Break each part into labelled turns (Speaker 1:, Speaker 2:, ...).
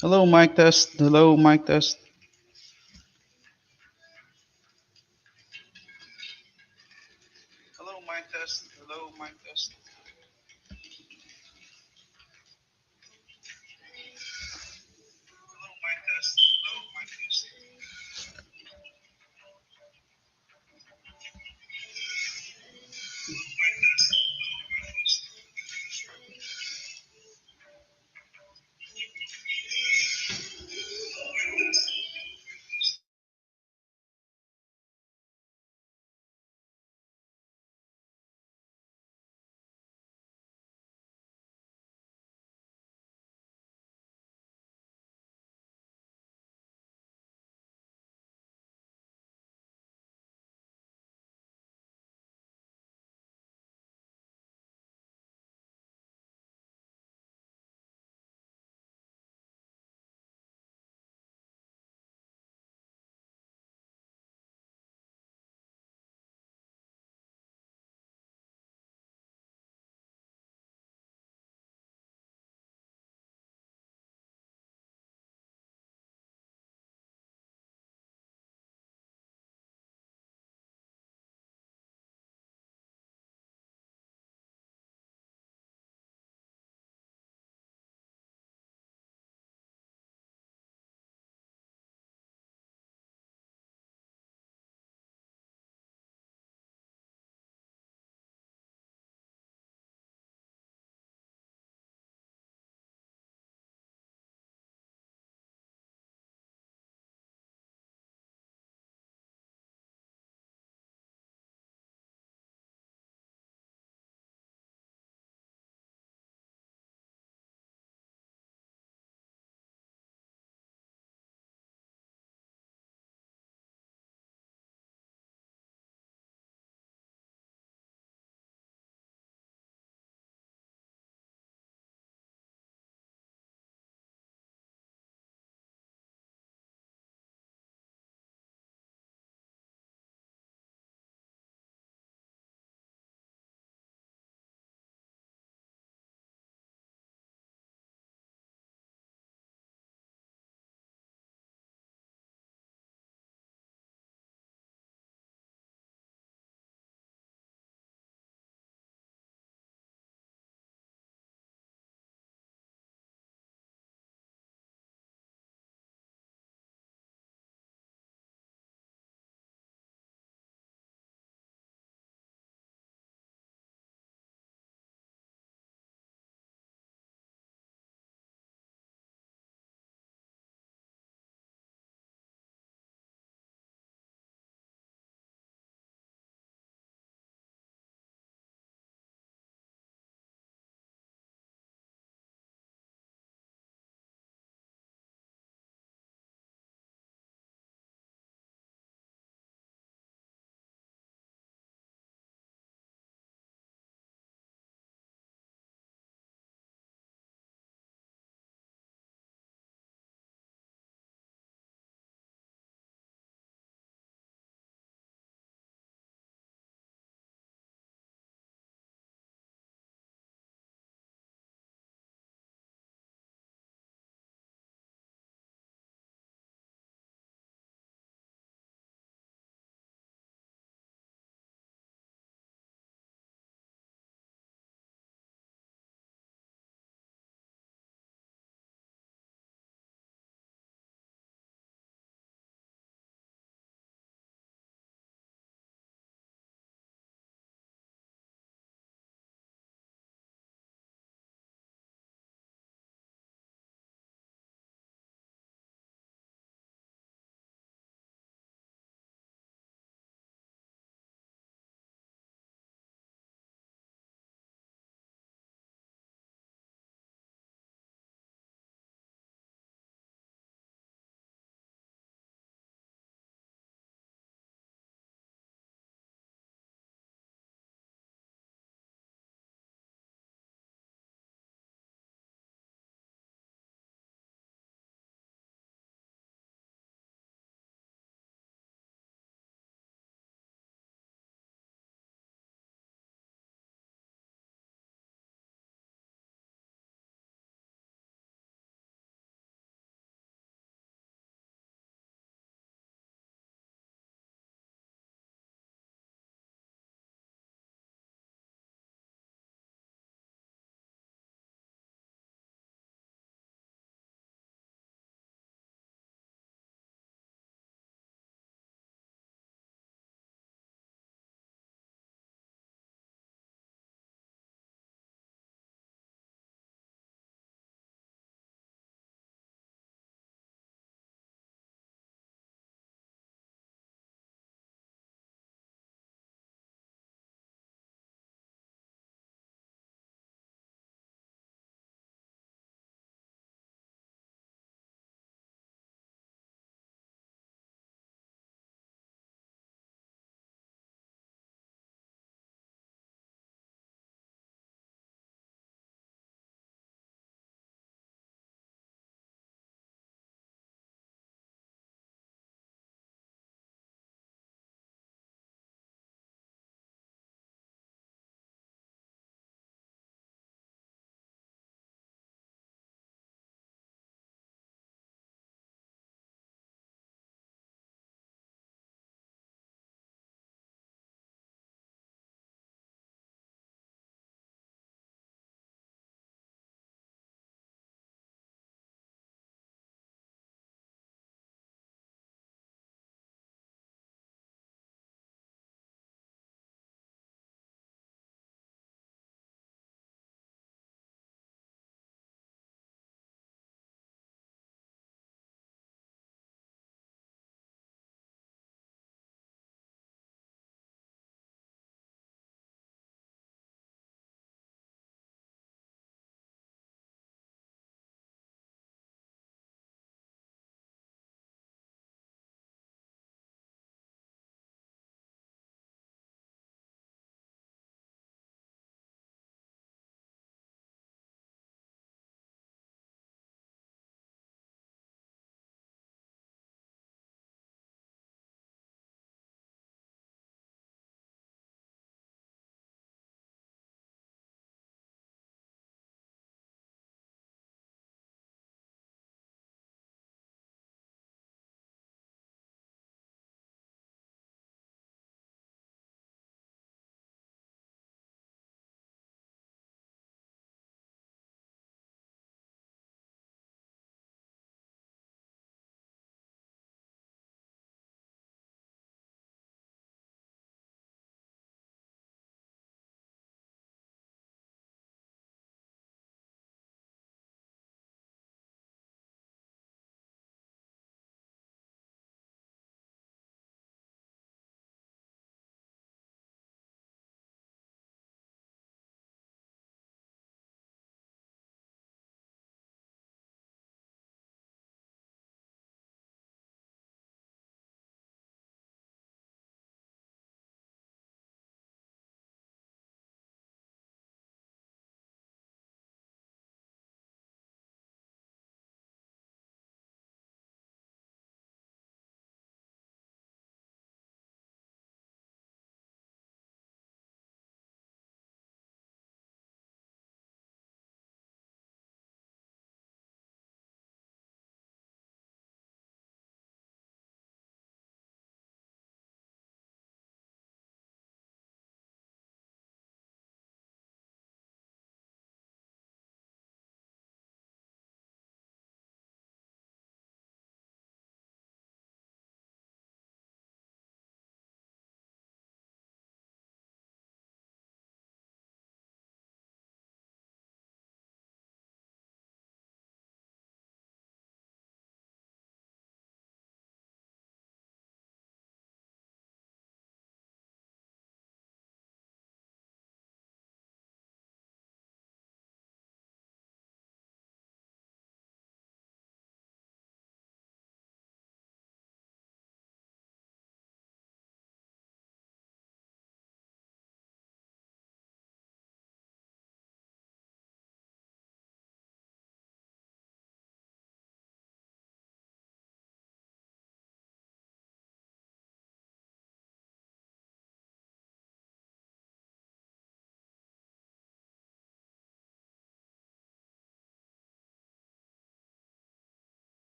Speaker 1: Hello, mic test. Hello, mic test. Hello, mic test. Hello, mic test. Hello, mic test. Hello, mic test.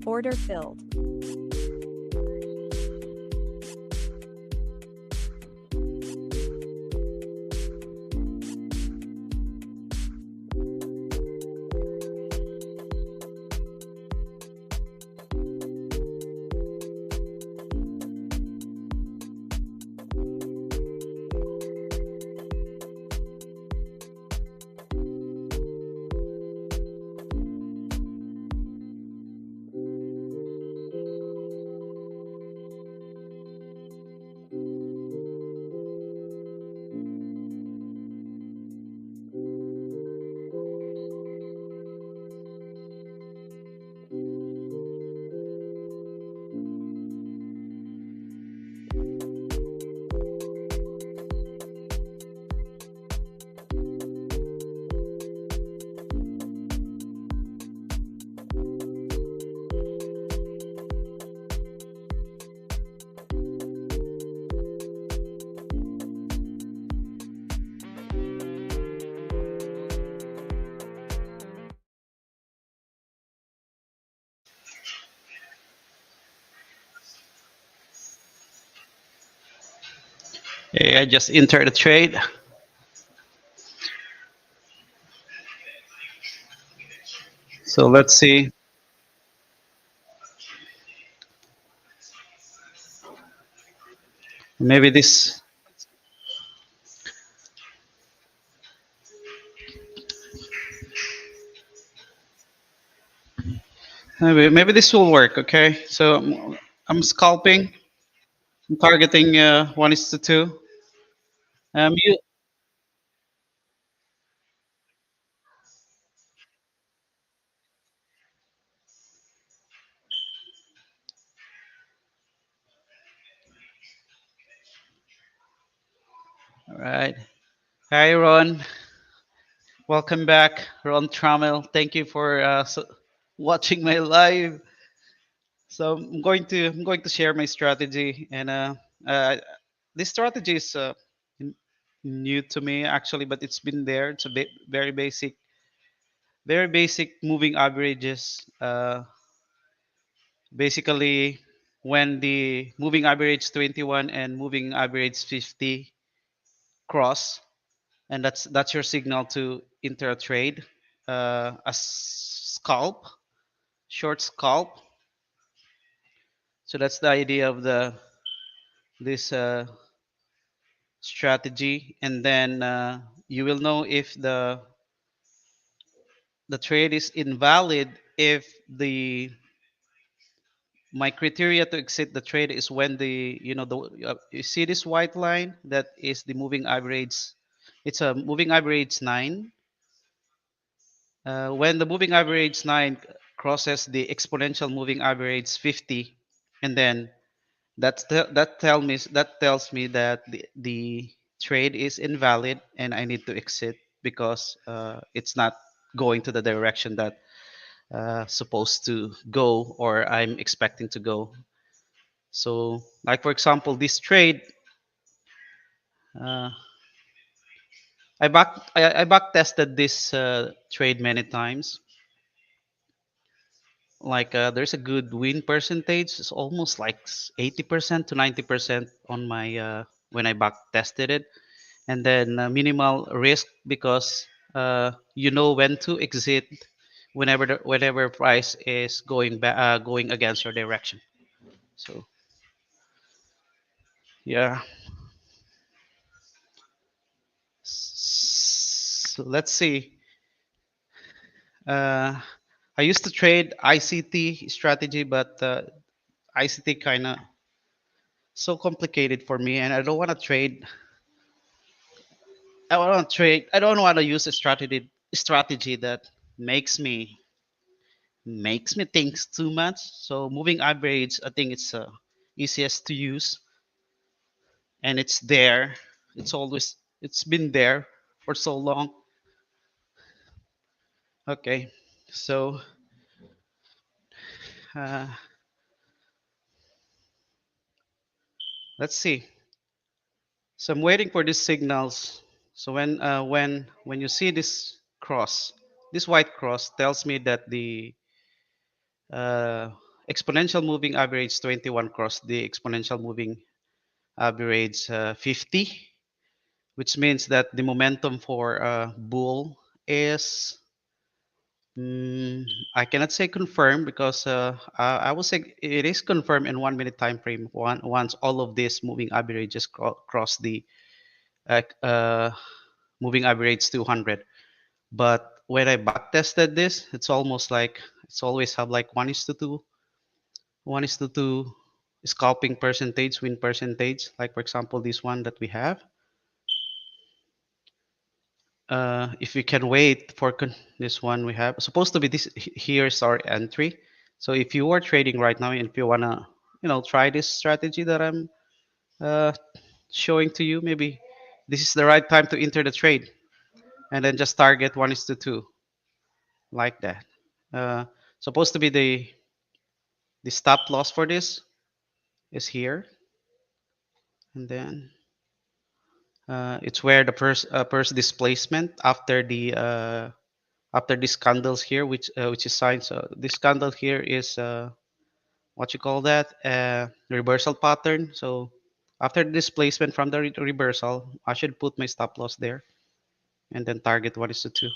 Speaker 2: Order filled.
Speaker 3: Hey, I just entered the trade. So let's see. Maybe this, maybe this will work. Okay. So I'm scalping. I'm targeting 1:2. You, all right. Hi, Ron. Welcome back, Ron Trammell. Thank you for watching my live. So I'm going to share my strategy, and uh, this strategy is n- new to me actually, but it's been there. It's a bit very basic moving averages. Basically, when the moving average 21 and moving average 50 cross, and that's your signal to enter a trade, a scalp, short scalp. So that's the idea of the this strategy, and then you will know if the trade is invalid if the my criteria to exit the trade is when the you see this white line that is the moving average. It's a moving average 9. When the moving average 9 crosses the exponential moving average 50, and then that tells me that the trade is invalid and I need to exit because it's not going to the direction that supposed to go or I'm expecting to go. So, like for example, this trade, uh, I back tested this trade many times. Like there's a good win percentage. It's almost like 80% to 90% on my when I back tested it, and then minimal risk because you know when to exit whenever price is going against your direction. So yeah. So let's see. Uh, I used to trade ICT strategy, but ICT kind of so complicated for me, and I don't want to trade. I want to trade. I don't want to use a strategy that makes me think too much. So moving average, I think it's easiest to use, and it's there. It's been there for so long. Okay, so uh, let's see. So I'm waiting for these signals. So when you see this cross, this white cross tells me that the uh, exponential moving average 21 cross the exponential moving average 50, which means that the momentum for bull is mm, I cannot say confirmed because I will say it is confirmed in 1 minute time frame once all of these moving averages cross the moving average 200. But when I back tested this, it's almost like it's always have like 1:2, 1:2 scalping percentage, win percentage. Like for example, this one that we have. If we can wait for this one we have supposed to be this here's our entry. So if you are trading right now and if you wanna try this strategy that I'm uh, showing to you, maybe this is the right time to enter the trade and then just target 1:2 like that. Uh, Supposed to be the stop loss for this is here, and then it's where the first displacement after these candles here, which is sign. So this candle here is what you call that reversal pattern. So after the displacement from the reversal, I should put my stop loss there and then target 1:2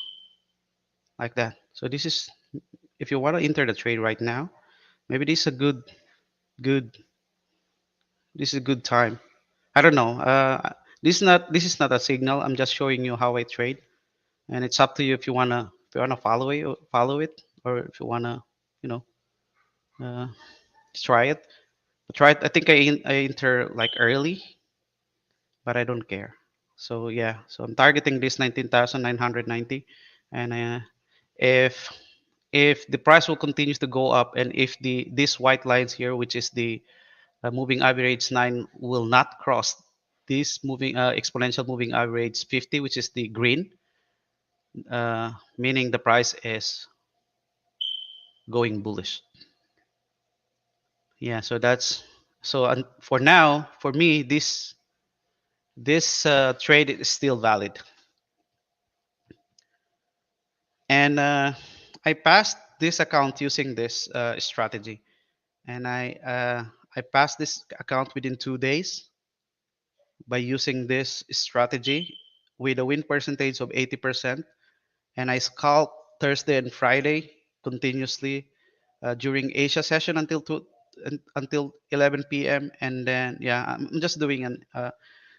Speaker 3: like that. So this is if you want to enter the trade right now, maybe this is a good this is a good time. I don't know. This is not a signal. I'm just showing you how I trade, and it's up to you if you wanna follow it, or if you wanna you know uh, try it. Try it. I think I enter like early, but I don't care. So yeah, so I'm targeting this 19,990, and if if the price will continue to go up, and if these white lines here, which is the moving average 9, will not cross this moving exponential moving average 50, which is the green, meaning the price is going bullish. Yeah, so that's so for now for me this trade is still valid, and I passed this account using this strategy, and I passed this account within 2 days by using this strategy with a win percentage of 80%, and I scalp Thursday and Friday continuously during Asia session until 11 p.m. And then yeah, I'm just doing an.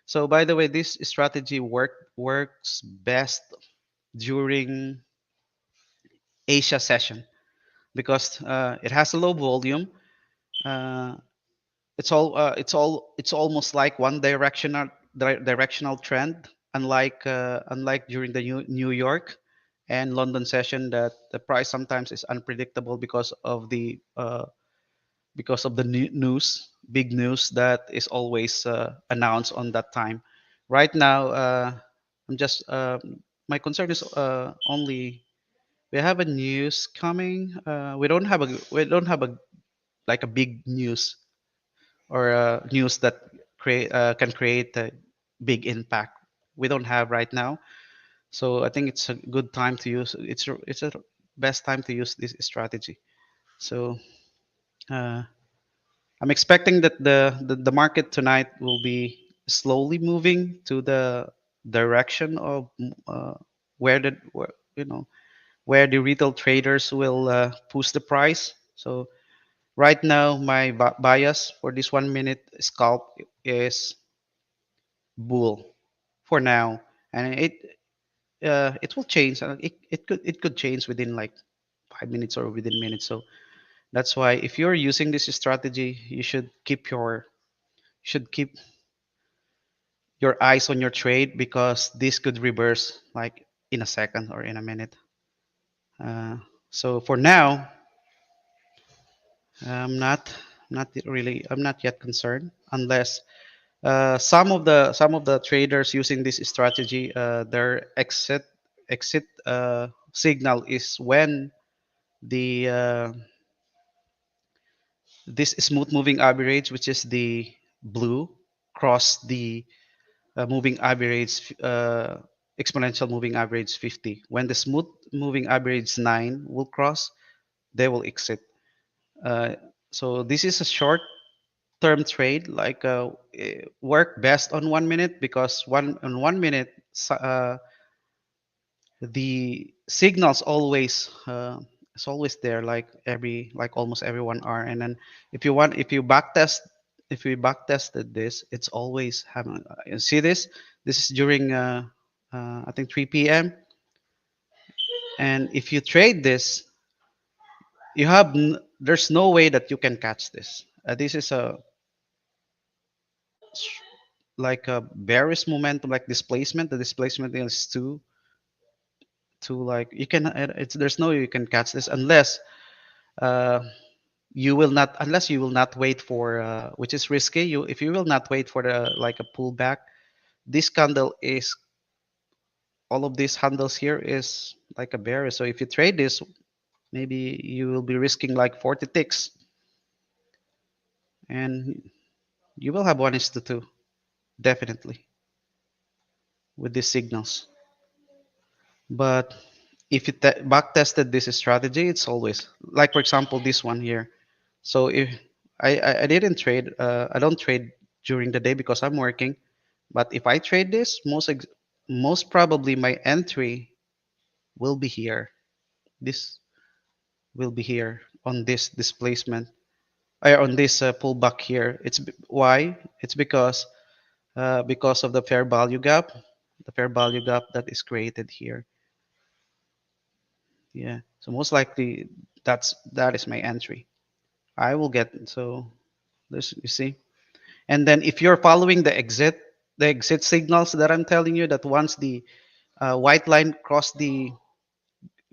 Speaker 3: So by the way, this strategy works best during Asia session because it has a low volume. Uh, it's almost like one directional trend, unlike during the New York and London session that the price sometimes is unpredictable because of the news, big news that is always announced on that time. Right now, I'm just my concern is only we have a news coming. We don't have a like a big news or news that can create a big impact. We don't have right now, so I think it's a good time to use. It's a best time to use this strategy. So uh, I'm expecting that the market tonight will be slowly moving to the direction of uh, where the retail traders will push the price. So right now, my bias for this 1 minute scalp is bull for now, and it will change. It could change within like 5 minutes or within minutes. So that's why if you're using this strategy, you should keep your eyes on your trade because this could reverse like in a second or in a minute. Uh, so for now, I'm not yet concerned unless some of the traders using this strategy, their exit signal is when the this smooth moving average, which is the blue, cross the moving average exponential moving average 50. When the smooth moving average 9 will cross, they will exit. Uh, So this is a short term trade, like work best on 1 minute, because 1 minute, the signals always it's always there, like almost everyone are. And then if you back test, if we back tested this, it's always having, you see this, this is during I think 3 p.m. And if you trade this, there's no way that you can catch this. This is a like a bearish momentum, like displacement. The displacement is too like, you can it's there's no way you can catch this unless uh, you will not, unless you will not wait for which is risky. You, if you will not wait for the like a pullback, this candle is, all of these handles here is like a bearish. So if you trade this, maybe you will be risking like 40 ticks, and you will have 1:2 definitely with these signals. But if you back tested this strategy, it's always like, for example, this one here. So if I didn't trade, I don't trade during the day because I'm working. But if I trade this, most probably my entry will be here. This will be here on this displacement, or on this pullback here. Why? It's because of the fair value gap, the fair value gap that is created here. Yeah. So most likely that is my entry. I will get, so this, you see. And then if you're following the exit signals that I'm telling you, that once the white line cross the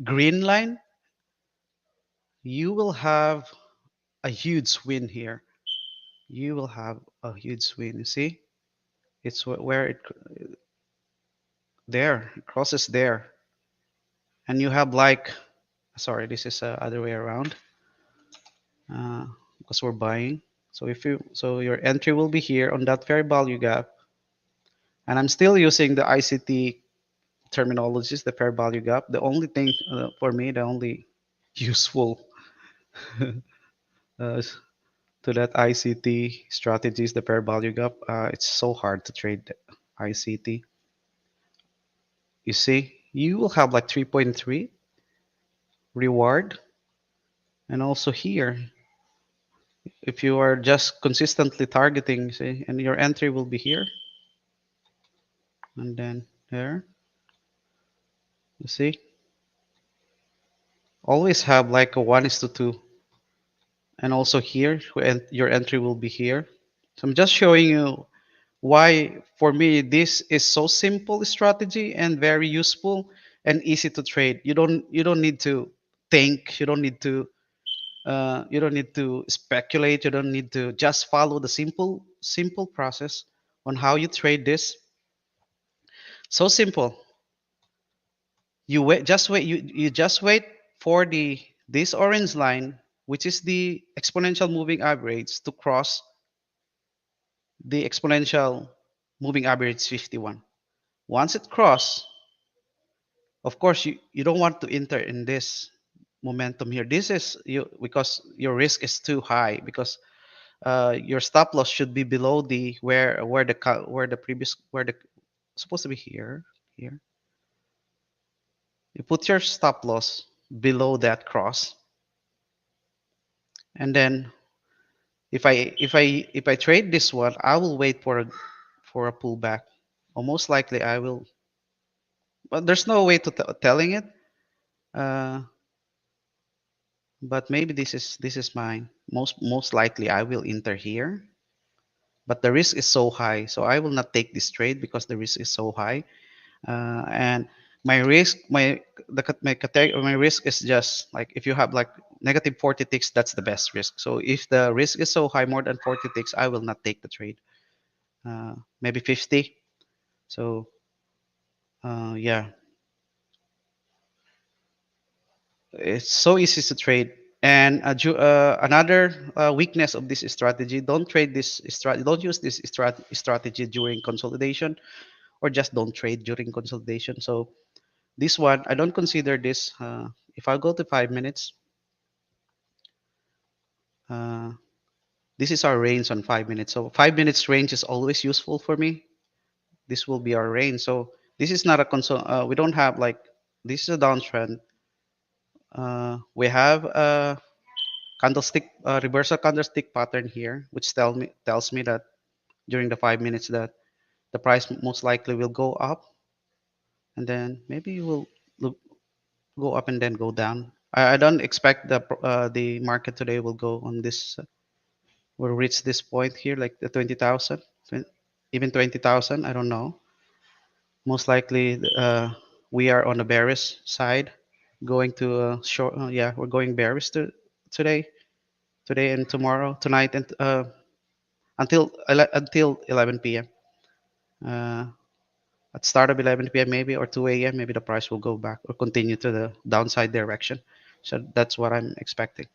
Speaker 3: green line, you will have a huge win here. You will have a huge win. You see, it's where it, there, it crosses there, and you have like, sorry, this is other way around, uh, because we're buying. So if you, so your entry will be here on that fair value gap, and I'm still using the ICT terminologies, the fair value gap. The only thing for me, the only useful uh, to that ICT strategies, the fair value gap. It's so hard to trade ICT. You see, you will have like 3.3 reward, and also here, if you are just consistently targeting, see, and your entry will be here, and then there. You see, always have like a 1:2, and also here, your entry will be here. So I'm just showing you why for me this is so simple strategy and very useful and easy to trade. You don't need to think, you don't need to speculate, you don't need to, just follow the simple process on how you trade this. So simple. You just wait for this orange line, which is the exponential moving average, to cross the exponential moving average 51. Once it cross, of course, you don't want to enter in this momentum here. This is you, because your risk is too high, because your stop loss should be below the, where the previous, where the, supposed to be here, here. You put your stop loss below that cross, and then if I trade this one, I will wait for a pullback, or most likely I will, but there's no way to telling it. uh, but maybe this is mine. Most likely I will enter here, but the risk is so high, so I will not take this trade because the risk is so high. And my risk, my risk is just like, if you have like negative 40 ticks, that's the best risk. So if the risk is so high, more than 40 ticks, I will not take the trade. Maybe 50. So yeah, it's so easy to trade. And another weakness of this strategy: don't use this strategy during consolidation, or just don't trade during consolidation. So this one, I don't consider this. If I go to 5 minutes, Uh, this is our range on 5 minutes. So 5 minutes range is always useful for me. This will be our range. So this is not a concern. We don't have like this is a downtrend. We have a candlestick reversal candlestick pattern here, which tells me that during the 5 minutes that the price most likely will go up, and then maybe it will look, go up and then go down. I don't expect the market today will go on this will reach this point here, like the 20,000, even 20,000. I don't know. Most likely, we are on the bearish side, going to short. Yeah, we're going bearish today, today and tomorrow, tonight, and until 11 p.m. Uh, at start of 11 p.m. maybe or 2 a.m. maybe the price will go back or continue to the downside direction. So that's what I'm expecting.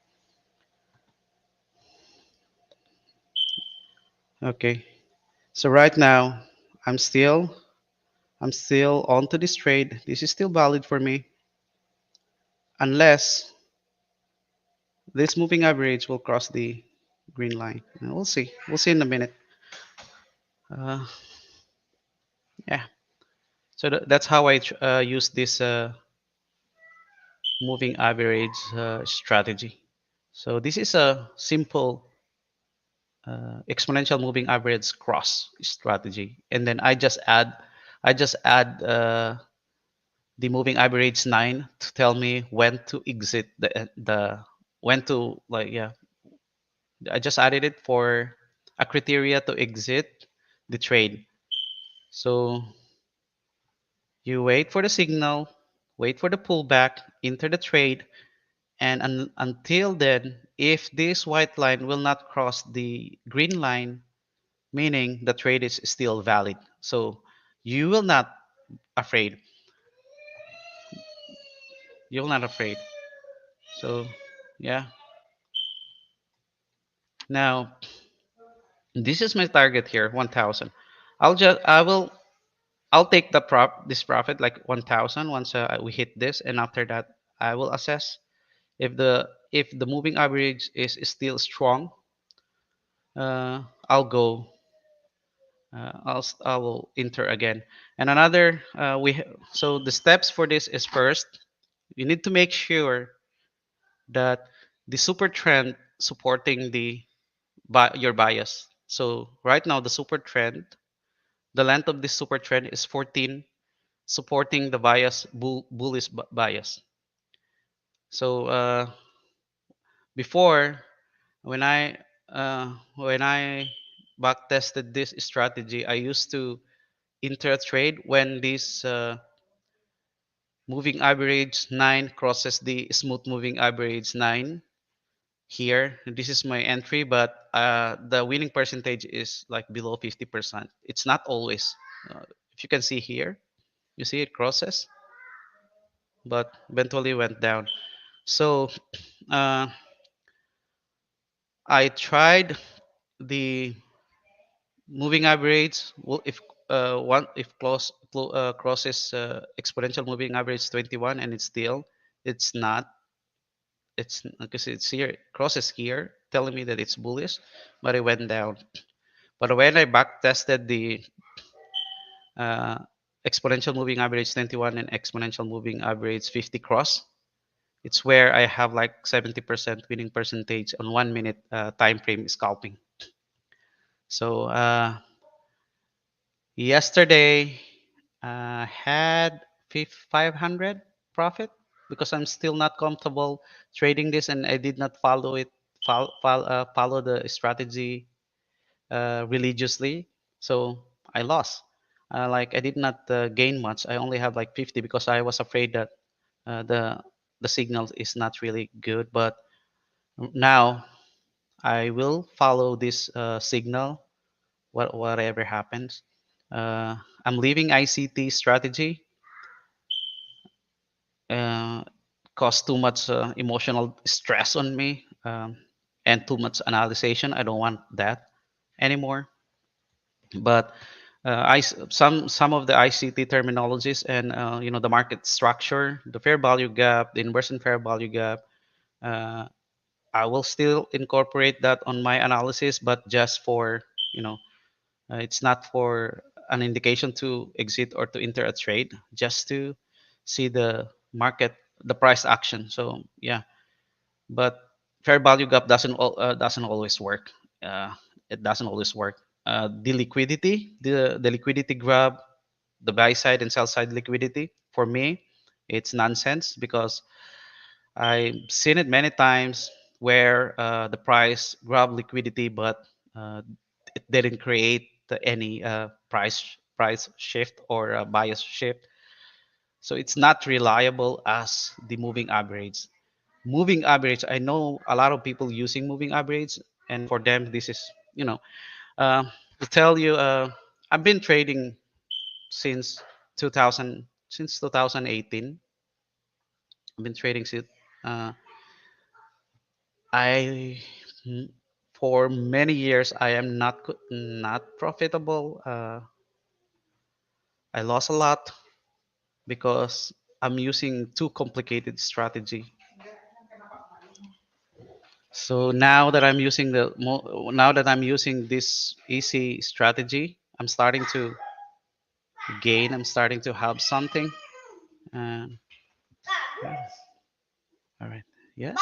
Speaker 3: Okay. So right now, I'm still I'm still on to this trade. This is still valid for me unless this moving average will cross the green line. We'll see. We'll see in a minute. Uh, yeah. So that's how I use this moving average strategy. So this is a simple exponential moving average cross strategy, and then I just add the moving average 9 to tell me when to exit the when to like yeah I just added it for a criteria to exit the trade. So you wait for the signal, wait for the pullback, enter the trade, and until then, if this white line will not cross the green line, meaning the trade is still valid. So you will not afraid. You will not afraid. So yeah. Now this is my target here, 1,000. I'll take this profit like 1,000 once we hit this, and after that I will assess if the moving average is still strong. I'll go. I will enter again. And another so the steps for this is first you need to make sure that the super trend supporting your bias. So right now the super trend, the length of this super trend is 14, supporting the bullish bias. So before when I back tested this strategy, I used to enter trade when this moving average 9 crosses the smooth moving average 9 here. This is my entry, but the winning percentage is like below 50%. It's not always. If you can see here, you see it crosses, but eventually went down. So uh, I tried the moving average. Well, if one if crosses exponential moving average 21 and it's not it's because it's here crosses here telling me that it's bullish, but it went down. But when I back tested the uh, exponential moving average 21 and exponential moving average 50 cross, it's where I have like 70% winning percentage on 1 minute time frame scalping. So yesterday had 500 profit because I'm still not comfortable trading this, and I did not follow the strategy religiously. So I lost. Like I did not gain much. I only have like 50 because I was afraid that the signal is not really good. But now I will follow this signal. Whatever happens, I'm leaving ICT strategy. Uh, Caused too much emotional stress on me, and too much analysis. I don't want that anymore. But some of the ICT terminologies and the market structure, the fair value gap, the inverse and fair value gap, uh, I will still incorporate that on my analysis, but just for, you know, it's not for an indication to exit or to enter a trade, just to see the market, the price action. So yeah, but fair value gap doesn't always work. Uh, it doesn't always work. The liquidity grab, the buy side and sell side liquidity, for me, it's nonsense because I've seen it many times where the price grab liquidity, but uh, it didn't create any price shift or bias shift. So it's not reliable as the moving average. Moving average, I know a lot of people using moving average, and for them, this is, you know, to tell you, I've been trading since 2000, since 2018. I've been trading since I for many years I am not profitable. I lost a lot because I'm using too complicated strategy. So now that I'm using this easy strategy, I'm starting to gain. I'm starting to have something. Uh, yeah. All right. Yeah.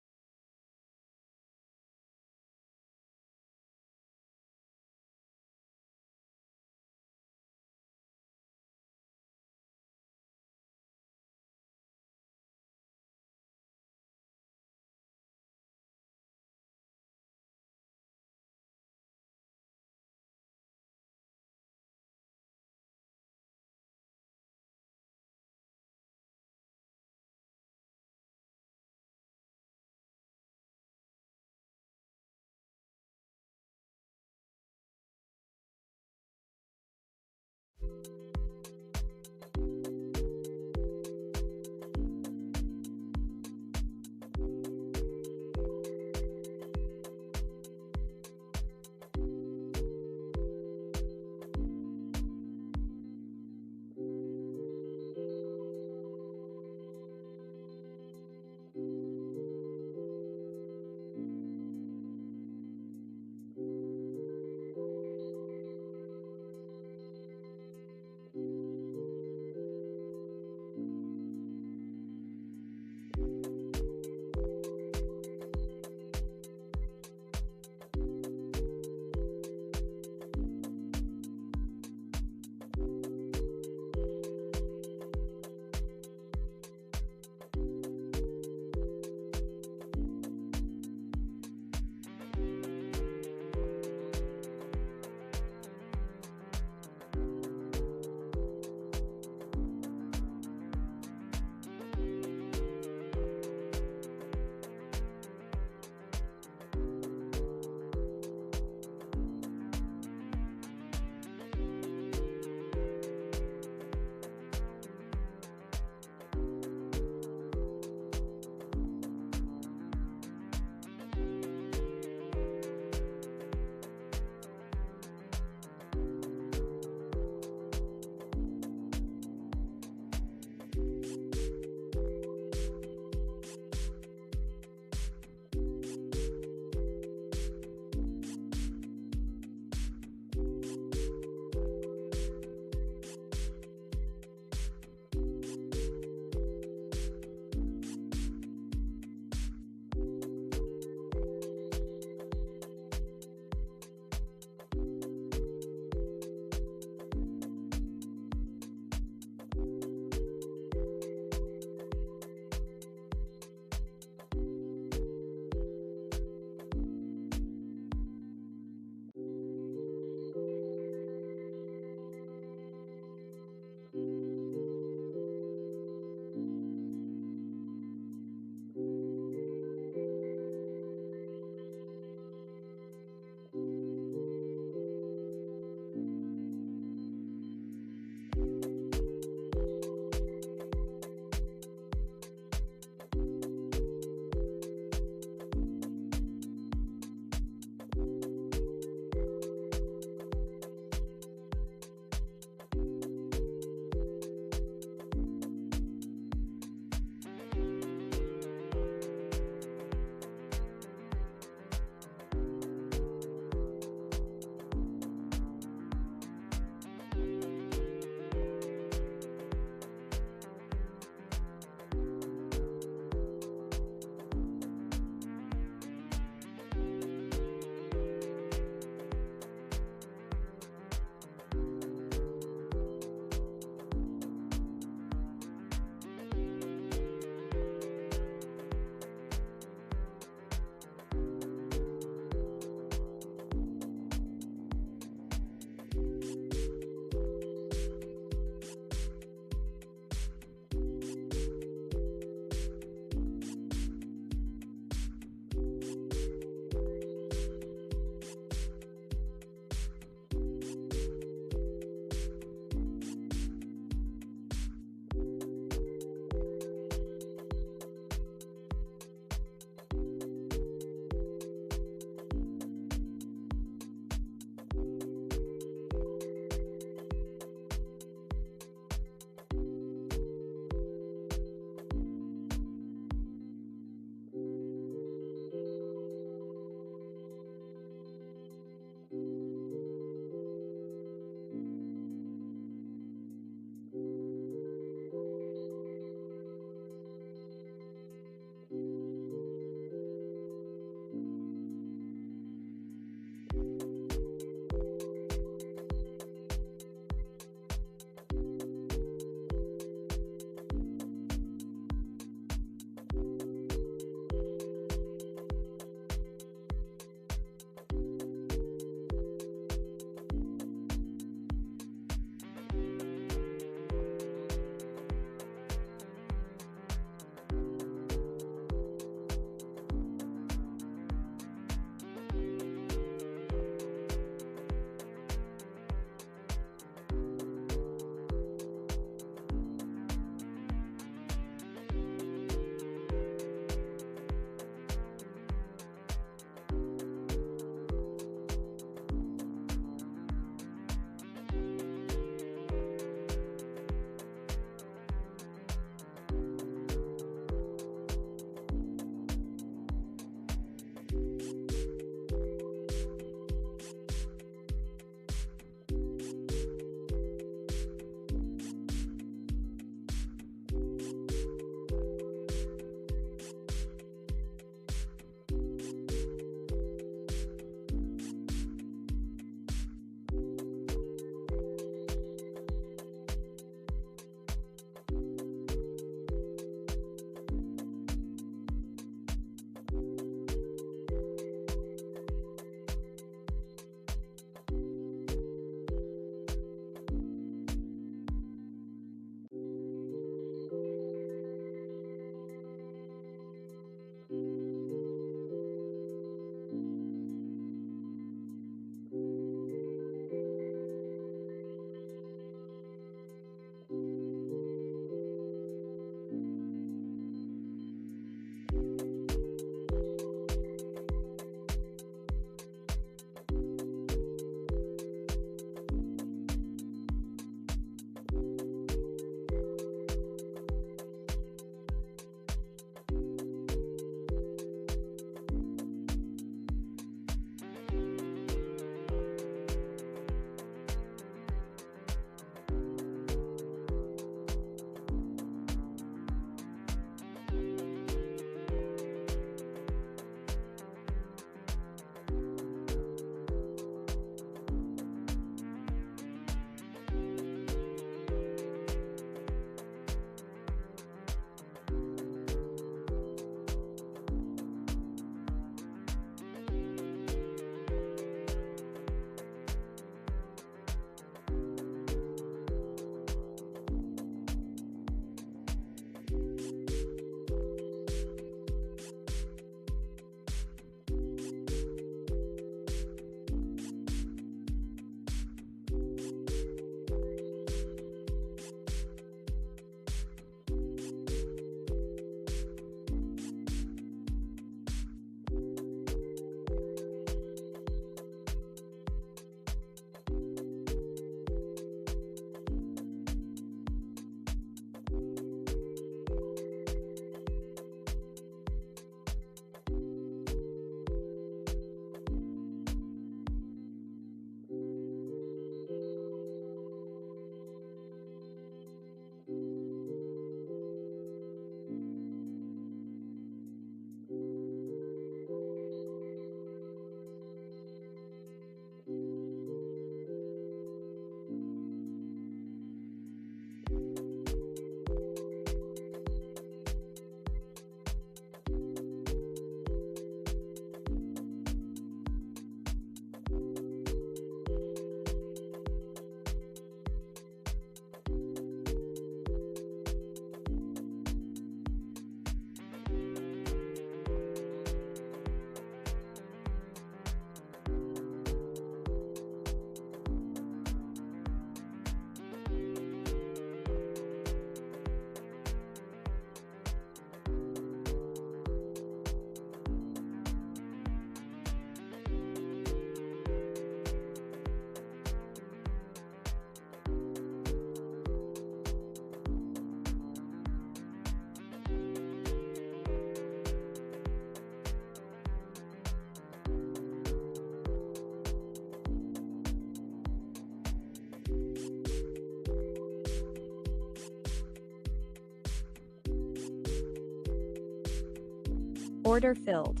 Speaker 2: Order filled.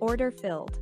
Speaker 2: Order filled.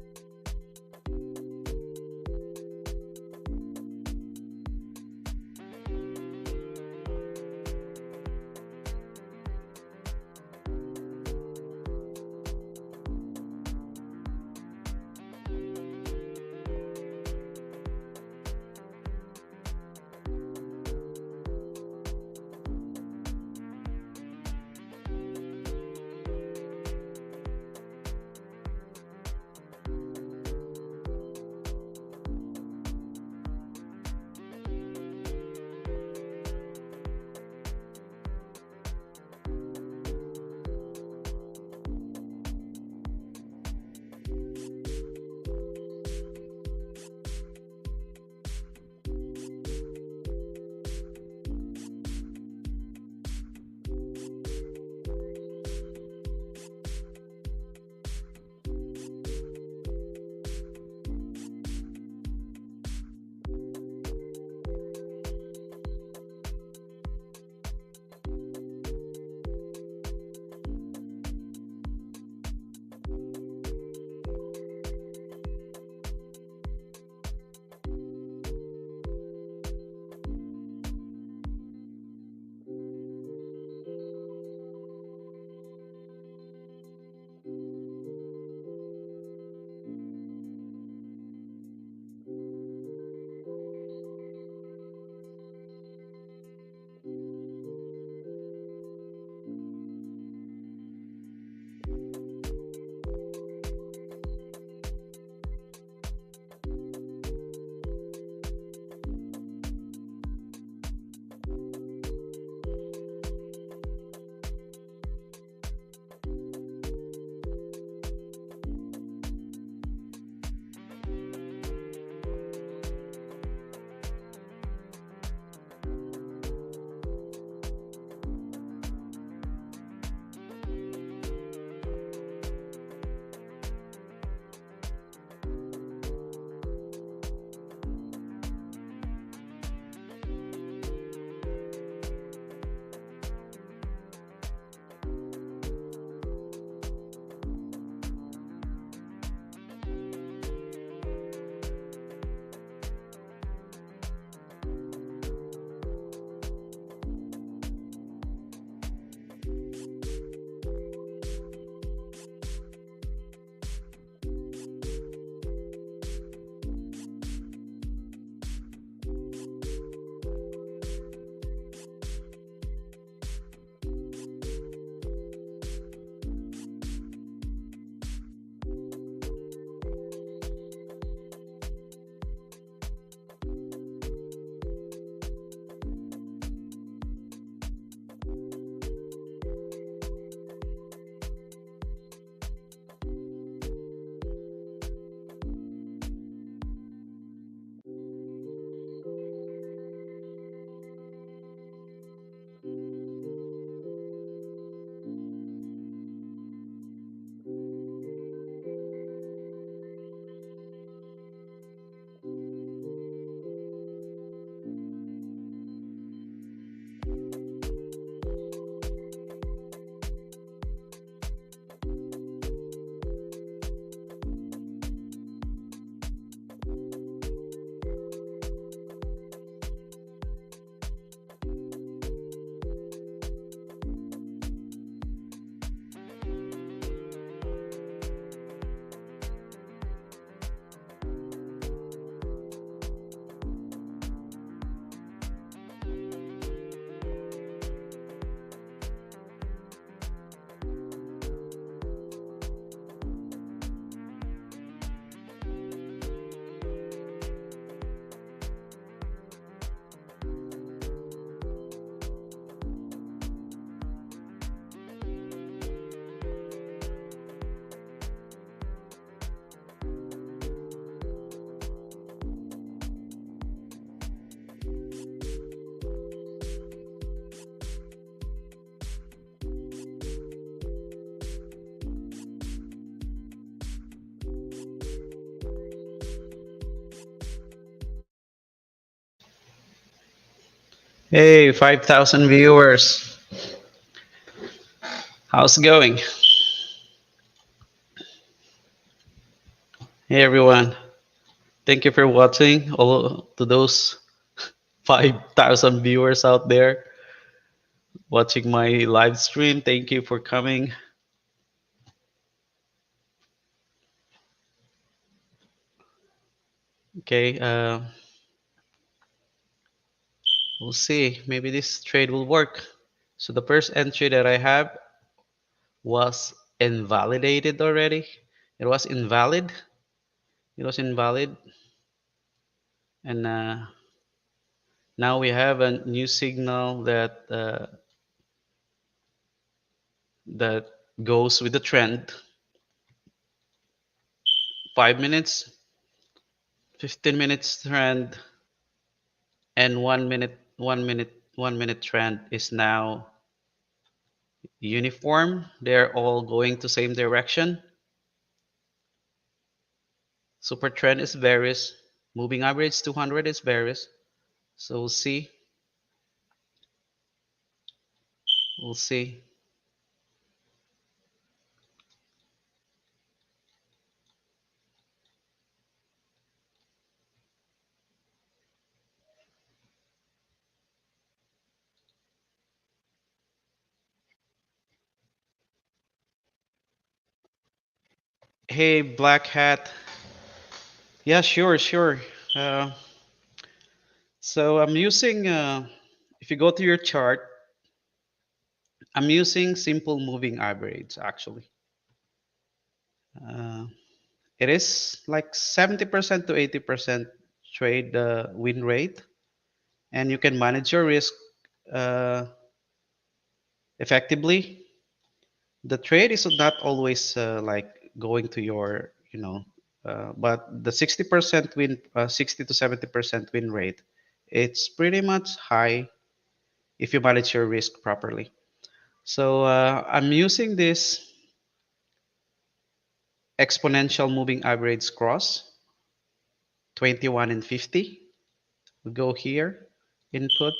Speaker 3: Hey, 5,000 viewers. How's it going? Hey, everyone. Thank you for watching. All to those 5,000 viewers out there watching my live stream. Thank you for coming. Okay, we'll see. Maybe this trade will work. So the first entry that I have was invalidated already. It was invalid. It was invalid. And now we have a new signal that goes with the trend. 5 minutes, 15 minutes trend, and 1 minute, 1 minute, 1 minute trend is now uniform. They're all going to same direction. Super trend is bearish. Moving average 200 is bearish. So we'll see. We'll see. Hey, Black Hat. Yeah, sure, sure. Uh, so I'm using, if you go to your chart, I'm using simple moving average actually. Uh, it is like 70% to 80% trade win rate, and you can manage your risk uh, effectively. The trade is not always like going to your, but the 60% win, 60 to 70% win rate, it's pretty much high if you manage your risk properly. So I'm using this exponential moving average cross 21 and 50. We go here, input,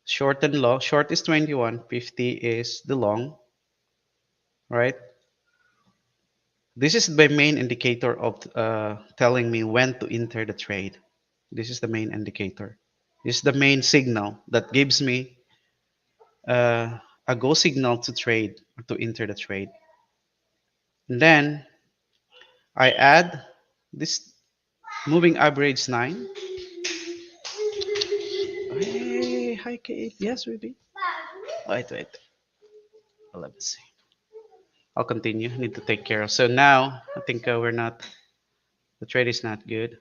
Speaker 3: short and long. Short is 21, 50 is the long, right? This is the main indicator of telling me when to enter the trade. This is the main indicator. This is the main signal that gives me a go signal to trade or to enter the trade. And then I add this moving average 9. Hey, hi Kate. Yes, baby. Wait, wait. Let me see. I'll continue. Need to take care of. So now I think we're not. The trade is not good.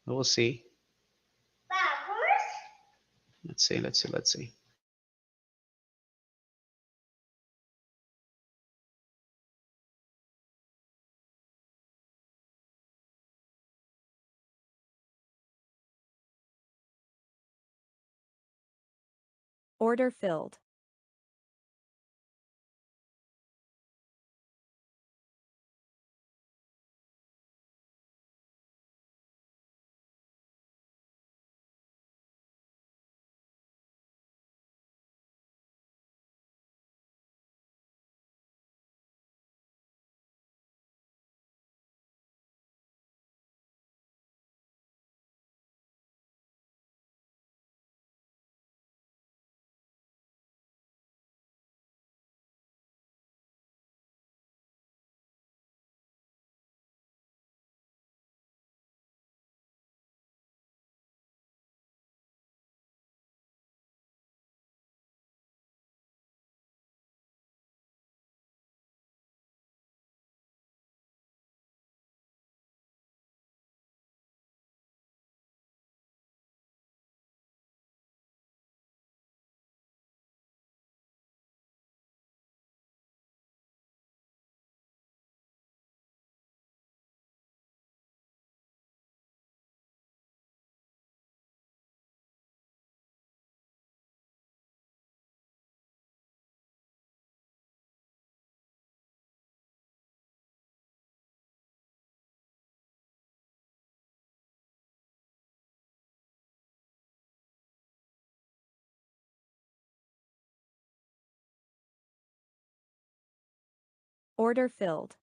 Speaker 3: We'll see. Let's see. Let's see. Let's see.
Speaker 2: Order filled. Order filled.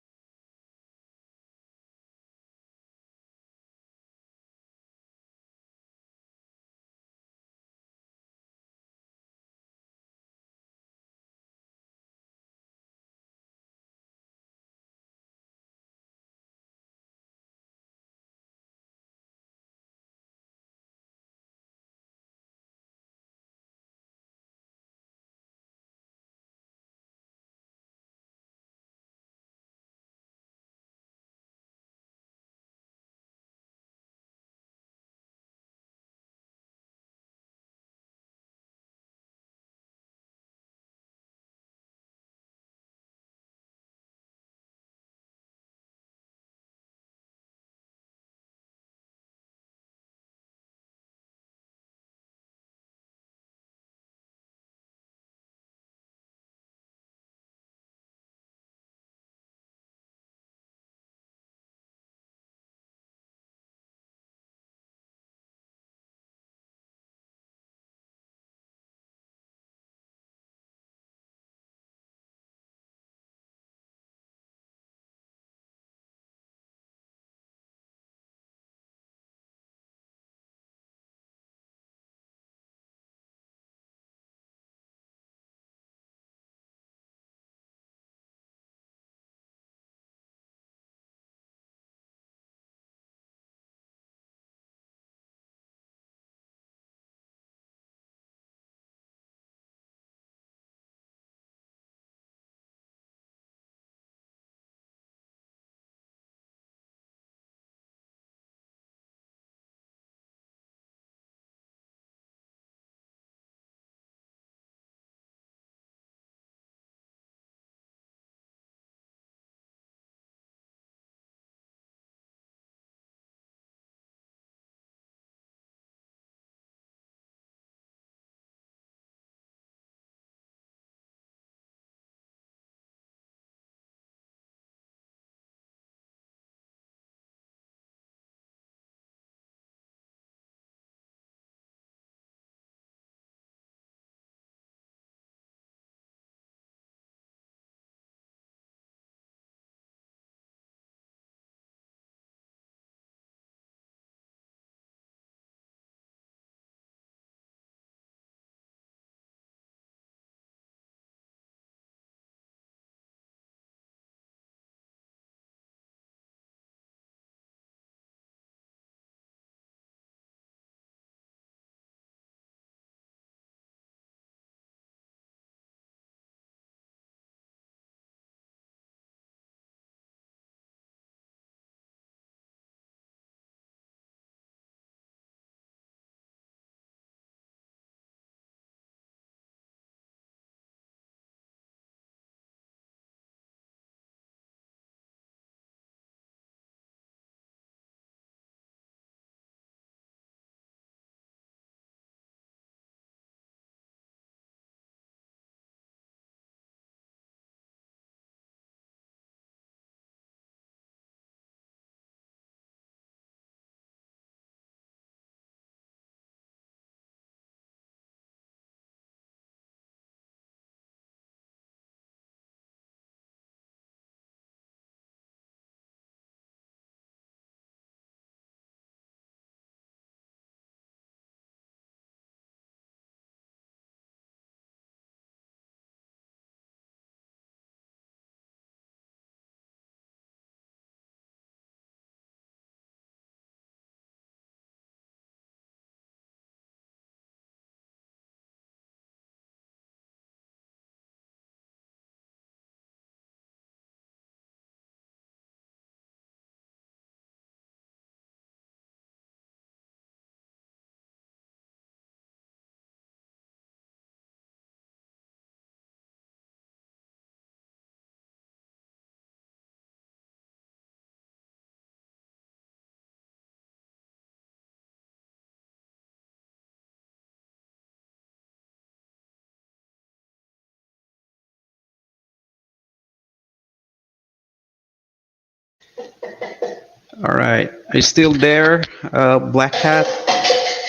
Speaker 3: All right. Are you still there, Black Hat?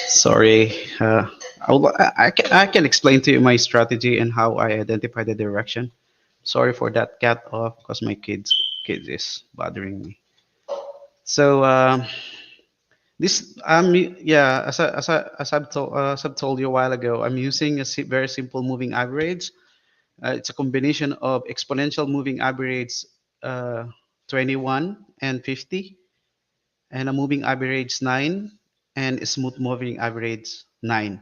Speaker 3: Sorry. I can explain to you my strategy and how I identify the direction. Sorry for that cat off because my kids is bothering me. So this yeah, as I've told you a while ago, I'm using a very simple moving average. It's a combination of exponential moving average, uh, 21 and 50, and a moving average 9, and a smooth moving average 9.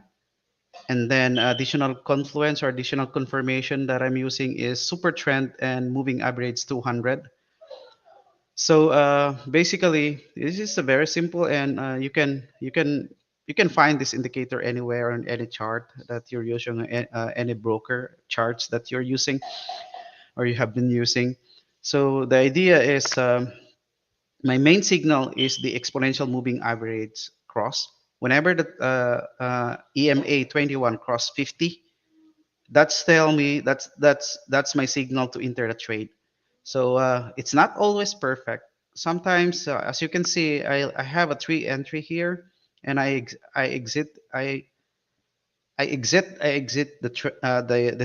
Speaker 3: And then additional confluence or additional confirmation that I'm using is super trend and moving average 200. So basically, this is a very simple, and you can find this indicator anywhere on any chart that you're using, any broker charts that you're using or you have been using. So the idea is, my main signal is the exponential moving average cross. Whenever the EMA 21 cross 50, that's my signal to enter the trade. So it's not always perfect. Sometimes, as you can see, I have a three entry here, and I exit the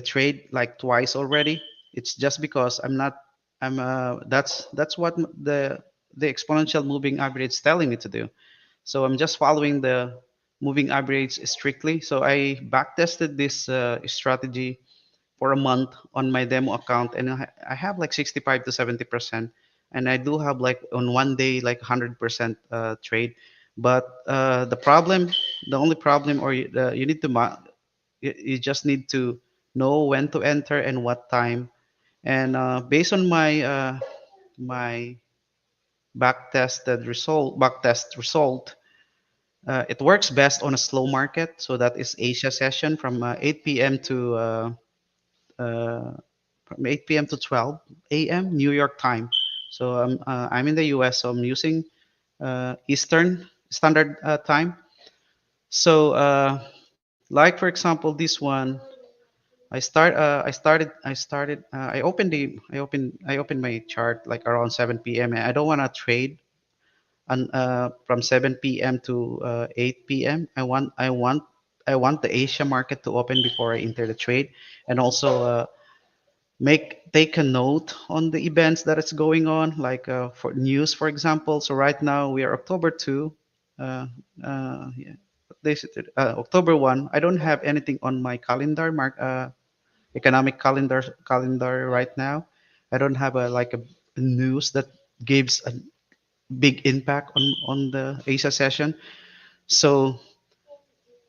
Speaker 3: trade like twice already. It's just because that's what the exponential moving average is telling me to do. So I'm just following the moving average strictly. So I back tested this strategy for a month on my demo account, and I have like 65 to 70%, and I do have like on one day like 100% trade. But the only problem, or you need to you just need to know when to enter and what time. And based on my backtest result, it works best on a slow market. So that is Asia session from 8 p.m. to uh, from 8 p.m. to 12 a.m. New York time. So I'm in the US, so I'm using Eastern Standard Time. So like for example, this one, I opened my chart like around 7 p.m. and I don't want to trade from 7 p.m. to 8 p.m. I want the Asia market to open before I enter the trade, and also make take a note on the events that is going on, like for news, for example. So right now we are October 2, yeah, October 1. I don't have anything on my calendar, economic calendar right now. I don't have a news that gives a big impact on the Asia session. So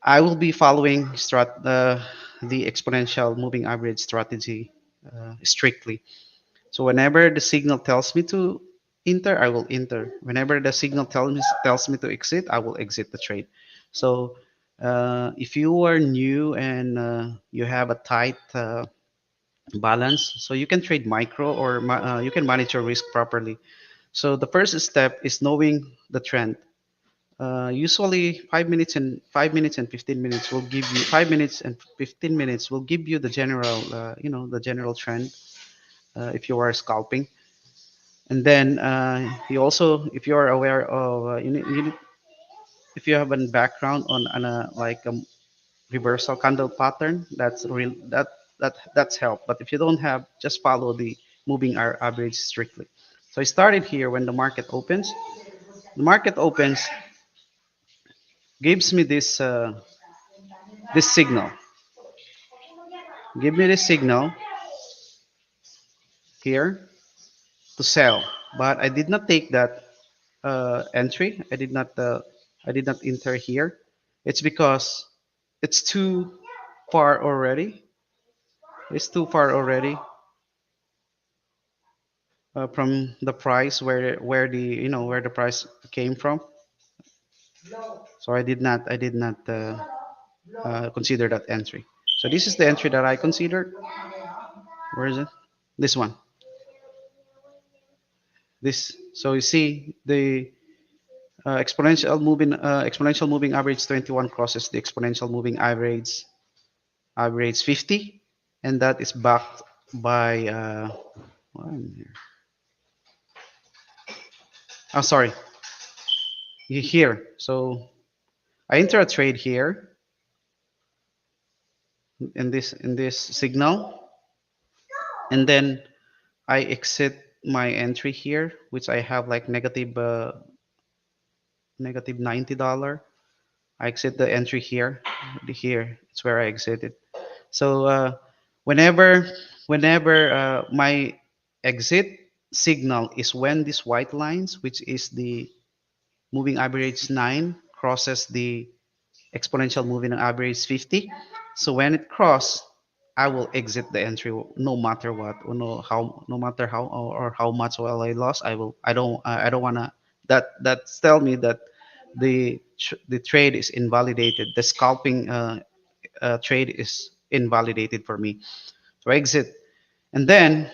Speaker 3: I will be following the exponential moving average strategy strictly. So whenever the signal tells me to enter, I will enter. Whenever the signal tells me to exit, I will exit the trade. So if you are new and you have a tight balance, so you can trade micro, or you can manage your risk properly. So the first step is knowing the trend. Usually 5 minutes and 15 minutes will give you 5 minutes and 15 minutes will give you the general, the general trend, if you are scalping. And then you also, if you are aware of, if you have a background on a like a reversal candle pattern, that's help. But if you don't have, just follow the moving average strictly. So I started here when the market opens. The market opens, gives me this signal. Give me this signal here to sell, but I did not take that entry. I did not enter here. It's because it's too far already. It's too far already from the price where the price came from. So I did not consider that entry. So this is the entry that I considered. Where is it? This one. This. So you see the exponential moving average 21 crosses the exponential moving average 50, and that is backed by oh, sorry, here. So I enter a trade here in this signal, and then I exit my entry here, which I have like negative $90. I exit the entry here. Here, it's where I exited. So whenever my exit signal is when these white lines, which is the moving average 9, crosses the exponential moving average 50. So when it cross, I will exit the entry no matter what, or no matter how or how much oil I lost. I don't wanna that tell me that the trade is invalidated. The scalping trade is invalidated for me. So I exit, and then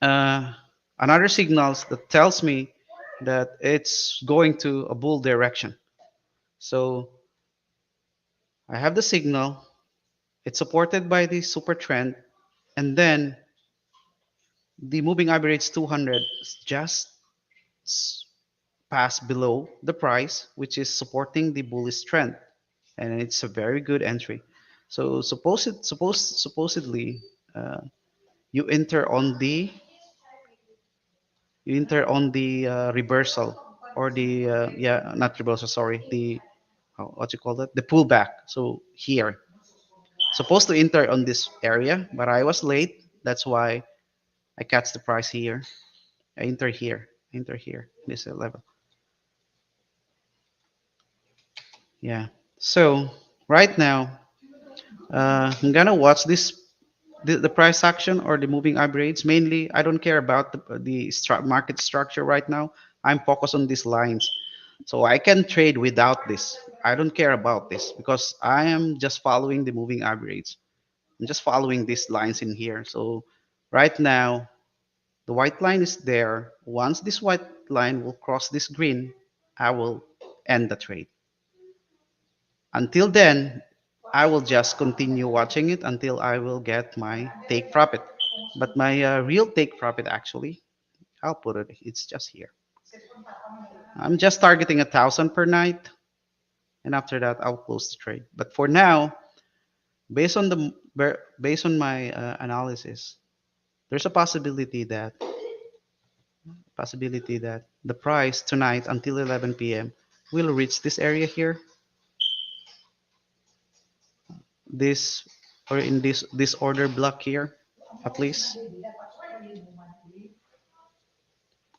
Speaker 3: uh, another signals that tells me that it's going to a bull direction. So I have the signal. It's supported by the super trend, and then the moving average 200 just passed below the price, which is supporting the bullish trend, and it's a very good entry. So supposedly, uh, you enter on the reversal, or the yeah, not reversal, sorry, the what you call that, the pullback. So here, supposed to enter on this area, but I was late. That's why I catch the price here. I enter here. Enter here. This level. Yeah. So right now, I'm gonna watch the price action or the moving average. Mainly, I don't care about the market structure right now. I'm focused on these lines, so I can trade without this. I don't care about this because I am just following the moving average. I'm just following these lines in here. So right now, the white line is there. Once this white line will cross this green, I will end the trade. Until then, I will just continue watching it until I will get my take profit. But my real take profit, actually, I'll put it, it's just here. I'm just targeting 1,000 per night, and after that, I'll close the trade. But for now, based on my analysis, there's a possibility that the price tonight until 11 p.m. will reach this area here, this or in this order block here, at least,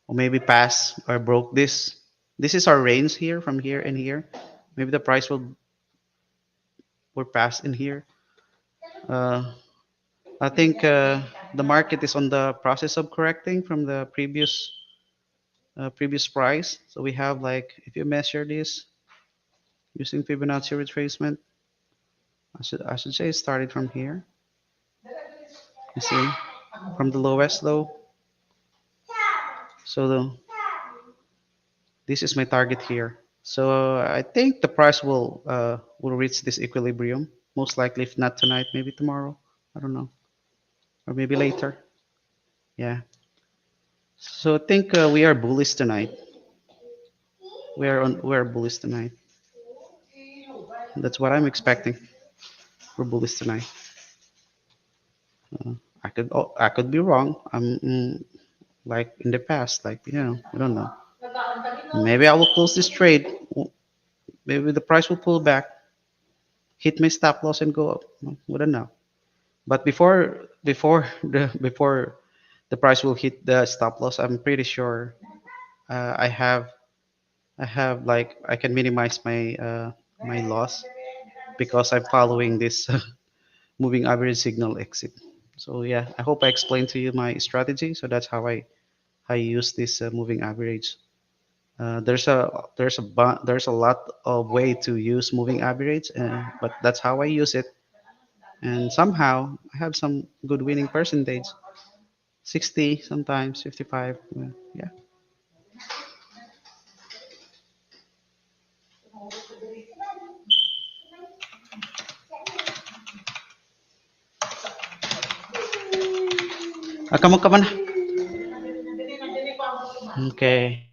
Speaker 3: or maybe pass or broke this. This is our range here, from here and here. Maybe the price will pass in here. Uh, I think the market is on the process of correcting from the previous price. So we have, like, if you measure this using Fibonacci retracement, I should say it started from here. You see, from the lowest low. So this is my target here. So I think the price will reach this equilibrium, most likely. If not tonight, maybe tomorrow. I don't know, or maybe later. Yeah. So I think we are bullish tonight. We are bullish tonight. That's what I'm expecting. We're bullish tonight. Uh, I could be wrong. Like in the past, like, we don't know. Maybe I will close this trade. Maybe the price will pull back, hit my stop loss, and go up. We don't know. But before the price will hit the stop loss, I'm pretty sure I have like I can minimize my loss because I'm following this moving average signal exit. So yeah, I hope I explained to you my strategy. So that's how I use this moving average. There's a lot of way to use moving average, but that's how I use it. And somehow I have some good winning percentage, 60, sometimes 55. Yeah. Come on. Okay.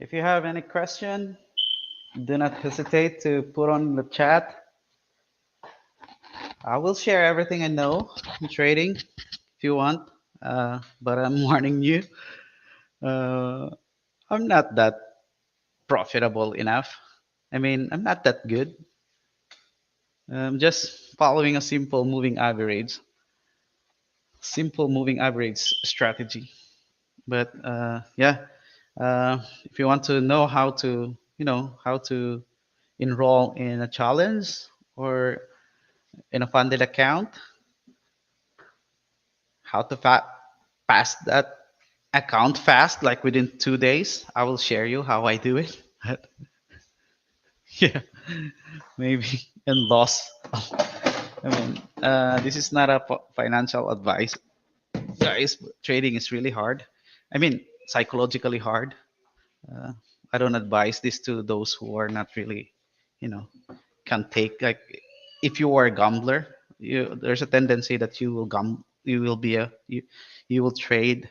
Speaker 3: If you have any question, do not hesitate to put on the chat. I will share everything I know in trading if you want, but I'm warning you, uh, I'm not that profitable enough. I mean, I'm not that good. I'm just following a simple moving average strategy. But yeah, if you want to know how to, how to enroll in a challenge or in a funded account, how to pass that account fast, like within 2 days, I will share you how I do it. Yeah, maybe and loss. I mean, this is not a financial advice, guys. Trading is really hard. I mean, psychologically hard. Uh, I don't advise this to those who are not really, you know, can take like if you are a gambler, there's a tendency that you will be you will trade,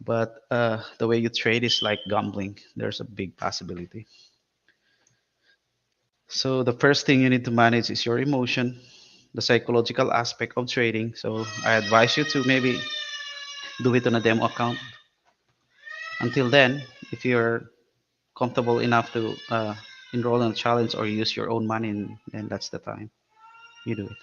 Speaker 3: but the way you trade is like gambling. There's a big possibility. So the first thing you need to manage is your emotion, the psychological aspect of trading. So I advise you to maybe do it on a demo account. Until then, if you're comfortable enough to enroll in a challenge or use your own money, then that's the time you do it.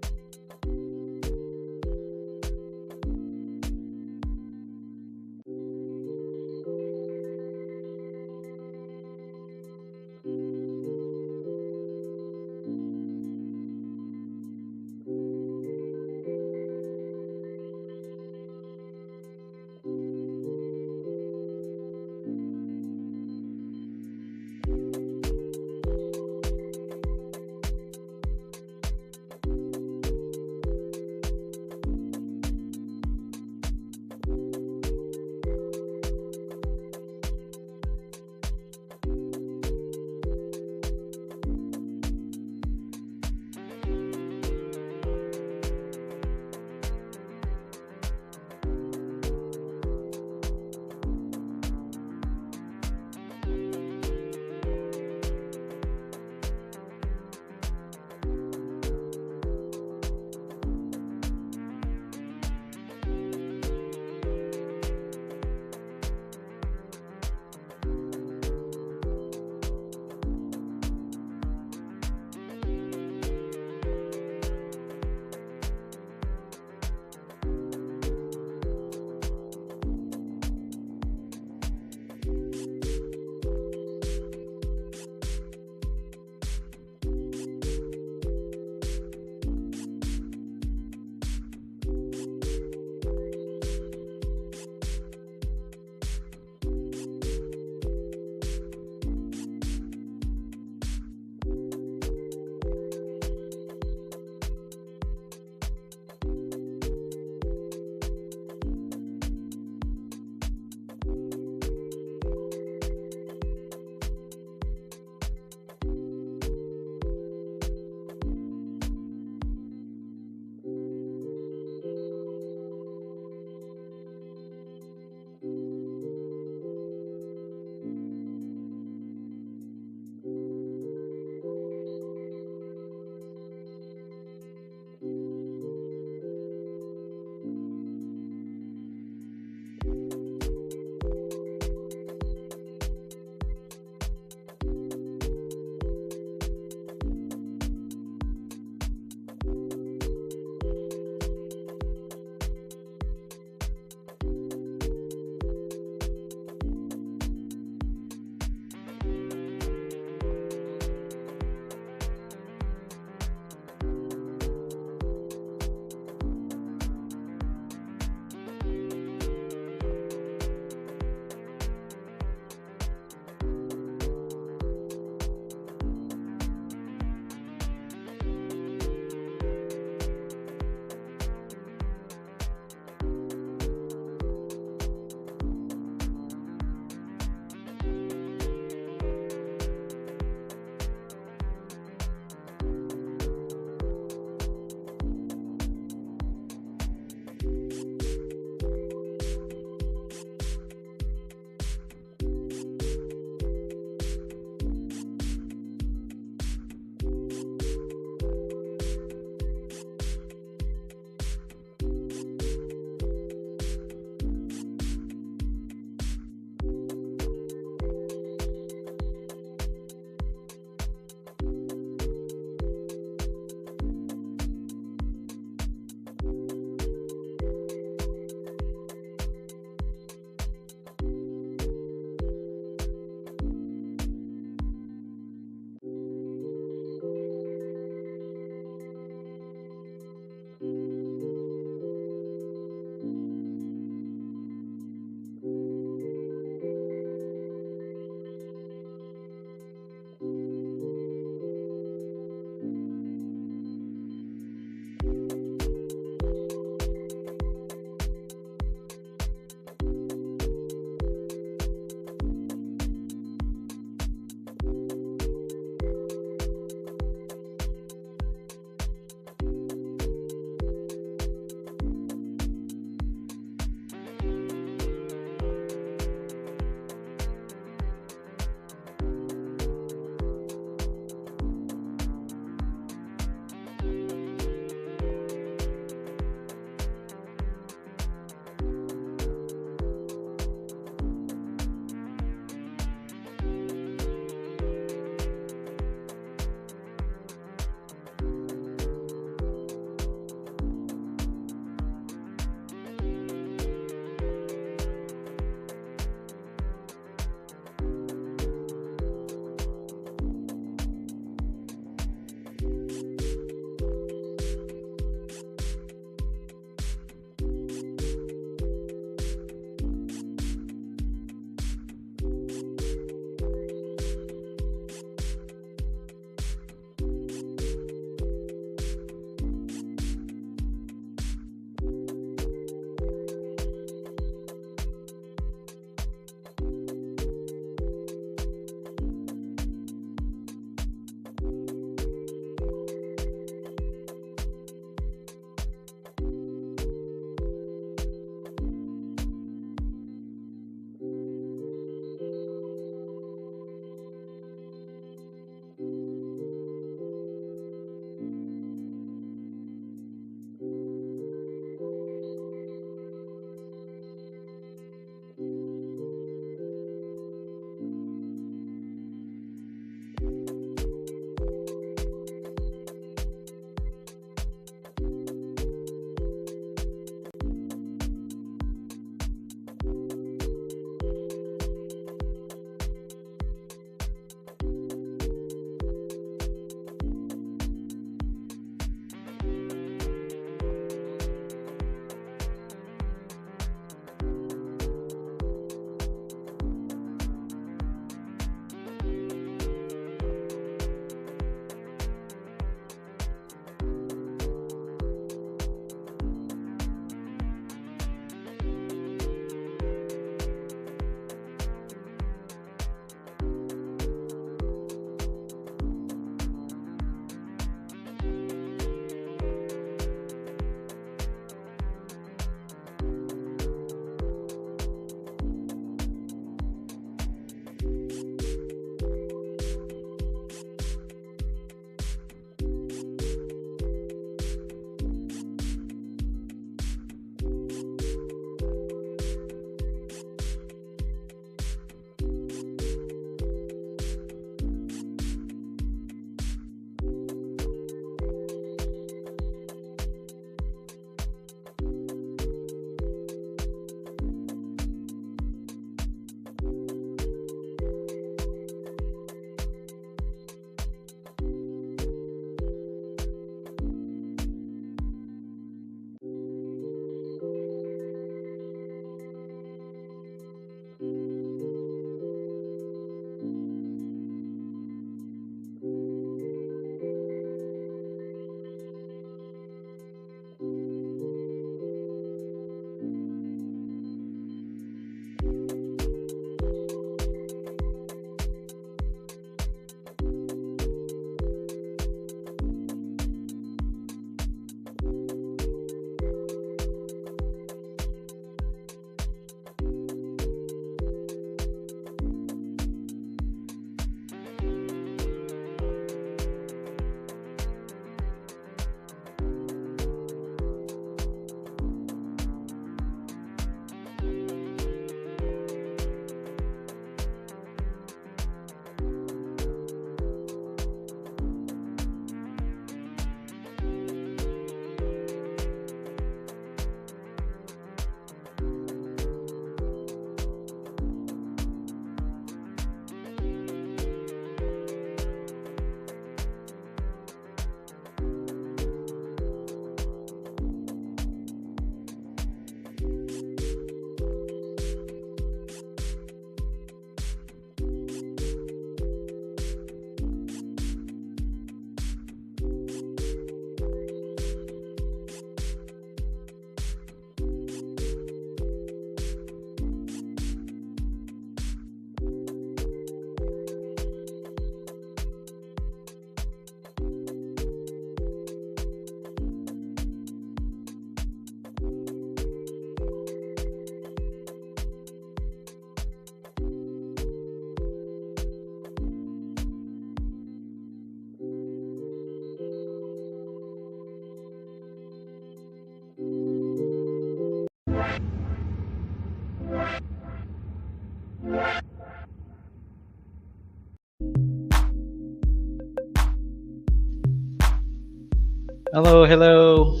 Speaker 3: Hello, hello.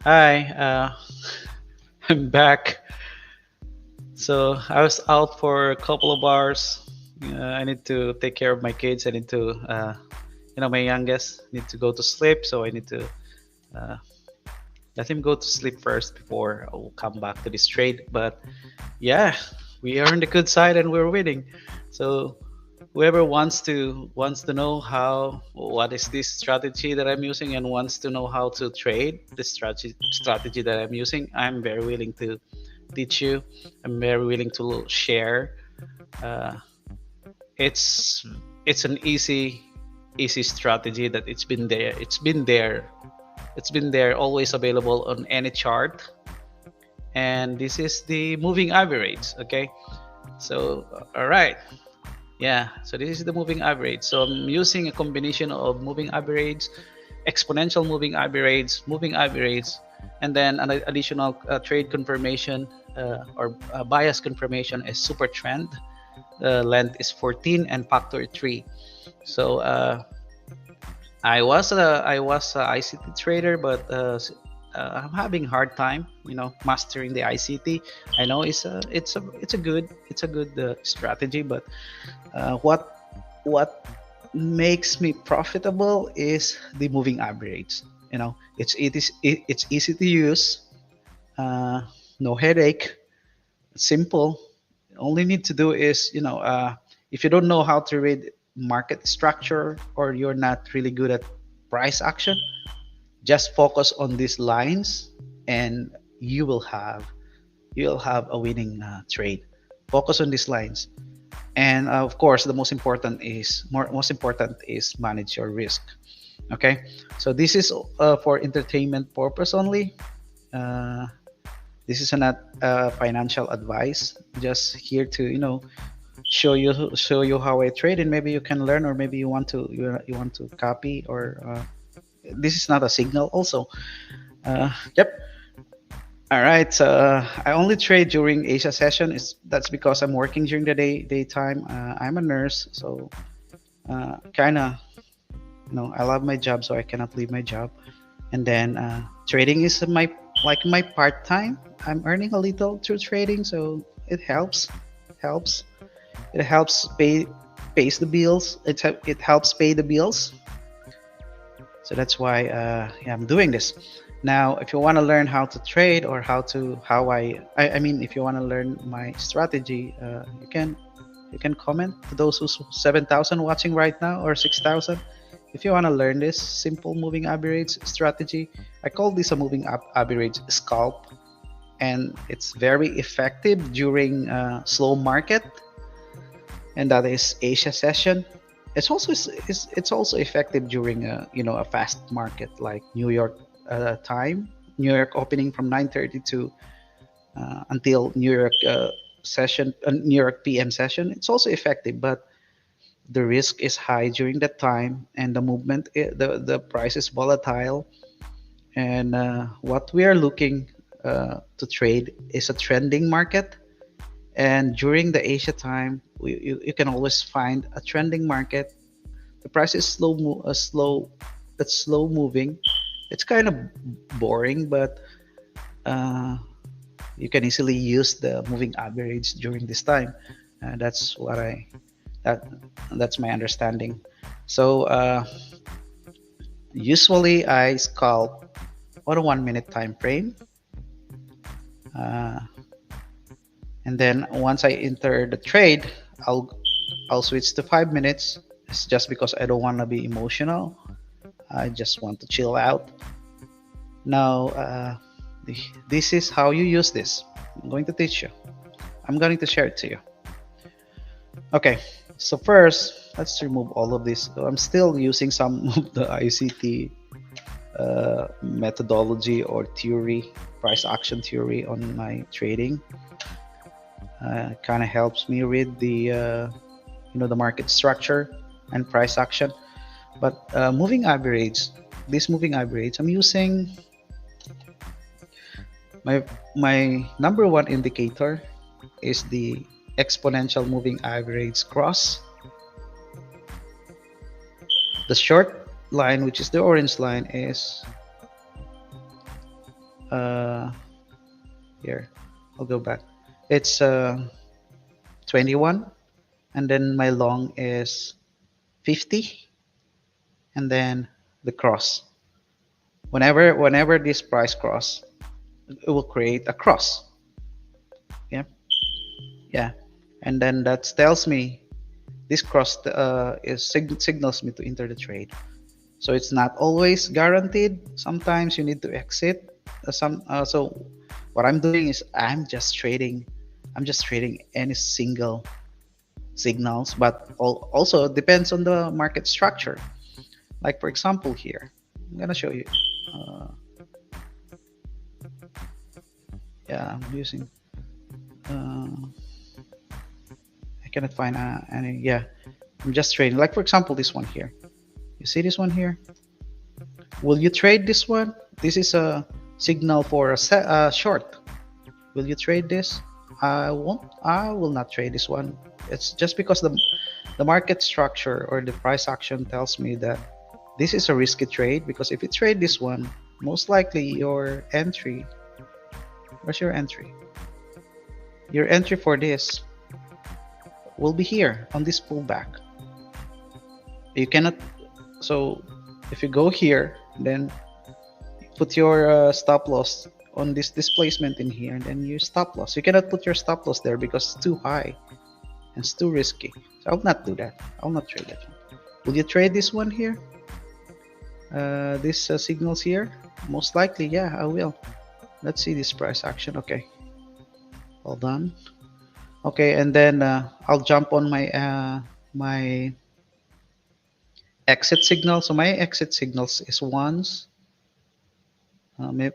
Speaker 3: Hi, I'm back. So I was out for a couple of hours. I need to take care of my kids. I need to, my youngest need to go to sleep. So I need to uh, let him go to sleep first before I will come back to this trade. But yeah, we are on the good side and we're winning. So whoever wants to know how what is this strategy that I'm using and wants to know how to trade the strategy that I'm using, I'm very willing to teach you. I'm very willing to share. Uh, it's it's an easy strategy that it's been there. It's been there, always available on any chart. And this is the moving average. Okay, so all right. Yeah, so this is the moving average. So I'm using a combination of moving average, exponential moving average, and then an additional trade confirmation or bias confirmation is super trend. The length is 14 and factor 3. So I was a ICT trader, but I'm having hard time, mastering the ICT. I know it's a good strategy, but what makes me profitable is the moving average. It's easy to use, uh, no headache, simple. All you need to do is, if you don't know how to read market structure or you're not really good at price action, just focus on these lines and you will have a winning trade. Focus on these lines. And of course, the most important is manage your risk. Okay, so this is for entertainment purpose only. uh, this is not financial advice, just here to show you how I trade, and maybe you can learn, or maybe you want to copy, or this is not a signal also. Yep. All right. So I only trade during Asia session. That's because I'm working during the daytime. I'm a nurse, so kind of, I love my job, so I cannot leave my job. And then trading is my part time. I'm earning a little through trading, so it helps. It helps pays the bills. It helps pay the bills. So that's why yeah, I'm doing this. Now, if you want to learn how to trade, or I mean, if you want to learn my strategy, you can comment to those who's 7,000 watching right now, or 6,000. If you want to learn this simple moving average strategy, I call this a moving average scalp, and it's very effective during slow market, and that is Asia session. It's also effective during a fast market like New York time, New York opening from 9:30 to until New York PM session. It's also effective, but the risk is high during that time, and the movement, the price is volatile, and what we are looking to trade is a trending market. And during the Asia time, you can always find a trending market. The price is slow moving. It's kind of boring, but uh, you can easily use the moving average during this time. That's what I that that's my understanding. So usually I scalp on a 1 minute time frame, uh, and then once I enter the trade, I'll I'll switch to 5 minutes. It's just because I don't want to be emotional. I just want to chill out. Now, this is how you use this. I'm going to teach you. I'm going to share it to you. Okay, so first, let's remove all of this. So I'm still using some of the ICT methodology or theory, price action theory on my trading. Kind of helps me read the market structure and price action. But this moving average, I'm using my number one indicator is the exponential moving average cross. The short line, which is the orange line, is uh, here. I'll go back. It's 21, and then my long is 50, and then the cross. Whenever this price cross, it will create a cross. Yeah, yeah, and then that tells me this cross signals me to enter the trade. So it's not always guaranteed. Sometimes you need to exit. So what I'm doing is I'm just trading. I'm just trading any single signals, but also depends on the market structure. Like for example here, I'm gonna show you. Uh, yeah, I'm using. Uh, I cannot find any. Yeah, I'm just trading. Like for example, this one here. You see this one here? Will you trade this one? This is a signal for a short. Will you trade this? I won't. I will not trade this one. It's just because the market structure or the price action tells me that this is a risky trade, because if you trade this one, most likely your entry. Where's your entry? Your entry for this will be here on this pullback. You cannot. So if you go here, then put your stop loss on this displacement in here, and then your stop loss. You cannot put your stop loss there because it's too high and it's too risky. So I'll not do that. I'll not trade that one. Will you trade this one here? These signals here? Most likely, yeah, I will. Let's see this price action. Okay, hold on. Okay, and then I'll jump on my exit signal. So my exit signals is once.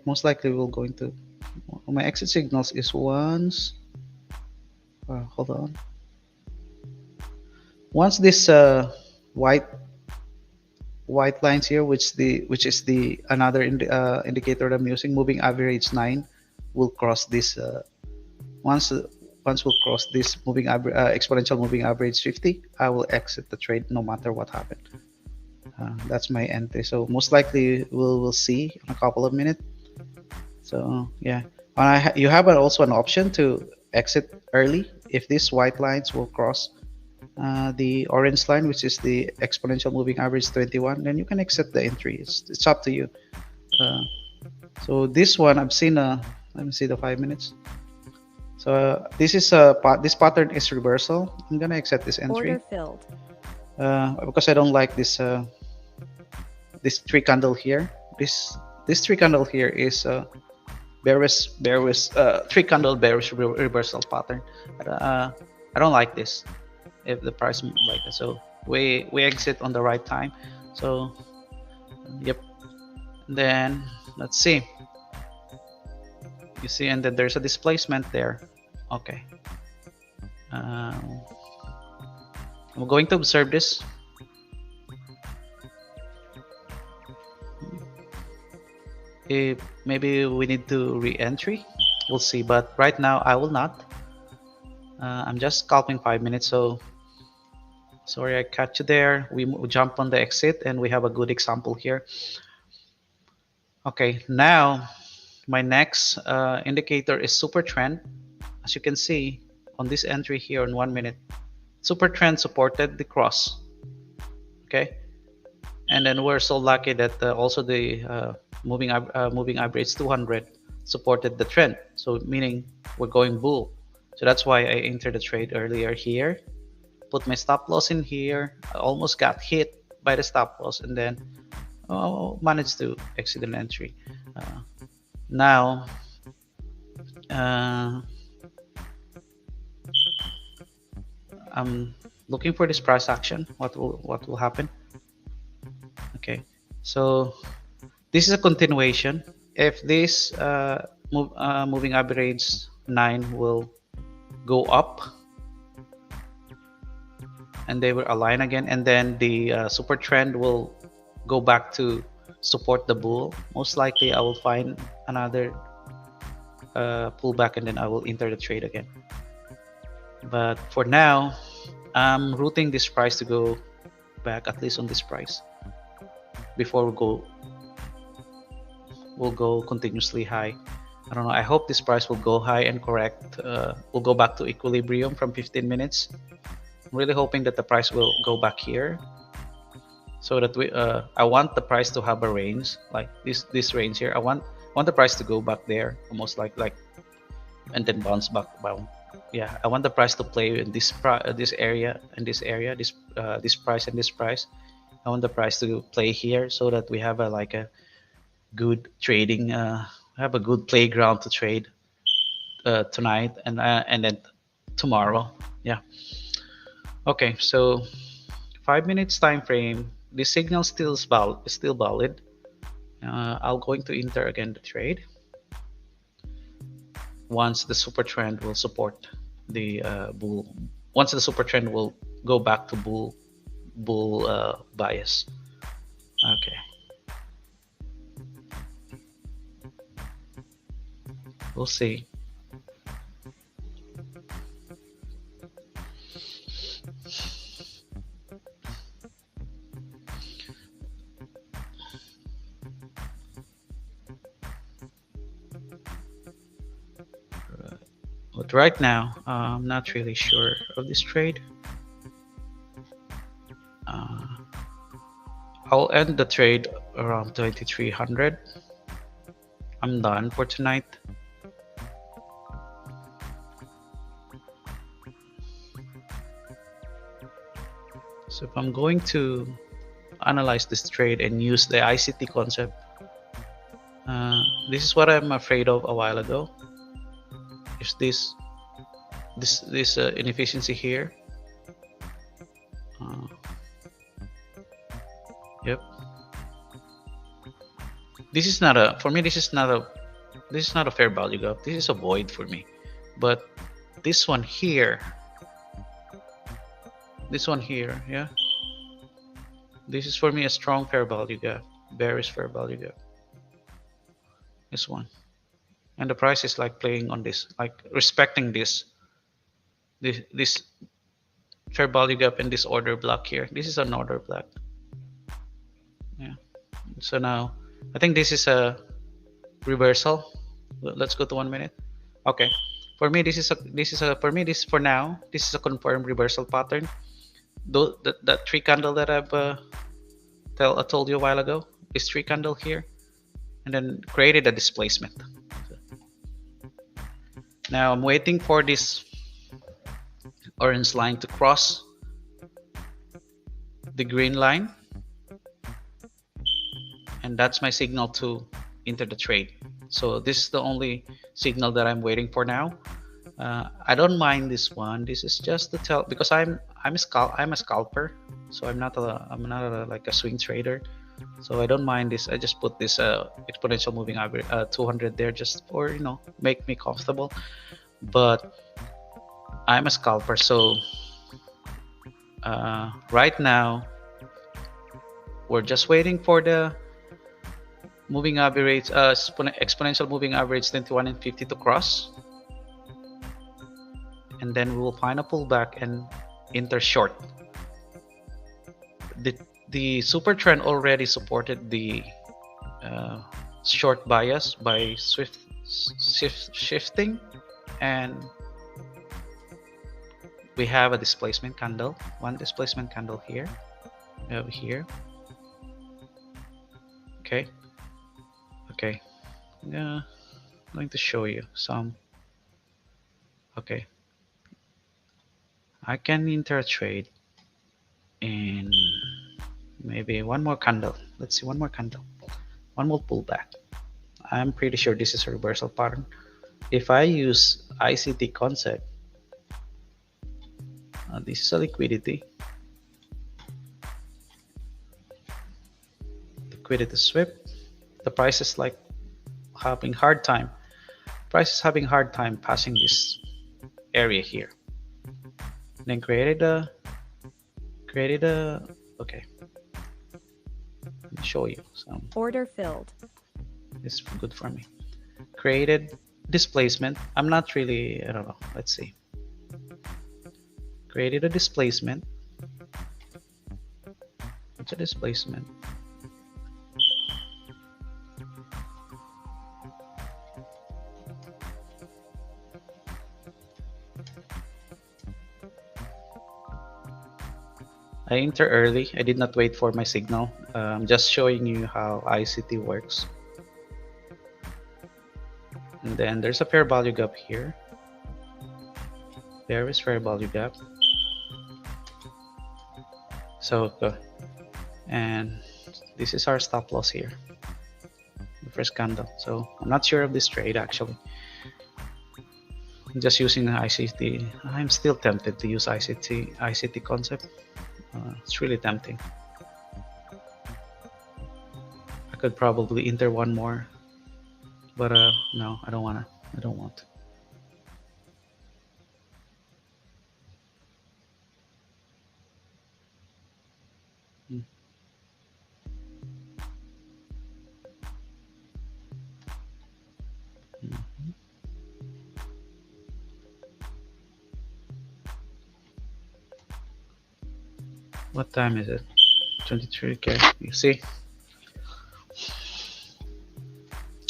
Speaker 3: Most likely we'll go into my exit signals is once. Hold on. Once this white lines here, which is the another indicator that I'm using, moving average 9, will cross this. Once we'll cross this exponential moving average 50, I will exit the trade no matter what happened. That's my entry. So most likely we'll see in a couple of minutes. So yeah, you have also an option to exit early if these white lines will cross the orange line, which is the exponential moving average 21. Then you can exit the entry. It's up to you. So this one I've seen. Let me see the 5 minutes. So this is this pattern is reversal. I'm gonna exit this entry.
Speaker 2: Order filled.
Speaker 3: Because I don't like this this 3 candle here. This 3 candle here is bearish 3 candle bearish reversal pattern. I don't like this if the price moves like that. So we exit on the right time. So yep. Then let's see. You see, and then there's a displacement there. Okay. I'm going to observe this. If maybe we need to re-entry, we'll see. But right now I will not. I'm just scalping 5 minutes. So sorry I cut you there. We jump on the exit, and we have a good example here. Okay, now my next indicator is super trend. As you can see on this entry here in 1 minute, super trend supported the cross. Okay, and then we're so lucky that also the moving average 200 supported the trend. So meaning we're going bull. So that's why I entered the trade earlier here. Put my stop loss in here. I almost got hit by the stop loss, and then managed to exit an entry. Now I'm looking for this price action. What will happen? Okay, so this is a continuation. If this moving average 9 will go up, and they will align again, and then the super trend will go back to support the bull, most likely I will find another pullback, and then I will enter the trade again. But for now, I'm rooting this price to go back at least on this price. before we'll go continuously high. I don't know. I hope this price will go high and correct. We'll go back to equilibrium from 15 minutes. I'm really hoping that the price will go back here, so that I want the price to have a range like this range here. I want the price to go back there, almost like and then bounce back down. Yeah, I want the price to play in this area and this area, this price and this price. I want the price to play here so that we have a good trading, have a good playground to trade tonight and then tomorrow. Yeah. Okay, so 5 minutes time frame. The signal is still valid. I'll going to enter again the trade once the super trend will support the bull. Once the super trend will go back to bull bias. Okay. We'll see. But right now, I'm not really sure of this trade. I'll end the trade around 2300. I'm done for tonight. So if I'm going to analyze this trade and use the ICT concept, this is what I'm afraid of a while ago. Is this inefficiency here? Yep. This is not a, for me, this is not a fair value gap. This is a void for me. But this one here, yeah, this is for me a strong fair value gap, bearish fair value gap. This one, and the price is like playing on this, like respecting this fair value gap in this order block here. This is an order block. Yeah. So now I think this is a reversal. Let's go to 1 minute. Okay. For me, this is for now. This is a confirmed reversal pattern. Though that three candle that I've I told you a while ago, this three candle here, and then created a displacement. Now I'm waiting for this orange line to cross the green line, and that's my signal to enter the trade. So this is the only signal that I'm waiting for now. I don't mind this one. This is just to tell, because I'm a scalper, so I'm not like a swing trader. So I don't mind this. I just put this exponential moving average 200 there just for, you know, make me comfortable. But I'm a scalper, so right now we're just waiting for the moving average, exponential moving average 21 and 50 to cross, and then we will find a pullback and enter short. The super trend already supported the short bias by shifting, and we have a displacement candle, one displacement candle here, we have here. Okay, I'm going to show you some. Okay, I can enter a trade in maybe one more candle. Let's see, one more candle, one more pullback. I'm pretty sure this is a reversal pattern. If I use ICT concept, this is a liquidity sweep. The price is like having hard time. Price is having hard time passing this area here. Then created a okay. Let me show you some.
Speaker 2: Order filled.
Speaker 3: It's good for me. Created displacement. I'm not really, I don't know. Let's see. Created a displacement. It's a displacement. I enter early. I did not wait for my signal. I'm just showing you how ICT works. And then there's a fair value gap here. There is fair value gap. So, and this is our stop loss here. The first candle. So I'm not sure of this trade actually. I'm just using the ICT. I'm still tempted to use ICT concept. It's really tempting. I could probably enter one more, but no, I don't wanna. I don't want. Hmm. Mhm. What time is it? 23. Okay, you see.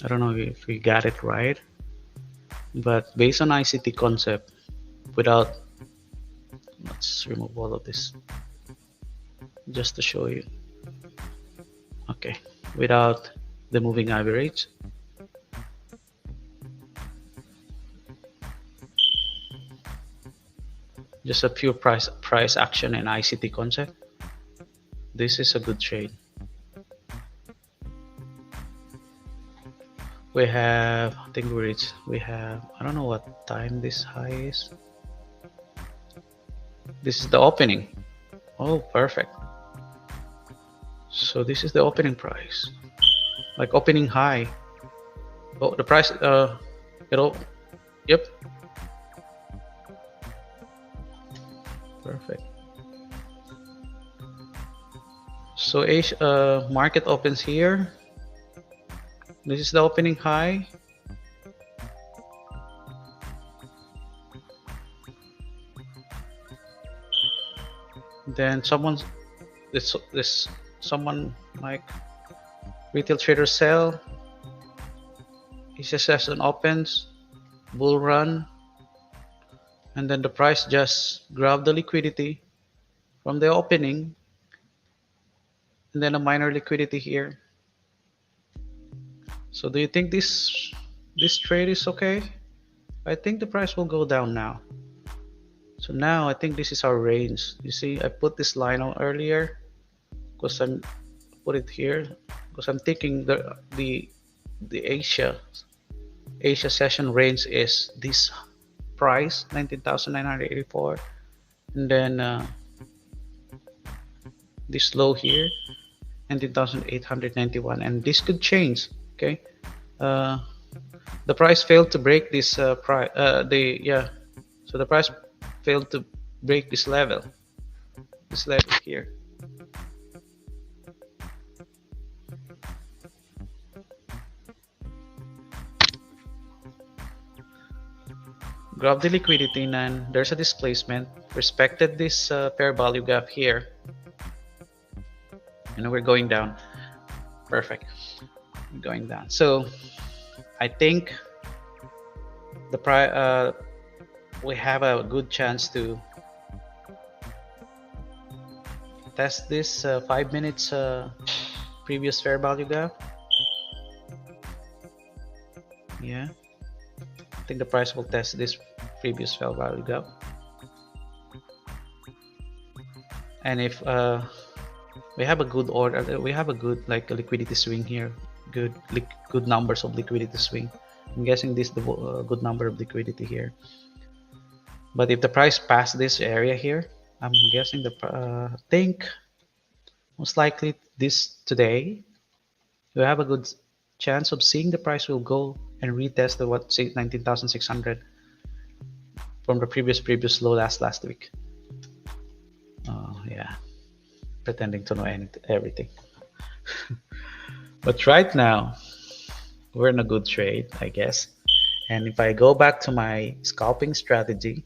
Speaker 3: I don't know if we got it right, but based on ICT concept, without, let's remove all of this just to show you. Okay, without the moving average, just a pure price action and ICT concept, this is a good trade. We have, I think we have, I don't know what time this high is. This is the opening. Oh, perfect. So this is the opening price, like opening high. Oh, the price, it'll, yep. Perfect. So market opens here. This is the opening high. Then someone like retail trader sell. He says an opens, bull run, and then the price just grab the liquidity from the opening, and then a minor liquidity here. So do you think this trade is okay? I think the price will go down now. So now I think this is our range. You see, I put this line out earlier because I'm put it here because I'm thinking the Asia session range is this price 19,984, and then this low here 19,891, and this could change. Okay, the price failed to break this price. So the price failed to break this level here. Grab the liquidity, and there's a displacement. Respected this fair value gap here, and we're going down. Perfect. We're going down. So I think the we have a good chance to test this 5 minutes previous fair value gap. Yeah, I think the price will test this previous fair value gap, and if we have a good order, we have a good like a liquidity swing here, good numbers of liquidity swing. I'm guessing this is the good number of liquidity here. But if the price pass this area here, I'm guessing the think most likely this today you have a good chance of seeing the price will go and retest the 19,600 from the previous low last week. Oh yeah, pretending to know everything. But right now we're in a good trade, I guess. And if I go back to my scalping strategy,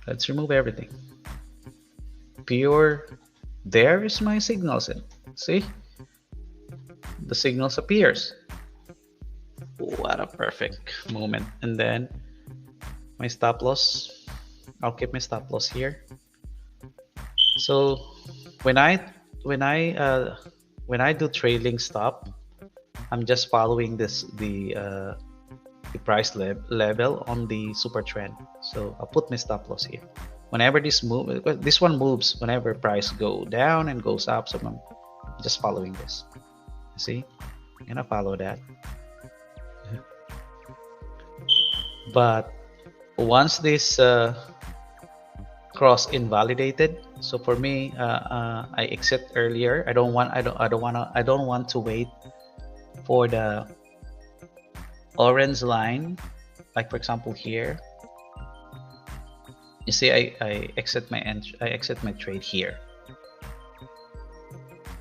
Speaker 3: let's remove everything. Pure, there is my signals. See, the signals appears. What a perfect moment. And then my stop loss I'll keep my stop loss here. So when I when I uh, when I do trailing stop, I'm just following the price level on the super trend. So I'll put my stop loss here. Whenever this one moves, whenever price go down and goes up, so I'm just following this. See, I'm gonna follow that. But once this cross invalidated, so for me, I exit earlier. I don't want to wait for the orange line, like for example here. You see, I exit my trade here.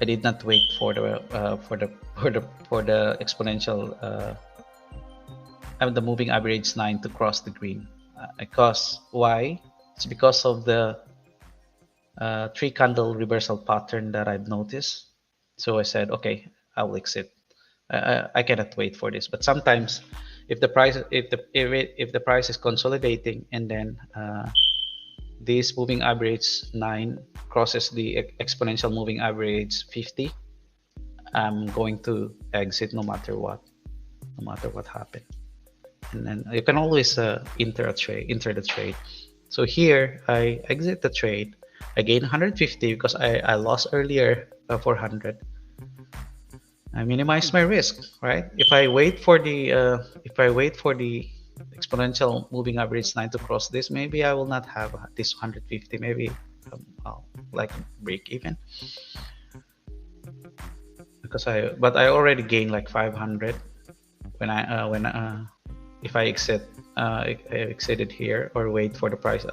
Speaker 3: I did not wait for the exponential the moving average line to cross the green. Because why? It's because of the three candle reversal pattern that I've noticed. So I said, okay, I'll exit. I cannot wait for this. But sometimes, if the price is consolidating and then this moving average 9 crosses the exponential moving average 50, I'm going to exit no matter what happened. And then you can always enter the trade. So here I exit the trade. I gain 150 because I lost earlier 400. I minimize my risk, right? If I wait for the exponential moving average 9 to cross this, maybe I will not have this 150. Maybe I'll like break even, because I already gained like 500 when if I exited here or wait for the price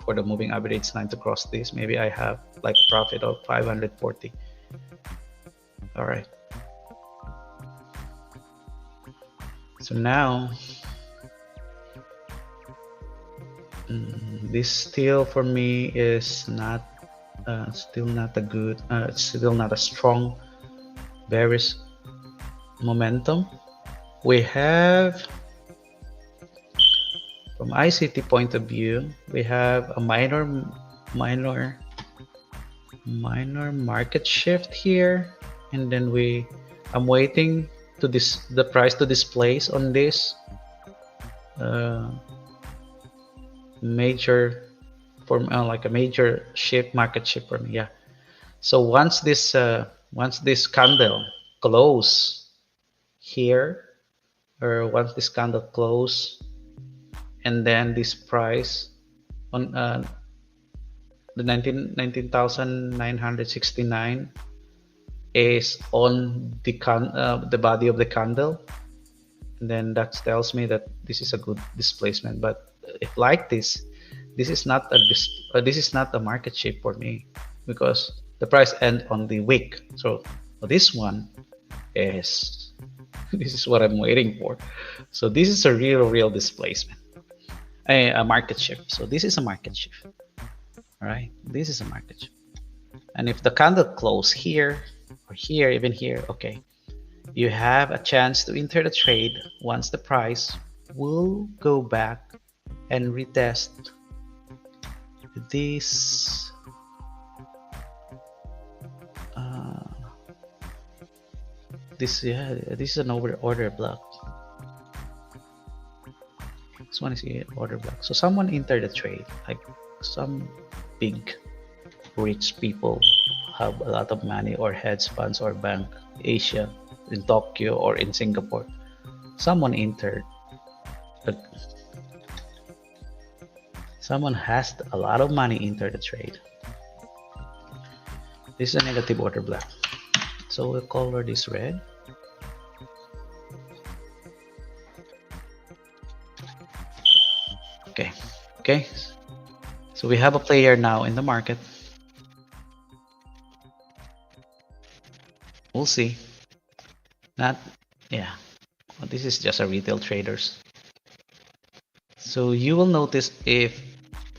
Speaker 3: for the moving average 9 to cross this, maybe I have like a profit of 540. All right. So now this still for me is not still not a good still not a strong bearish momentum. We have, from ICT point of view, we have a minor market shift here, and then I'm waiting to the price to displace on this major form, like a major market shift for me. Yeah. So once this candle close here, or once this candle close, and then this price on the 19,969 is on the body of the candle, and then that tells me that this is a good displacement. But if like this is not a market shape for me, because the price end on the wick. So this one is this is what I'm waiting for. So this is a real displacement, a market shift. So this is a market shift. All right, this is a market shift. And if the candle close here or here, even here, okay, you have a chance to enter the trade once the price will go back and retest this this is an order block. This one is an order block. So someone entered the trade, like some big rich people have a lot of money, or hedge funds or bank Asia, in Tokyo or in Singapore. Someone entered, but someone has a lot of money enter the trade. This is a negative order block. So we'll color this red. Okay. So we have a player now in the market. We'll see. Well, this is just a retail traders. So you will notice if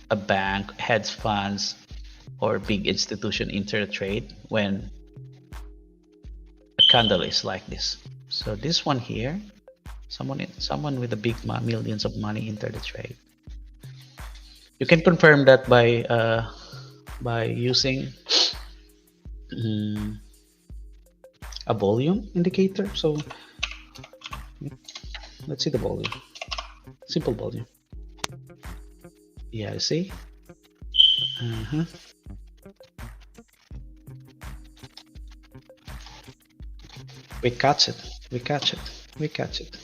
Speaker 3: a bank, hedge funds, or big institution enter the trade when a candle is like this. So this one here, someone with a big millions of money enter the trade. You can confirm that by using mm, a volume indicator. So let's see the volume, simple volume. Yeah, you see. Uh-huh. We catch it. We catch it. We catch it.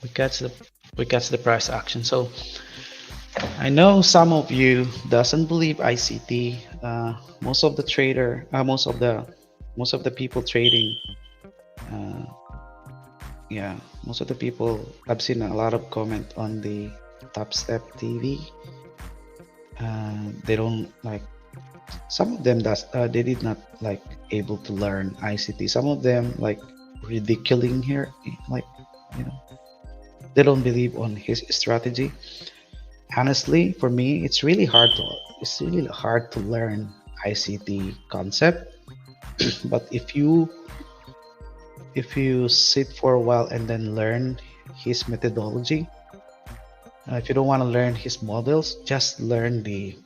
Speaker 3: We catch the we catch the price action. So I know some of you doesn't believe ICT. Most of the trader, most of the people trading, uh, yeah, most of the people. I've seen a lot of comment on the Top Step TV. They don't like. Some of them does. They did not like able to learn ICT. Some of them like ridiculing here, like you know, they don't believe on his strategy. Honestly, for me, it's really hard to learn ICT concept. But if you sit for a while and then learn his methodology, if you don't want to learn his models, just learn the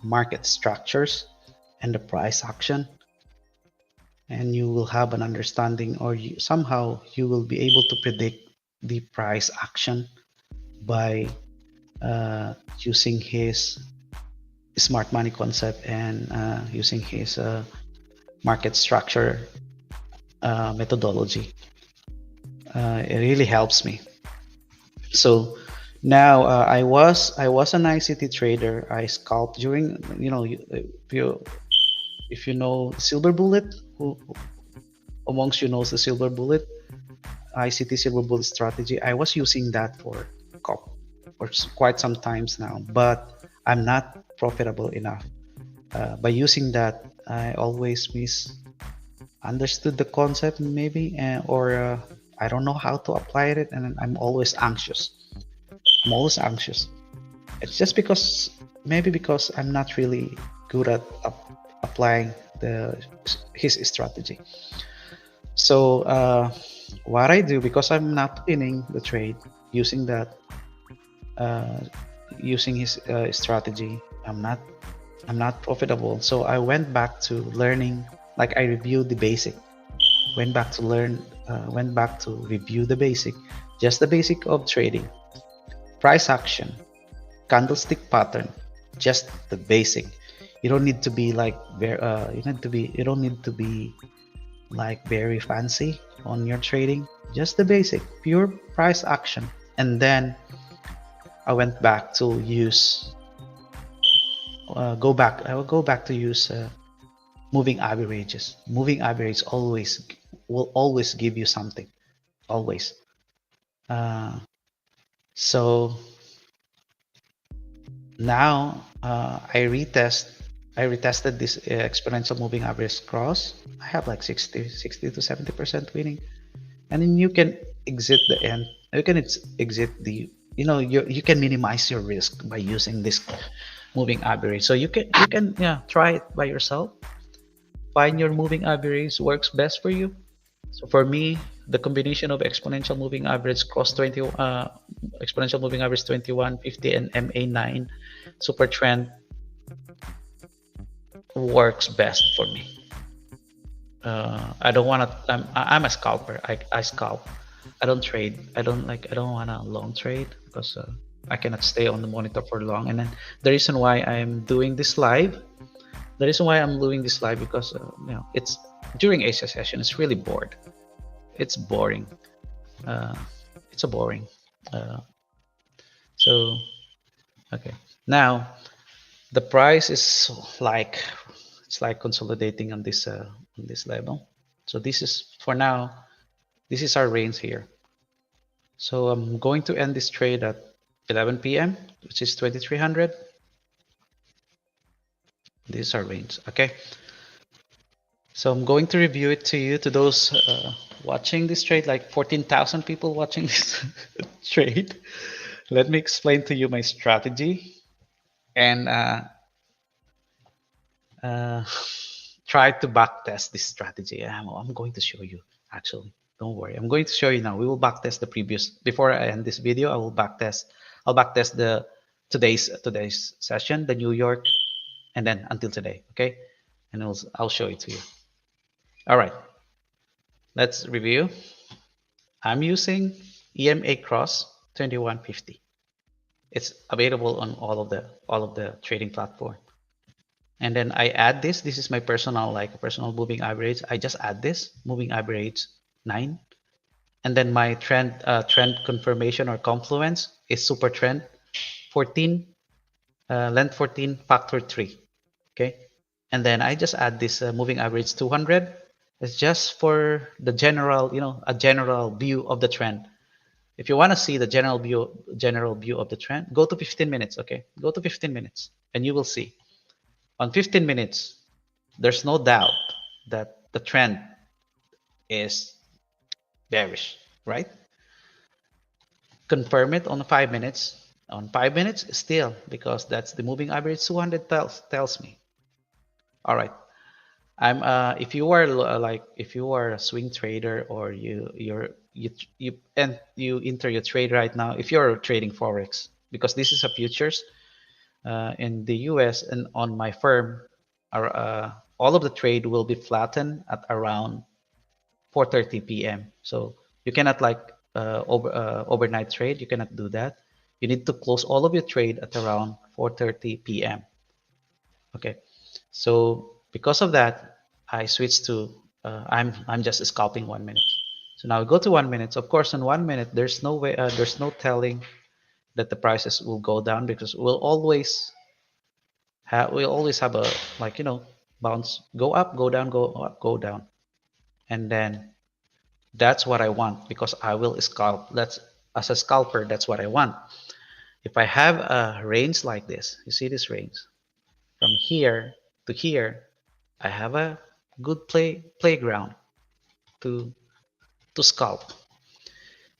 Speaker 3: market structures and the price action, and you will have an understanding, or somehow you will be able to predict the price action by using his smart money concept and using his market structure methodology. It really helps me. So now I was an ICT trader. I scalped during, if you know Silver Bullet, who amongst you knows the Silver Bullet, ICT Silver Bullet strategy. I was using that for quite some times now, but I'm not profitable enough. By using that, I always misunderstood the concept, maybe, or I don't know how to apply it, and I'm always anxious. I'm always anxious. It's just because maybe because I'm not really good at applying the his strategy. So what I do, because I'm not winning the trade using that, uh, using his strategy, I'm not profitable. So I went back to learning. Like I reviewed the basic. Went back to review the basic, just the basic of trading, price action, candlestick pattern, just the basic. You don't need to be like you don't need to be like very fancy on your trading. Just the basic, pure price action. And then I went back to use go back. I will go back to use moving averages. Moving average always will always give you something. Always. Uh, so now I retested this exponential moving average cross. I have like 60 to 70% winning, and then you can exit the end. You can exit the, you can minimize your risk by using this moving average. So you can, yeah, try it by yourself. Find your moving average works best for you. So for me, the combination of exponential moving average cross 20, exponential moving average 21, 50, and MA9 super trend works best for me. I don't want to. I'm a scalper. I scalp. I don't trade. I don't want to long trade because I cannot stay on the monitor for long. And then the reason why I'm doing this live, the reason why I'm doing this live because it's during Asia session. It's really bored. It's boring. Uh, it's a boring. Uh, so okay. Now the price is like it's like consolidating on this level. So this is for now. This is our range here. So I'm going to end this trade at 11 p.m., which is 2300. This is our range. Okay. So I'm going to review it to you, to those watching this trade, like 14,000 people watching this trade. Let me explain to you my strategy and uh, try to backtest this strategy. I'm going to show you actually. Don't worry. I'm going to show you now. We will backtest the previous. Before I end this video, I will backtest. I'll backtest the today's session, the New York, and then until today. Okay, and I'll show it to you. All right. Let's review. I'm using EMA Cross 2150. It's available on all of the trading platform. And then I add this. This is my personal personal moving average. I just add this moving average 9, and then my trend confirmation or confluence is super trend 14, length 14, factor 3. Okay, and then I just add this moving average 200. It's just for the general, a general view of the trend. If you want to see the general view of the trend, go to 15 minutes. Okay, go to 15 minutes, and you will see on 15 minutes, there's no doubt that the trend is bearish, right? Confirm it on 5 minutes. On 5 minutes, still, because that's the moving average 200 tells me. All right. I'm if you are if you are a swing trader, or you enter your trade right now, if you're trading forex, because this is a futures in the US, and on my firm, all of the trade will be flattened at around 4:30 p.m. So you cannot overnight trade. You cannot do that. You need to close all of your trade at around 4:30 p.m. Okay, so because of that, I switched to I'm just scalping 1 minute. So now we go to 1 minute. Of course, in 1 minute, there's no way, there's no telling that the prices will go down, because we'll always have a bounce, go up, go down, go up, go down, and then that's what I want, because I will scalp. That's As a scalper, that's what I want. If I have a range like this, you see this range from here to here, I have a good playground to scalp.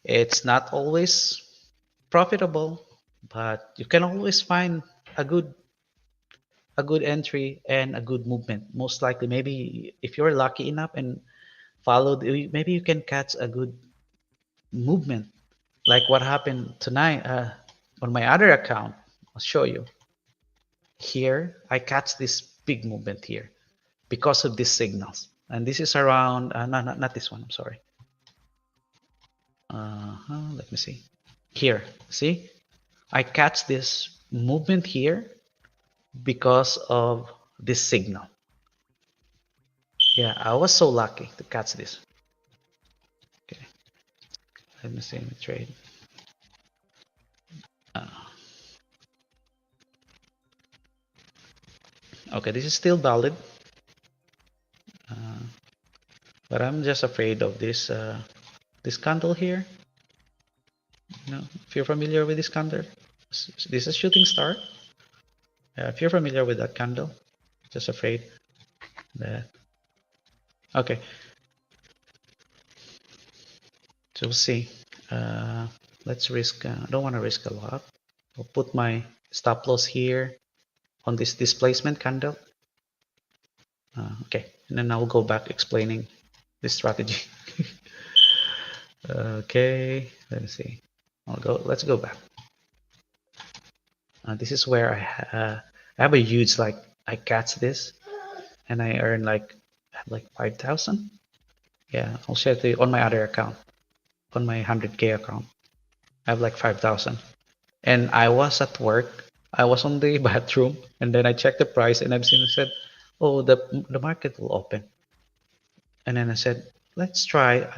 Speaker 3: It's not always profitable, but you can always find a good entry and a good movement. Most likely, maybe if you're lucky enough and maybe you can catch a good movement, like what happened tonight on my other account. I'll show you. Here, I catch this big movement here because of these signals. And this is around, no, not this one, I'm sorry. Let me see. Here, see? I catch this movement here because of this signal. Yeah, I was so lucky to catch this. Okay, let me see the trade. Uh, okay, this is still valid, but I'm just afraid of this candle here. If you're familiar with this candle, this is shooting star. If you're familiar with that candle, just afraid that. Okay, so we'll see. Let's risk. I don't want to risk a lot. I'll put my stop loss here on this displacement candle. Okay, and then I'll go back explaining this strategy. Okay, let me see. Let's go back. This is where I have a huge, I catch this and I earn like 5,000. Yeah, I'll share to you on my other account, on my 100K account. I have like 5,000. And I was at work. I was on the bathroom, and then I checked the price, and I've seen it said, "Oh, the market will open." And then I said, "Let's try."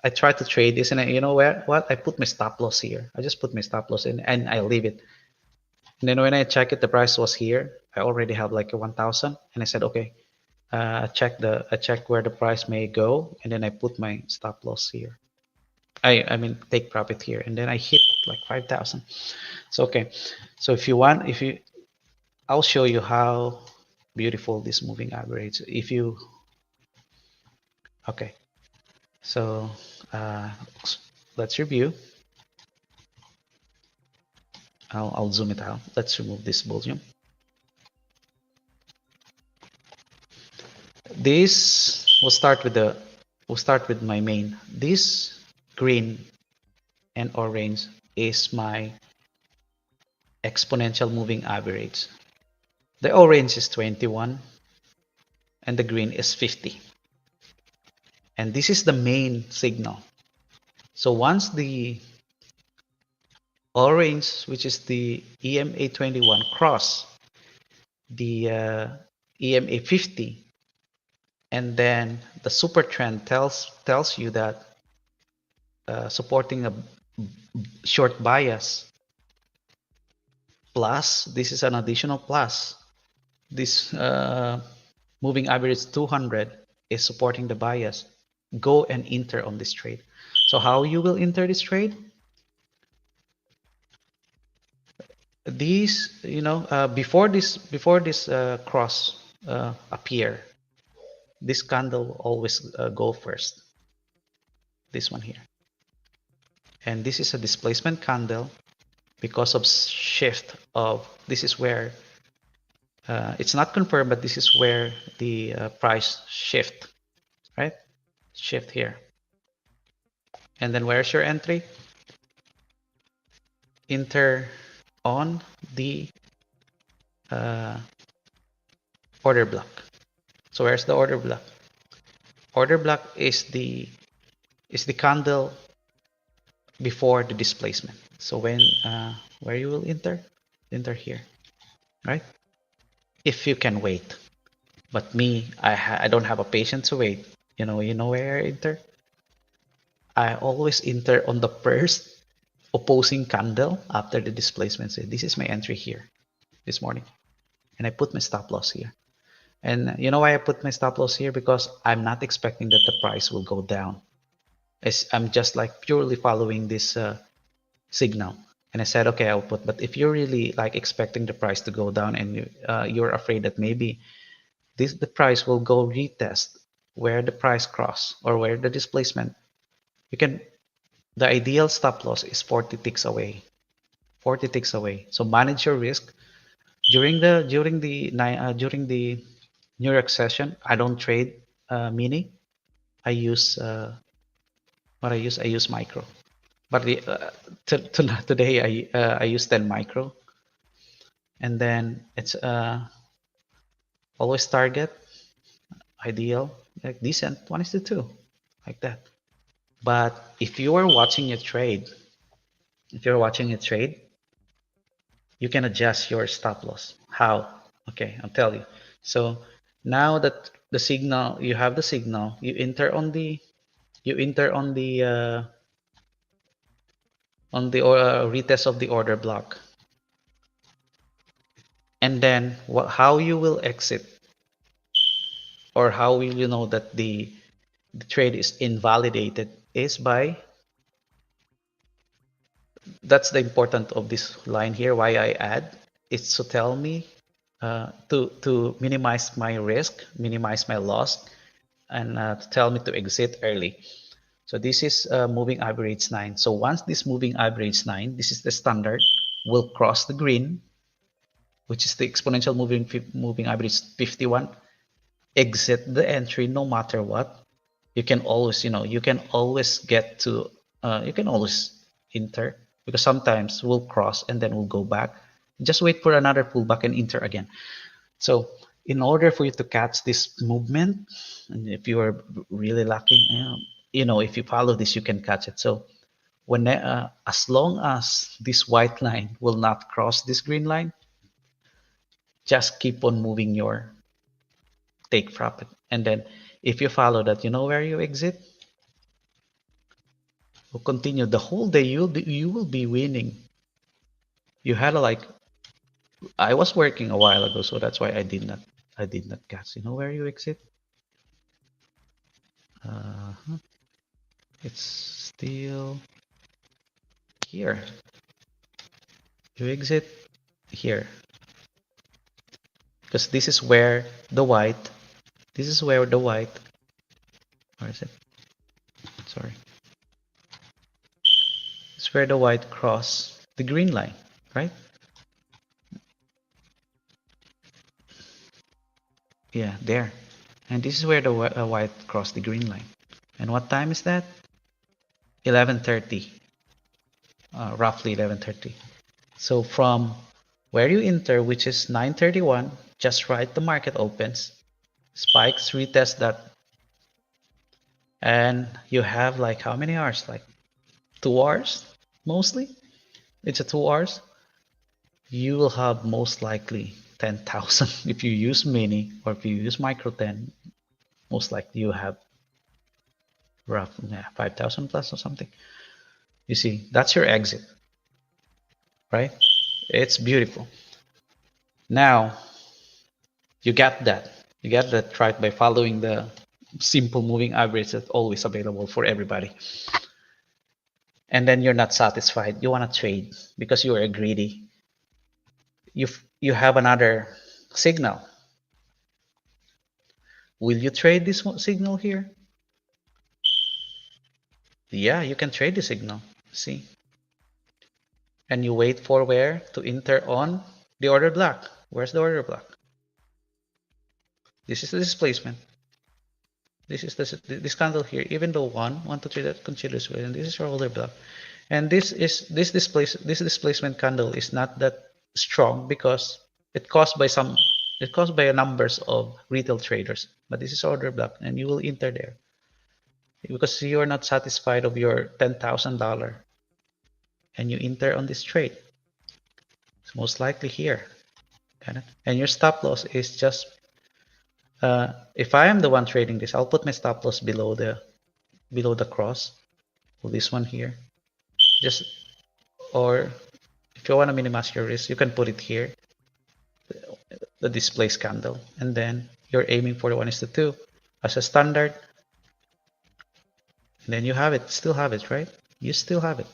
Speaker 3: I tried to trade this, and you know what? I put my stop loss here. I just put my stop loss in, and I leave it. And then when I check it, the price was here. I already have like a 1,000, and I said, "Okay." I check where the price may go, and then I put my stop loss here. I mean take profit here, and then I hit like 5,000. So okay, so if you want, I'll show you how beautiful this moving average. If you Okay, so uh, let's review. I'll zoom it out. Let's remove this volume. This will start with the we'll start with my main. This green and orange is my exponential moving average. The orange is 21 and the green is 50. And this is the main signal. So once the orange, which is the EMA 21, cross the EMA 50, and then the super trend tells you that supporting a short bias plus, this is an additional plus, this moving average 200 is supporting the bias, go and enter on this trade. So how you will enter this trade? These, before this cross appear, this candle will always go first, this one here. And this is a displacement candle because of shift of, this is where it's not confirmed, but this is where the price shift, right? Shift here. And then where's your entry? Enter on the order block. So where's the order block? Order block is the candle before the displacement. So when where you will enter here, right? If you can wait. But me, I don't have a patience to wait. You know where I enter? I always enter on the first opposing candle after the displacement. So this is my entry here this morning. And I put my stop loss here. And you know why I put my stop loss here? Because I'm not expecting that the price will go down. I'm just like purely following this signal. And I said, okay, I'll put, but if you're really like expecting the price to go down and you're afraid that maybe the price will go retest where the price cross or where the displacement, the ideal stop loss is 40 ticks away. 40 ticks away. So manage your risk. During the New York session, I don't trade mini. I use I use micro. But today I use 10 micro, and then it's always target ideal like decent 1:2 like that. But if you are watching a trade, you can adjust your stop loss. How? Okay, I'll tell you. So now that the signal, you have the signal, you enter on the retest of the order block, and then how you will exit, or how will you know that the trade is invalidated, is by, that's the important of this line here, why I add, it's to tell me to minimize my risk, minimize my loss, and to tell me to exit early. So this is moving average 9. So once this moving average 9, this is the standard, will cross the green, which is the exponential moving average 51, exit the entry no matter what. You can always, you can always get to, you can always enter, because sometimes we'll cross and then we'll go back. Just wait for another pullback and enter again. So in order for you to catch this movement, and if you are really lucky, if you follow this, you can catch it. So when as long as this white line will not cross this green line, just keep on moving your take profit. And then if you follow that, you know where you exit? Will continue the whole day. You will be winning. You had I was working a while ago, so that's why I did not catch. You know where you exit? Uh, it's still here. You exit here, because this is where the white. This is where the white. Where is it? Sorry. It's where the white cross the green line, right? Yeah, there. And this is where the white cross the green line. And what time is that? 11:30, roughly 11:30. So from where you enter, which is 9:31, just right the market opens, spikes, retest that, and you have like how many hours? Like 2 hours mostly. It's a 2 hours. You will have most likely 10,000 if you use mini, or if you use micro 10. Most likely you have roughly 5,000 plus or something. You see, that's your exit, right? It's beautiful. Now you get that. You get that right by following the simple moving average that's always available for everybody. And then you're not satisfied. You want to trade because you are greedy. You have another signal. Will you trade this signal here? Yeah, you can trade the signal. See? And you wait for where to enter on the order block. Where's the order block? This is the displacement. This is this candle here. Even though one, two, three, that considers well, and this is your order block. And this displacement candle is not that strong because it caused by a numbers of retail traders. But this is order block, and you will enter there because you are not satisfied of your $10,000, and you enter on this trade. It's most likely here, and your stop loss is just. If I am the one trading this, I'll put my stop loss below the cross. So this one here, just or if you want to minimize your risk, you can put it here, the display candle, and then you're aiming for the 1:2 as a standard. And then you have it, still have it, right? You still have it.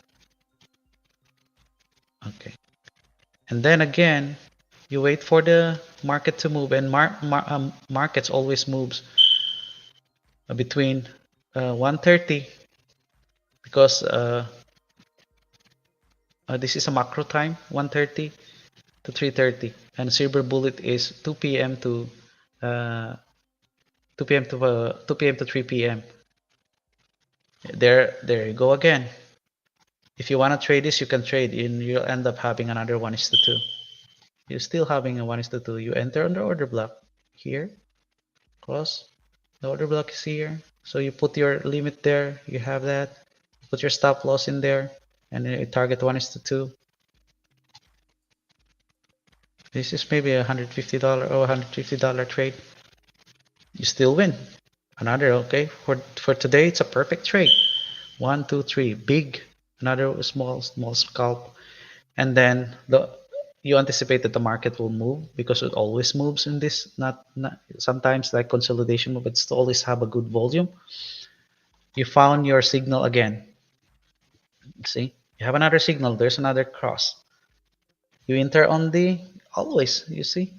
Speaker 3: Okay. And then again, you wait for the market to move, and markets always moves between 1:30 because this is a macro time, 1:30 to 3:30, and silver bullet is 2 p.m. to 2 p.m. to 2 p.m. to 3 p.m. There you go again. If you want to trade this, you can trade, and you'll end up having another 1:2. You're still having a 1:2. You enter on the order block here, cross. The order block is here, so you put your limit there. You have that. Put your stop loss in there, and then you target 1:2. This is maybe $150 or $150 trade. You still win. Another, okay, for today it's a perfect trade. 1, 2, 3, big. Another small scalp, and then you anticipate that the market will move because it always moves in this. Not sometimes like consolidation move, but still always have a good volume. You found your signal again. See, you have another signal. There's another cross. You enter on the always. You see.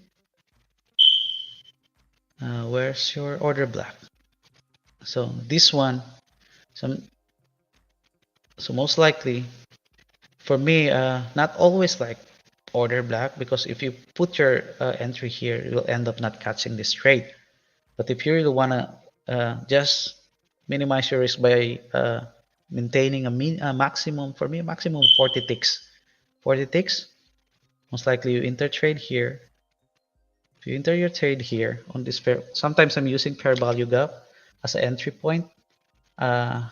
Speaker 3: Where's your order block? So this one, so most likely for me, not always like order block, because if you put your entry here, you'll end up not catching this trade. But if you really want to just minimize your risk by maintaining a maximum, for me, a maximum 40 ticks. 40 ticks, most likely you enter trade here. If you enter your trade here on this fair, sometimes I'm using fair value gap as an entry point, uh,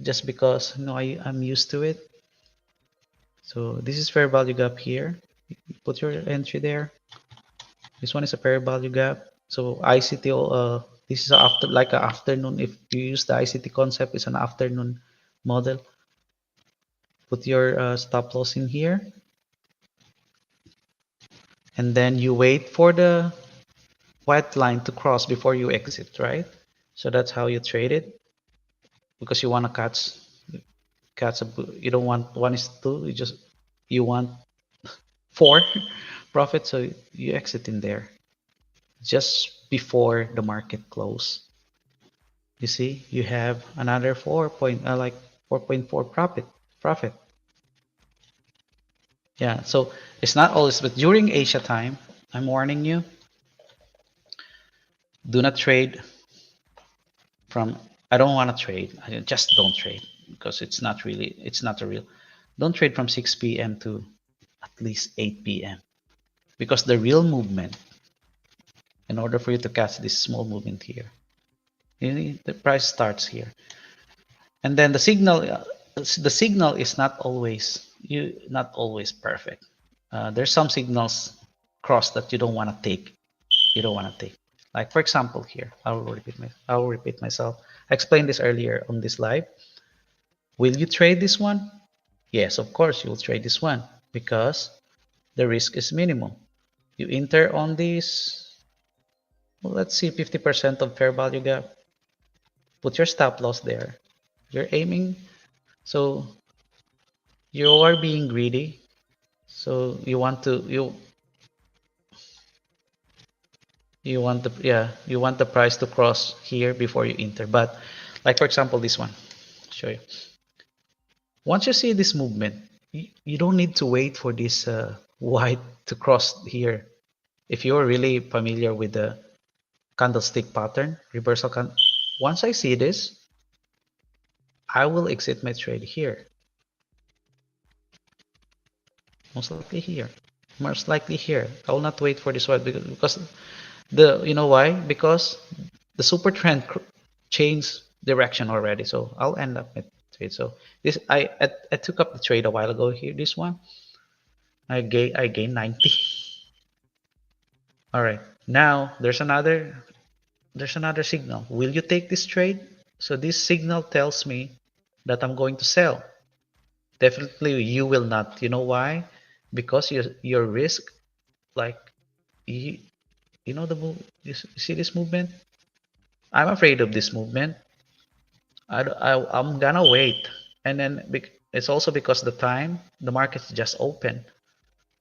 Speaker 3: just because I'm used to it. So this is fair value gap here. You put your entry there. This one is a fair value gap. So ICT, this is after like an afternoon. If you use the ICT concept, it's an afternoon model. Put your stop loss in here, and then you wait for the white line to cross before you exit, right? So that's how you trade it, because you want to catch a, you don't want 1:2. You want 4 profit, so you exit in there just before the market close. You see, you have another 4.4 profit. Yeah, so it's not always, but during Asia time, I'm warning you, do not trade from I don't want to trade. I just don't trade because it's not a real. Don't trade from 6 p.m. to at least 8 p.m. because the real movement, in order for you to catch this small movement here, you need, the price starts here, and then the signal is not always perfect. There's some signals cross that you don't want to take. You don't want to take. Like for example, here I will repeat myself. I explained this earlier on this live. Will you trade this one? Yes, of course you'll trade this one because the risk is minimum. You enter on this, well, let's see, 50% of fair value gap. Put your stop loss there. You're aiming, so you are being greedy. So you want the price to cross here before you enter. But like for example, this one, I'll show you. Once you see this movement, you don't need to wait for this white to cross here. If you're really familiar with the candlestick pattern, once I see this, I will exit my trade here. Most likely here. Most likely here. I will not wait for this white because the you know why? Because the super trend changed direction already. So I'll end up with trade. So this I took up the trade a while ago here. This one I gained 90. All right. Now there's another signal. Will you take this trade? So this signal tells me that I'm going to sell. Definitely you will not. You know why? Because your risk, like you, you know the move. You see this movement? I'm afraid of this movement. I'm gonna wait, and then it's also because the time the market's just open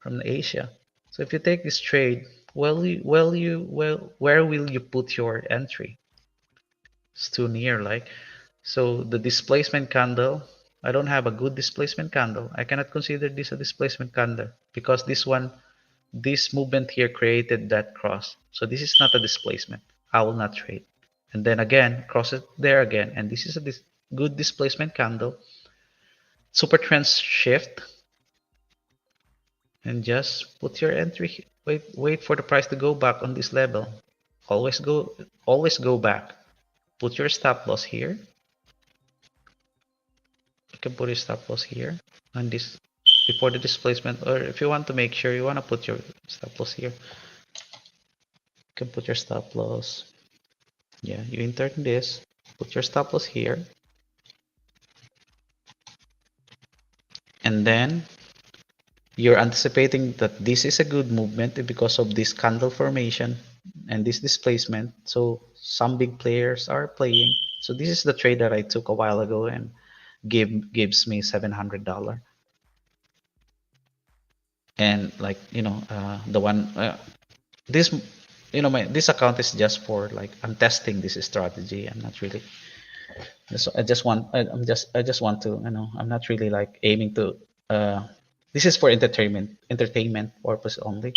Speaker 3: from Asia. So if you take this trade, where will you put your entry? It's too near, like. So the displacement candle, I don't have a good displacement candle. I cannot consider this a displacement candle because this movement here created that cross. So this is not a displacement. I will not trade. And then again, cross it there again. And this is a good displacement candle. Super trend shift. And just put your entry. Wait for the price to go back on this level. Always go back. Put your stop loss here. You can put your stop loss here on this before the displacement, or if you want to make sure, you want to put your stop loss here. You can put your stop loss. Yeah, you enter this, put your stop loss here, and then you're anticipating that this is a good movement because of this candle formation and this displacement. So some big players are playing. So this is the trade that I took a while ago and gives me $700. And like the one this this account is just for like I'm testing this strategy. I'm not really. So I just want to I'm not really like aiming to. This is for entertainment purpose only.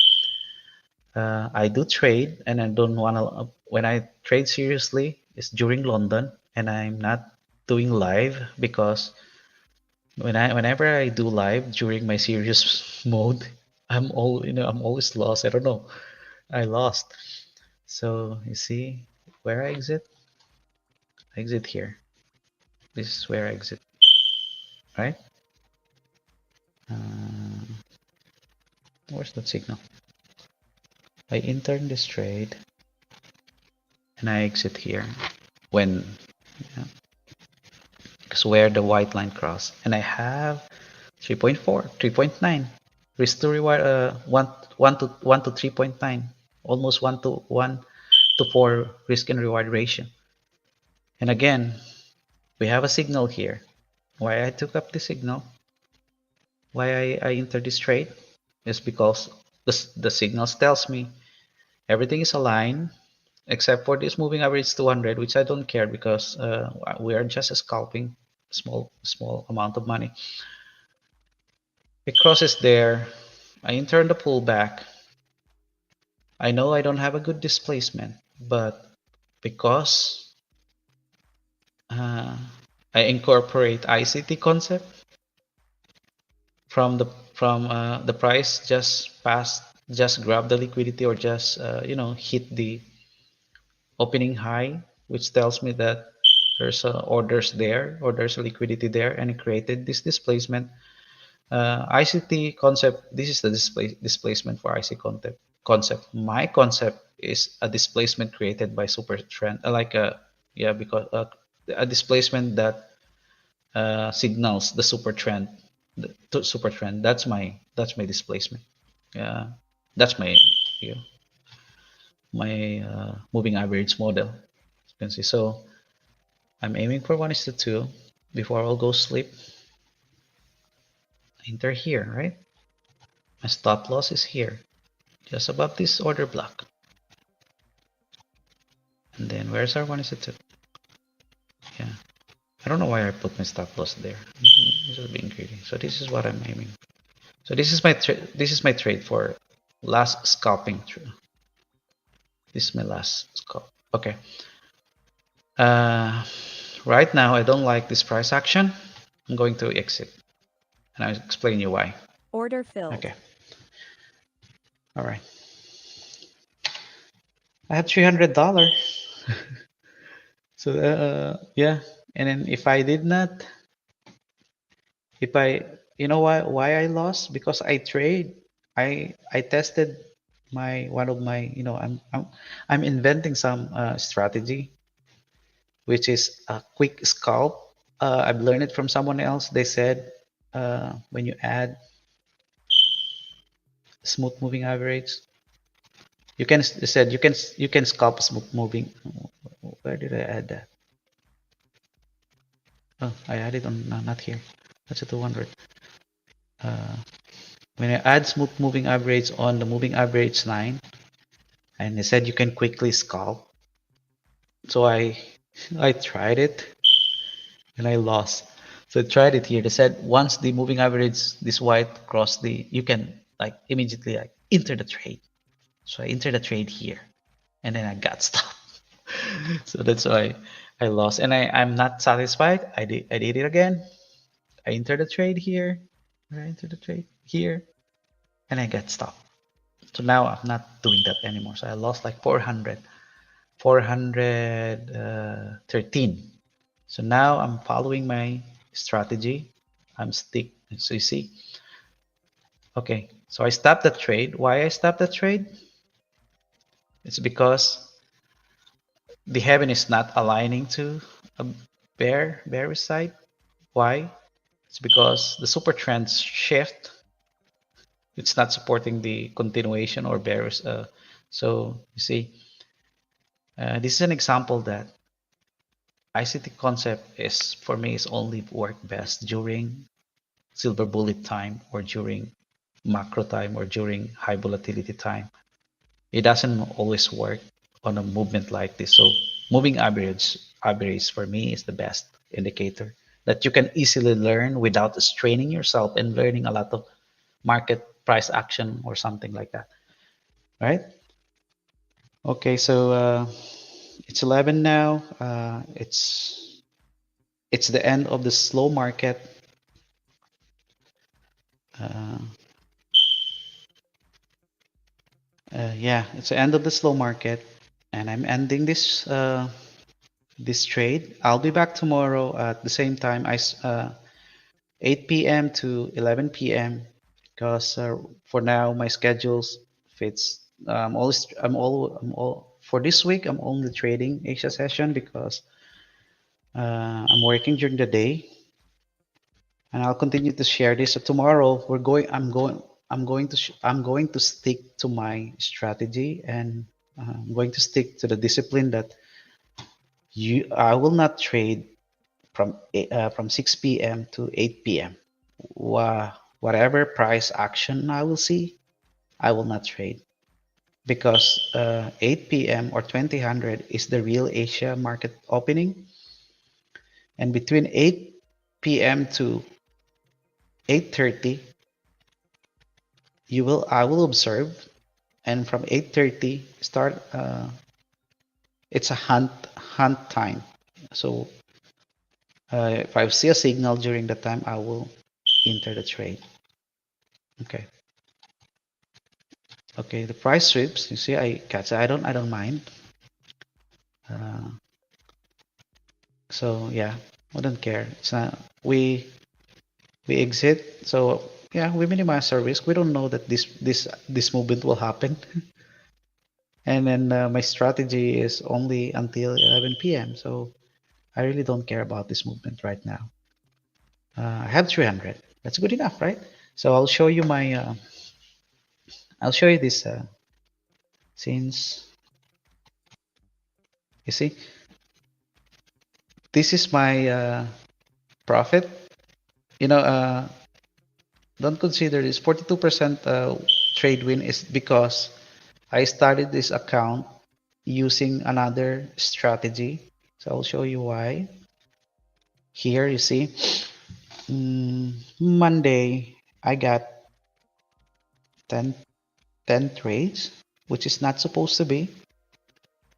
Speaker 3: I do trade, and I don't want to. When I trade seriously, it's during London, and I'm not doing live because whenever I do live during my serious mode, I'm always lost. I don't know. I lost. So you see where I exit? I exit here. This is where I exit, right? Uh, where's that signal? I enter this trade and I exit here when because where the white line cross, and I have 3.4, 3.9 risk to reward 1 to 3.9, almost 1 to 4 risk and reward ratio. And again, we have a signal here. Why I took up the signal, why I entered this trade is because the signals tells me everything is aligned except for this moving average 200, which I don't care because we are just scalping small amount of money. It crosses there. I enter the pullback. I know I don't have a good displacement, but because
Speaker 4: uh, I incorporate ICT concept from the price just grab the liquidity or just hit the opening high, which tells me that there's orders there or there's a liquidity there, and it created this displacement. ICT concept. This is the displacement for IC concept. My concept is a displacement created by super trend, like a yeah, because a displacement that signals the super trend. The super trend. That's my displacement. Yeah, that's my moving average model. You can see. So I'm aiming for 1:2 before I'll go sleep. Enter here, right? My stop loss is here, just above this order block. And then where's our 1:2? Yeah. I don't know why I put my stop loss there. This is being greedy. So this is what I'm aiming. So this is my trade for last scalping. This is my last scalp. Okay. Uh, right now I don't like this price action. I'm going to exit, and I'll explain you why.
Speaker 2: Order filled.
Speaker 4: Okay. All right. I have $300. So yeah, and then if I did not, if I, you know why I lost? Because I trade. I tested my one of my, I'm inventing some strategy, which is a quick scalp. I've learned it from someone else. They said when you add smooth moving average, you can they said you can scalp smooth moving. Where did I add that? Oh, I added on not here. That's a 200. Uh, when I add smooth moving average on the moving average line, and they said you can quickly scalp. So I tried it and I lost. So I tried it here. They said once the moving average this white cross the, you can like immediately like enter the trade. So I entered the trade here, and then I got stopped. So that's why I lost, and I'm not satisfied. I did it again. I entered the trade here. I entered the trade here, and I got stopped. So now I'm not doing that anymore. So I lost like 413. So now I'm following my strategy. I'm stick. So you see, okay. So I stopped the trade. Why I stopped the trade? It's because the heaven is not aligning to a bearish side. Why? It's because the super trends shift. It's not supporting the continuation or bearish. So you see, this is an example that ICT concept is for me is only work best during silver bullet time or during macro time or during high volatility time. It doesn't always work on a movement like this. So moving average for me is the best indicator that you can easily learn without straining yourself and learning a lot of market price action or something like that. Right? Okay, so it's 11 now. It's the end of the slow market. Uh, yeah, it's the end of the slow market, and I'm ending this trade. I'll be back tomorrow at the same time. 8 p.m. to 11 p.m. because for now my schedules fits. I'm all for this week. I'm only trading Asia session because I'm working during the day, and I'll continue to share this. So tomorrow we're going. I'm going to stick to my strategy, and I'm going to stick to the discipline that I will not trade from 6 p.m. to 8 p.m. Whatever price action I will see, I will not trade because 8 p.m. or 2000 is the real Asia market opening, and between 8 p.m. to 8:30, I will observe, and from 8:30 start. It's a hunt time, so If I see a signal during the time, I will enter the trade. Okay. Okay, the price sweeps. You see, I catch. I don't mind. Uh, so yeah, I don't care. It's not. We exit. So yeah, we minimize our risk. We don't know that this movement will happen. And then my strategy is only until 11 p.m. So I really don't care about this movement right now. I have 300. That's good enough, right? So I'll show you my. I'll show you this. Since you see, this is my profit. You know, don't consider this 42% trade win is because I started this account using another strategy. So I'll show you why. Here you see, Monday I got 10, 10 trades, which is not supposed to be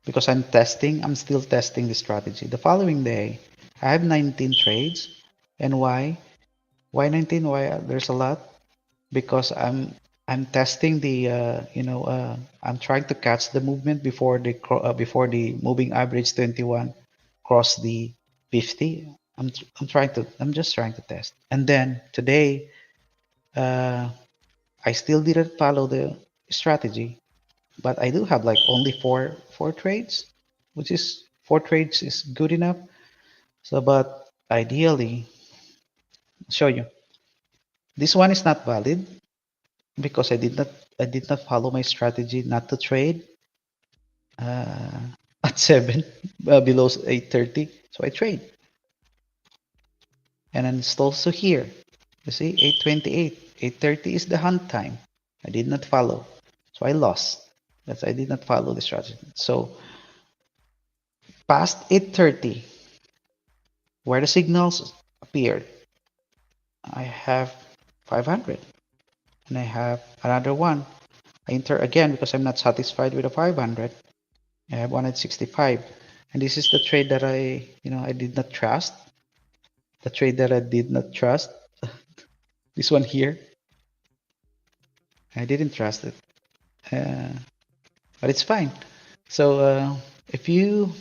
Speaker 4: because I'm still testing the strategy. The following day, I have 19 trades. And why? Why 19? Why there's a lot? Because I'm testing the I'm trying to catch the movement before the moving average 21 cross the 50. I'm just trying to test. And then today uh, I still didn't follow the strategy, but I do have like only four trades, which is four trades is good enough. So, but ideally, I'll show you this one is not valid because I did not follow my strategy not to trade uh, at 7 below 8:30. So I trade, and then it's also here. You see 8:28, 8:30 is the hunt time. I did not follow, so I lost. That's I did not follow the strategy. So past 8:30, where the signals appeared, I have 500, and I have another one. I enter again because I'm not satisfied with the 500. I have 165, and this is the trade that I did not trust. The trade that I did not trust. This one here, I didn't trust it, uh, but it's fine. So if you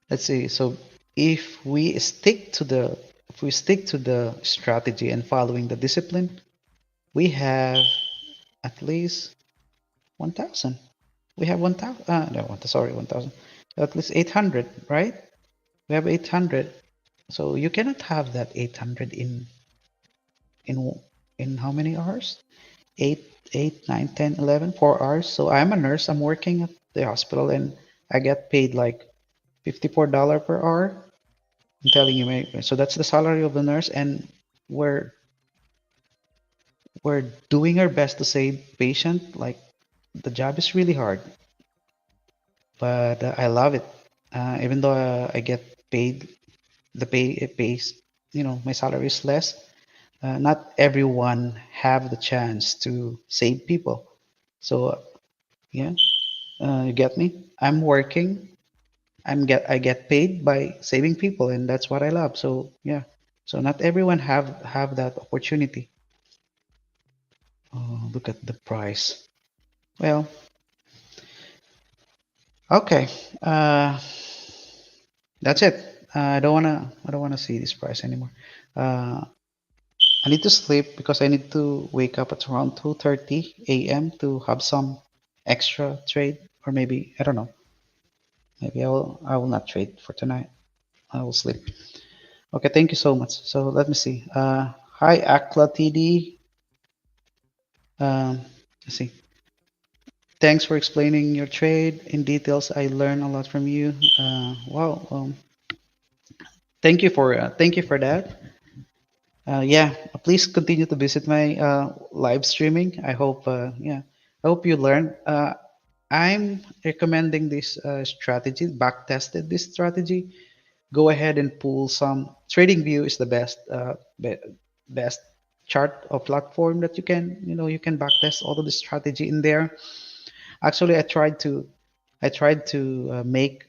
Speaker 4: let's see, so if we stick to the strategy and following the discipline, we have at least 1,000. We have 1,000. No, sorry, 1,000. At least 800, right? We have 800. So you cannot have that 800 in in how many hours? 8, 9, 10, 11, 4 hours. So I'm a nurse. I'm working at the hospital and I get paid like $54 per hour. I'm telling you, mate. So that's the salary of the nurse, and we're we're doing our best to save patient. Like the job is really hard, but I love it. Even though I get paid, the pay it pays. My salary is less. Not everyone have the chance to save people. So yeah, you get me. I'm working. I get paid by saving people, and that's what I love. So yeah. So not everyone have that opportunity. Oh, look at the price. Well, okay. That's it. I don't wanna see this price anymore. Uh, I need to sleep because I need to wake up at around 2:30 a.m. to have some extra trade, or maybe I don't know. Maybe I will not trade for tonight. I will sleep. Okay, thank you so much. So let me see. Hi Akla TD. Let's see. Thanks for explaining your trade in details. I learned a lot from you. Wow. Thank you for that. Yeah, please continue to visit my live streaming. I hope I hope you learn. I'm recommending this strategy. Back tested this strategy. Go ahead and pull some. TradingView is the best chart or platform that you can back test all of the strategy in there. Actually, I tried to make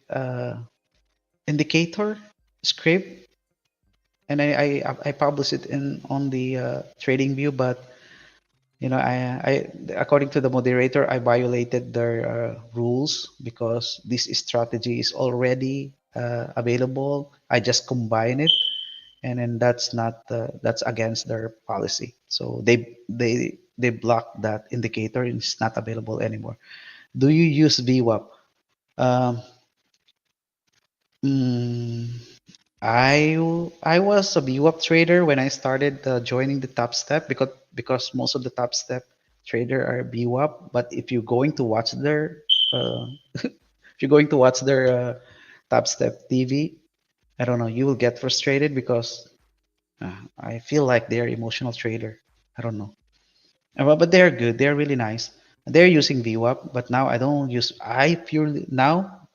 Speaker 4: indicator. script, and I publish it in on the trading view, but I according to the moderator, I violated their rules because this strategy is already available. I just combine it, and then that's not that's against their policy. So they blocked that indicator, and it's not available anymore. Do you use VWAP? Um, mm, I was a VWAP trader when I started joining the Top Step because most of the Top Step trader are VWAP. But if you're going to watch their if you're going to watch their Top Step TV, I don't know, you will get frustrated because I feel like they're emotional trader. I don't know. But they're good. They're really nice. They're using VWAP, but now I don't use. I purely now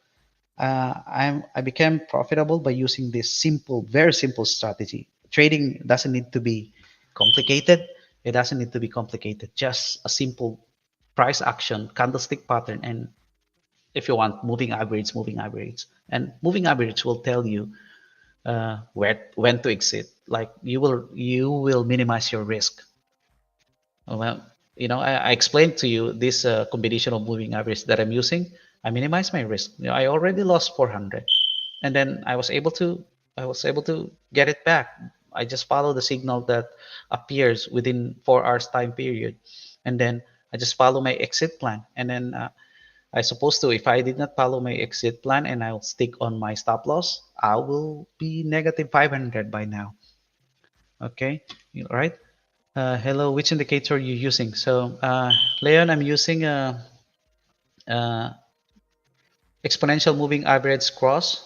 Speaker 4: I became profitable by using this simple, very simple strategy. Trading doesn't need to be complicated. It doesn't need to be complicated. Just a simple price action, candlestick pattern, and if you want, moving average, and moving average will tell you where when to exit. Like you will minimize your risk. Well, I explained to you this combination of moving average that I'm using. I minimize my risk. I already lost 400, and then I was able to get it back. I just follow the signal that appears within 4 hours time period, and then I just follow my exit plan. And then I supposed to, if I did not follow my exit plan and I'll stick on my stop loss, I will be negative 500 by now. Okay, all right. Hello, which indicator are you using? So, Leon, I'm using uh, exponential moving average cross.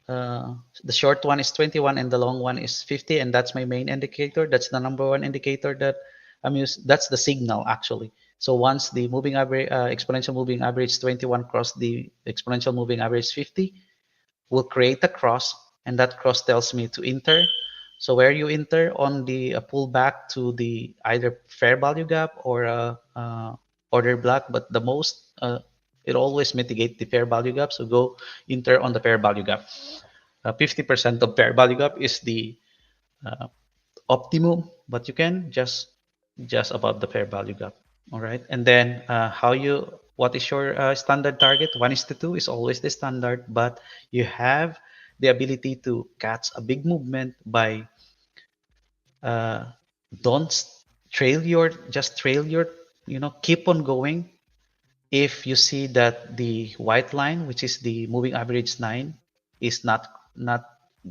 Speaker 4: The short one is 21 and the long one is 50, and that's my main indicator. That's the number one indicator that I'm using. That's the signal actually. So once the moving average, exponential moving average 21 cross the exponential moving average 50, will create a cross, and that cross tells me to enter. So where you enter on the pullback to the either fair value gap or order block, but the most it always mitigate the fair value gap. So go enter on the fair value gap. 50% of fair value gap is the uh, optimum, but you can just above the fair value gap. All right, and then what is your standard target? 1:2 is always the standard, but you have the ability to catch a big movement by uh, don't trail your, keep on going. If you see that the white line, which is the moving average 9, is not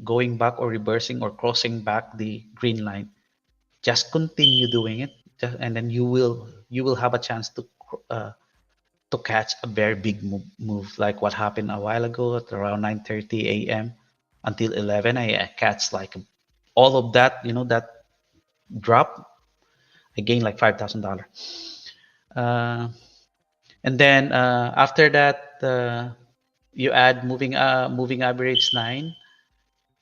Speaker 4: going back or reversing or crossing back the green line, just continue doing it, and then you will have a chance to catch a very big move, like what happened a while ago at around 9:30 a.m. until 11. I catch like all of that, that drop. I gained like $5,000. Uh, and then after that, you add moving average 9.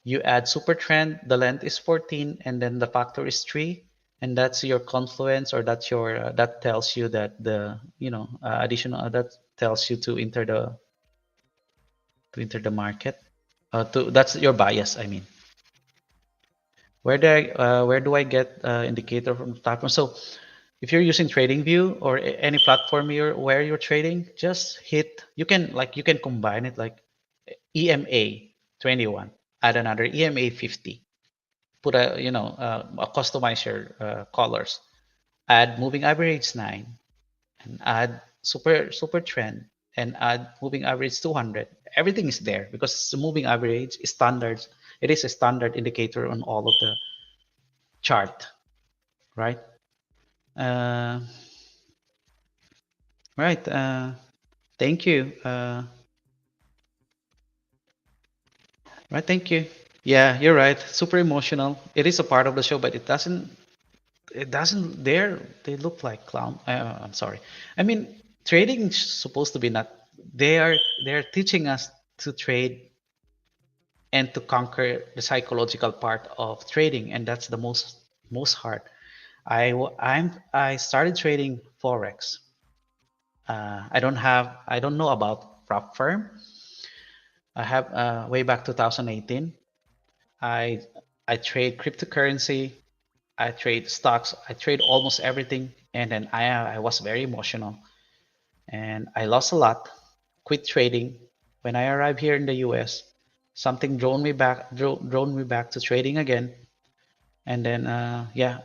Speaker 4: You add super trend. The length is 14, and then the factor is 3, and that's your confluence, or that's your that tells you that the additional that tells you to enter the market. That's your bias. I mean, where do I get indicator from the platform? So if you're using TradingView or any platform where you're trading, just hit. You can combine it like EMA 21, add another EMA 50. Put customize your colors. Add moving average 9, and add super trend, and add moving average 200. Everything is there because it's the moving average standards. It is a standard indicator on all of the chart, right? Uh, right. Thank you. Right. Thank you. Yeah, you're right. Super emotional. It is a part of the show, but it doesn't they look like clown. I'm sorry. I mean, trading is supposed to be not. They are teaching us to trade and to conquer the psychological part of trading, and that's the most hard. I started trading forex. I don't know about prop firm. I have way back 2018. I I trade cryptocurrency, I trade stocks, I trade almost everything, and then I was very emotional and I lost a lot. Quit trading. When I arrived here in the U.S., something drawn me back to trading again. And then yeah,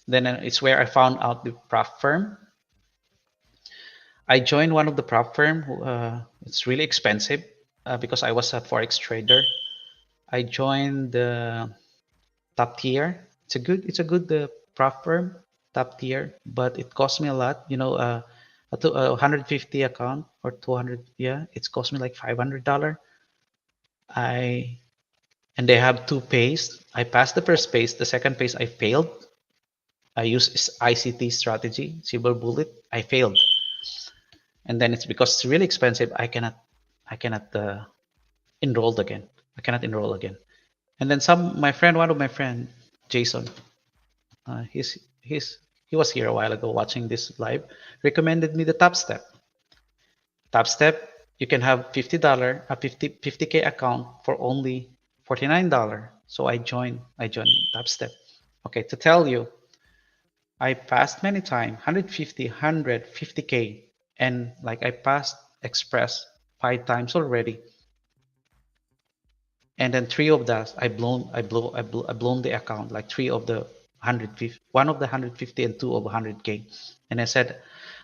Speaker 4: then it's where I found out the prop firm. I joined one of the prop firm. It's really expensive because I was a forex trader. I joined the top tier. It's a good prop firm, top tier, but it cost me a lot. A 150 account or 200. Yeah, it's cost me like $500. I and they have two pays. I passed the first phase. The second phase I failed. I used ICT strategy, silver bullet. I failed, and then it's because it's really expensive. I cannot enroll again. I cannot enroll again. And then one of my friend, Jason, he was here a while ago watching this live, recommended me the Top Step. Top Step, you can have $50, a 50K account for only $49. So I joined Top Step. Okay, to tell you, I passed many times, 150, 150K, and like I passed Express 5 times already. And then three of that I blown the account, like three of the 150, one of the 150 and two of 100K. And I said,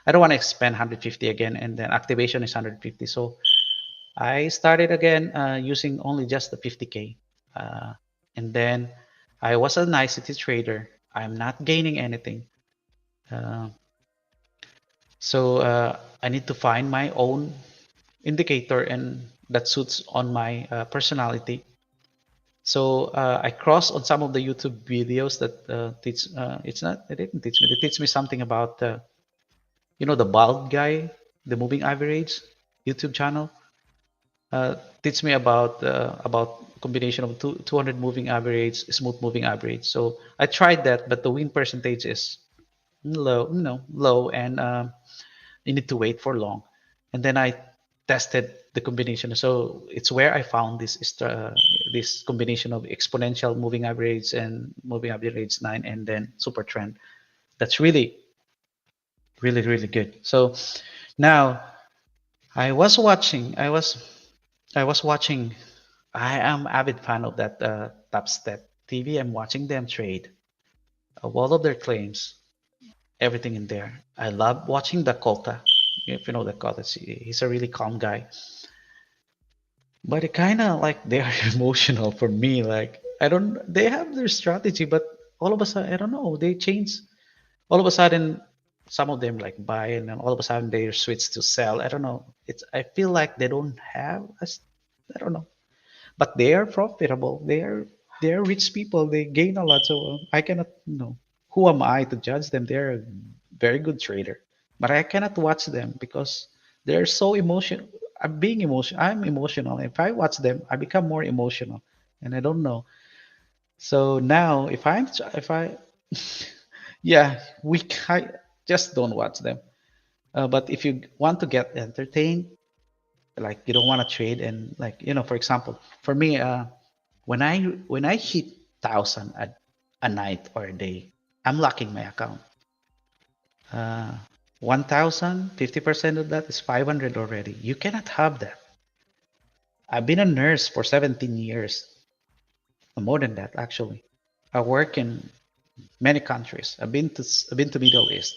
Speaker 4: I don't want to spend 150 again, and then activation is 150. So I started again using only just the 50K. And then I was an ICT trader. I'm not gaining anything. uh, so I need to find my own indicator and that suits on my personality. So I crossed on some of the YouTube videos that teach. It's not. It didn't teach me. They teach me something about the bald guy, the moving average YouTube channel. Teach me about combination of 200 moving average, smooth moving average. So I tried that, but the win percentage is low. Low, and you need to wait for long. And then I tested the combination. So it's where I found this combination of exponential moving average and moving average 9, and then super trend. That's really, really, really good. So now I was watching. I was watching. I am avid fan of that Top Step TV. I'm watching them trade. All of their claims, everything in there. I love watching Dakota. If you know Dakota, he's a really calm guy. But it kind of like they are emotional for me. Like I don't, they have their strategy, but all of a sudden, I don't know, they change. All of a sudden, some of them like buy, and then all of a sudden they switch to sell. I don't know. I feel like they don't have, I don't know, but they are profitable. They are rich people. They gain a lot. So I cannot, who am I to judge them? They're a very good trader, but I cannot watch them because they're so emotional. I'm being emotional. I'm emotional. If I watch them, I become more emotional, and I don't know. So now, if I, yeah, I just don't watch them. But if you want to get entertained, like you don't want to trade, and like for example, for me, when I hit 1,000 a night or a day, I'm locking my account. Uh, 1,000, 50% of that is 500 already. You cannot have that. I've been a nurse for 17 years, more than that actually. I work in many countries. I've been to Middle East.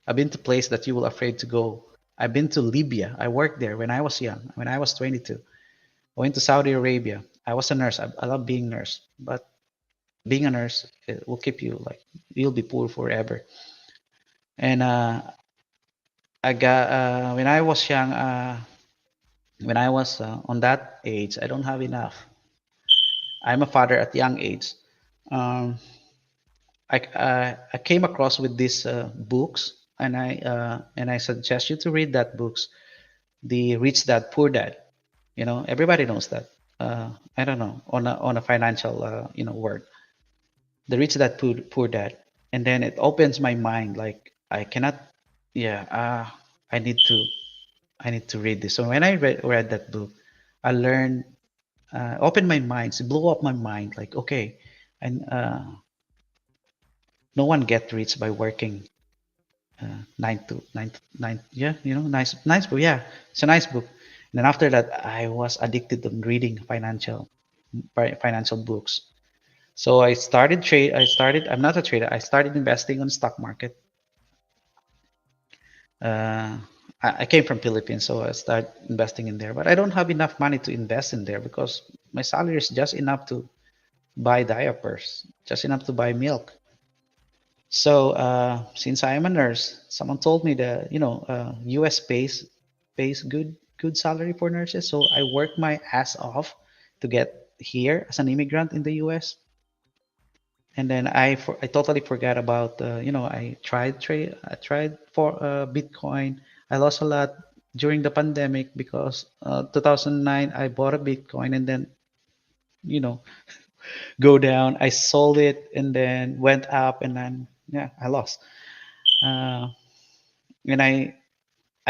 Speaker 4: I've been to places that you will afraid to go. I've been to Libya. I worked there when I was young, when I was 22. I went to Saudi Arabia. I was a nurse. I love being a nurse, but being a nurse, it will keep you like you'll be poor forever. And I got when I was young, when I was on that age, I don't have enough. I'm a father at young age. Um, I came across with these books, and I suggest you to read that books, the Rich Dad Poor Dad. Everybody knows that. I don't know, on a financial word, the Rich Dad Poor Dad, and then it opens my mind. Like I cannot, yeah. I need to I need to read this. So when I read that book, I learned opened my mind. It blew up my mind. Like, okay, and no one get rich by working 9 to 9. Yeah, nice book. Yeah, it's a nice book. And then after that, I was addicted to reading financial books. So I started trade. I started. I'm not a trader. I started investing on stock market. Uh, I came from Philippines, so I started investing in there. But I don't have enough money to invest in there because my salary is just enough to buy diapers, just enough to buy milk. So since I am a nurse, someone told me that U.S. pays good salary for nurses. So I worked my ass off to get here as an immigrant in the U.S. And then I totally forgot about I tried for Bitcoin. I lost a lot during the pandemic because 2009 I bought a Bitcoin and then you know go down. I sold it and then went up and then yeah I lost. Uh, and I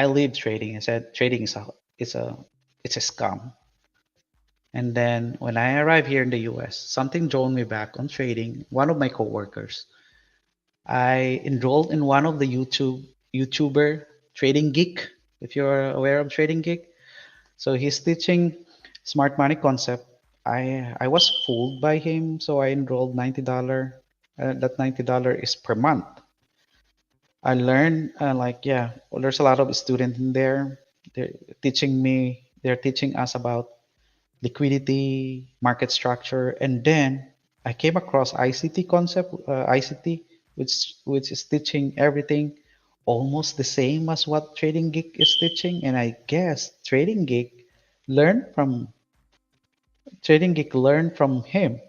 Speaker 4: leave trading. I said trading it's a it's a scam. And then when I arrived here in the US, something drove me back on trading. One of my coworkers, I enrolled in one of the YouTuber Trading Geek. If you're aware of Trading Geek, so he's teaching smart money concept. I was fooled by him, so I enrolled $90. That $90 is per month. I learned like yeah, well, there's a lot of students in there. They're teaching me. They're teaching us about liquidity, market structure, and then I came across ICT concept, ICT, which is teaching everything almost the same as what Trading Geek is teaching, and I guess learned from Trading Geek learned from him,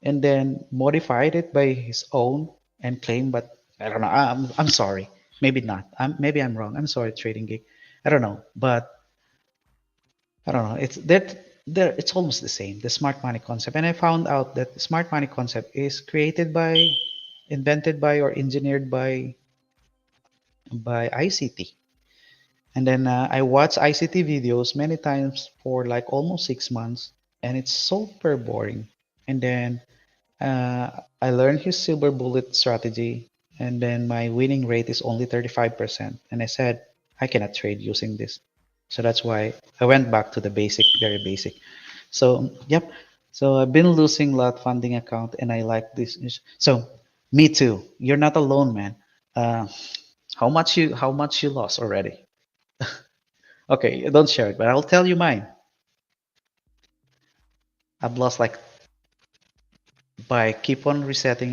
Speaker 4: and then modified it by his own and claimed, but I don't know. I'm sorry, maybe not. Maybe I'm wrong. I'm sorry, Trading Geek. I don't know, but I don't know. It's that there. It's almost the same. The smart money concept, and I found out that the smart money concept is created by, invented by, or engineered by ICT. And then I watched ICT videos many times for like almost 6 months, and it's super boring. And then I learned his silver bullet strategy, and then my winning rate is only 35%. And I said I cannot trade using this, so that's why I went back to the basic, very basic. So, yep. So I've been losing lot funding account and I like this. So me too. You're not alone, man. Uh, how much you lost already? Okay, don't share it, but I'll tell you mine. I've lost like by keep on resetting,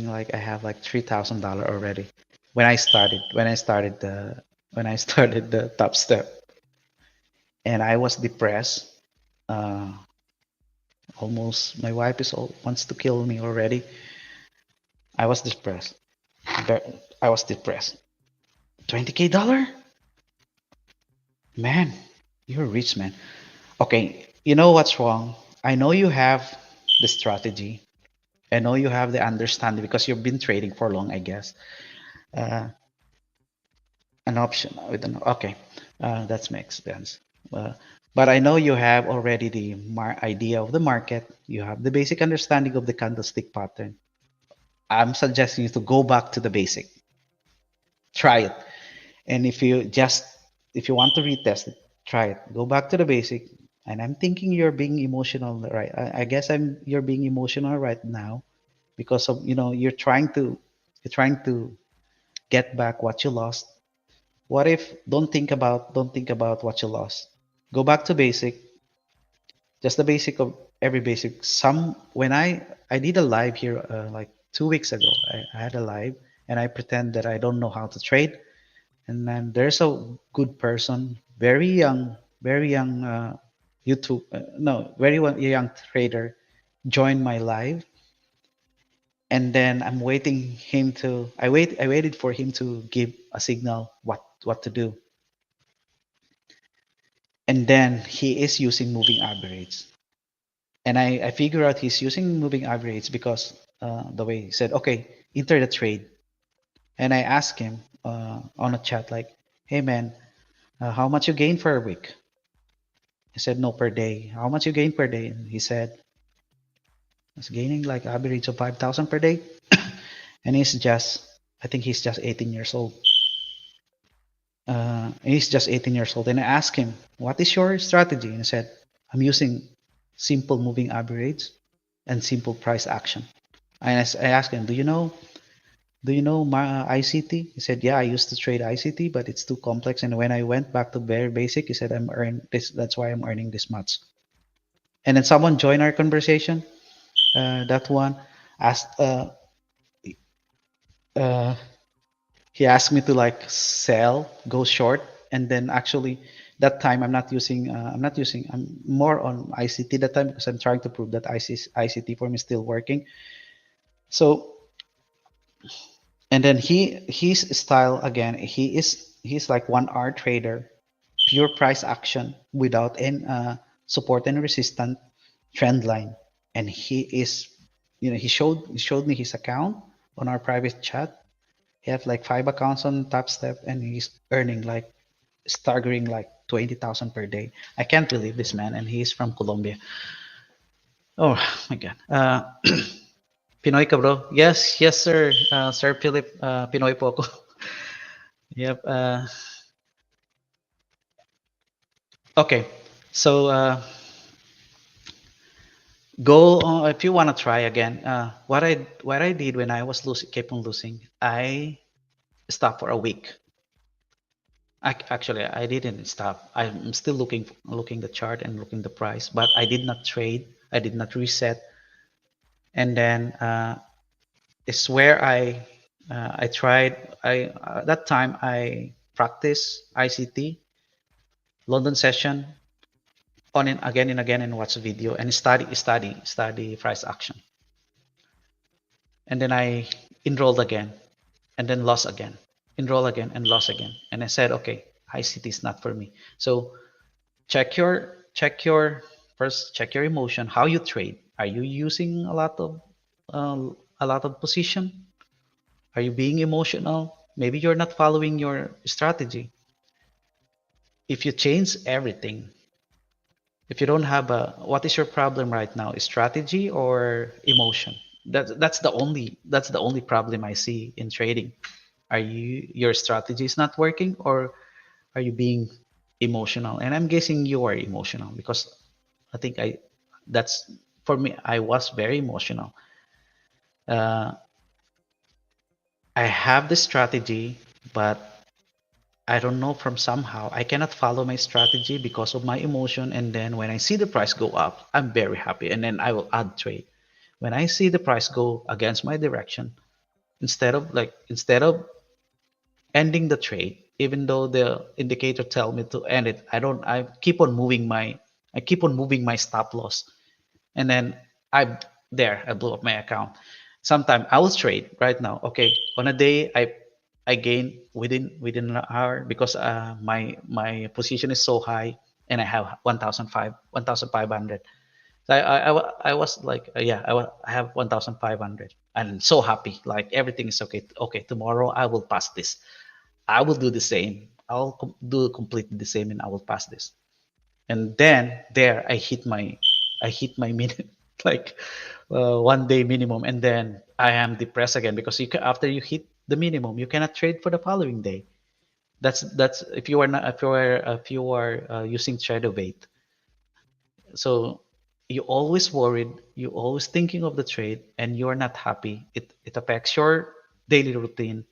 Speaker 4: like I have like $3,000 already. When I started the top step and I was depressed. Uh, almost my wife wants to kill me already. I was depressed. I was depressed. $20K dollar? Man, you're rich, man. Okay, you know what's wrong? I know you have the strategy. I know you have the understanding because you've been trading for long, I guess. Uh, an option with an okay, that makes sense. Uh, but I know you have already the idea of the market. You have the basic understanding of the candlestick pattern. I'm suggesting you to go back to the basic. Try it. And if you want to retest it, try it. Go back to the basic. And I'm thinking you're being emotional, right? I guess you're being emotional right now because of you're trying to get back what you lost. What if don't think about what you lost. Go back to basic, just the basic of every basic. Some when I did a live here like 2 weeks ago. I had a live and I pretend that I don't know how to trade. And then there's a good person, very young YouTube, no, young trader, joined my live, and then I waited for him to give a signal what to do, and then he is using moving average, and I figure out he's using moving average because the way he said, okay, enter the trade, and I asked him on a chat like, hey man, how much you gain for a week? I said, no, per day. How much you gain per day? And he said, I was gaining like average of 5,000 per day. And I think he's just 18 years old. He's just 18 years old. And I asked him, what is your strategy? And he said, I'm using simple moving average and simple price action. And I asked him, do you know my ICT? He said, yeah, I used to trade ICT, but it's too complex. And when I went back to very basic, he said, I'm earning this. That's why I'm earning this much. And then someone joined our conversation. That one asked, uh, he asked me to like sell, go short, and then actually that time I'm more on ICT that time because I'm trying to prove that ICT for me is still working. So and then his style again, he's like 1 hour trader, pure price action without any support and resistance trend line. And he is, he showed me his account on our private chat. He has like 5 accounts on Top Step, and he's earning like staggering like 20,000 per day. I can't believe this man, and he's from Colombia. Oh my God. Pinoy ka, bro? Yes, yes, sir. Sir Philip, Pinoy po ako. Yep. Okay. So go if you want to try again. What I did when I was losing, kept on losing, I stopped for a week. Actually, I didn't stop. I'm still looking the chart and looking the price, but I did not trade. I did not reset. And then it's where I tried. I that time I practice ICT London session on and again and watch a video and study price action. And then I enrolled again and then lost again, enroll again and lost again. And I said, okay, ICT is not for me. So check your first, check your emotion, how you trade. Are you using a lot of position? Are you being emotional? Maybe you're not following your strategy. If you change everything, if you don't have a, what is your problem right now? Strategy or emotion? That's the only problem I see in trading. Are your strategy is not working, or are you being emotional? And I'm guessing you are emotional because I think that's for me. I was very emotional. Uh, I have the strategy, but I don't know, from somehow I cannot follow my strategy because of my emotion. And then when I see the price go up, I'm very happy, and then I will add trade. When I see the price go against my direction, instead of ending the trade, even though the indicator tell me to end it, I keep on moving my stop loss. And then I blew up my account. Sometimes I will trade right now. Okay, on a day I gain within an hour because my position is so high, and I have 1,500. So I was like, yeah, I have 1,500 and so happy, like everything is okay. Okay, tomorrow I will pass this. I will do the same. Do completely the same, and I will pass this. And then there I hit my minute, like 1 day minimum, and then I am depressed again because after you hit the minimum, you cannot trade for the following day. That's if you are not if you are using trader weight. So you always worried, you always thinking of the trade, and you're not happy. It affects your daily routine.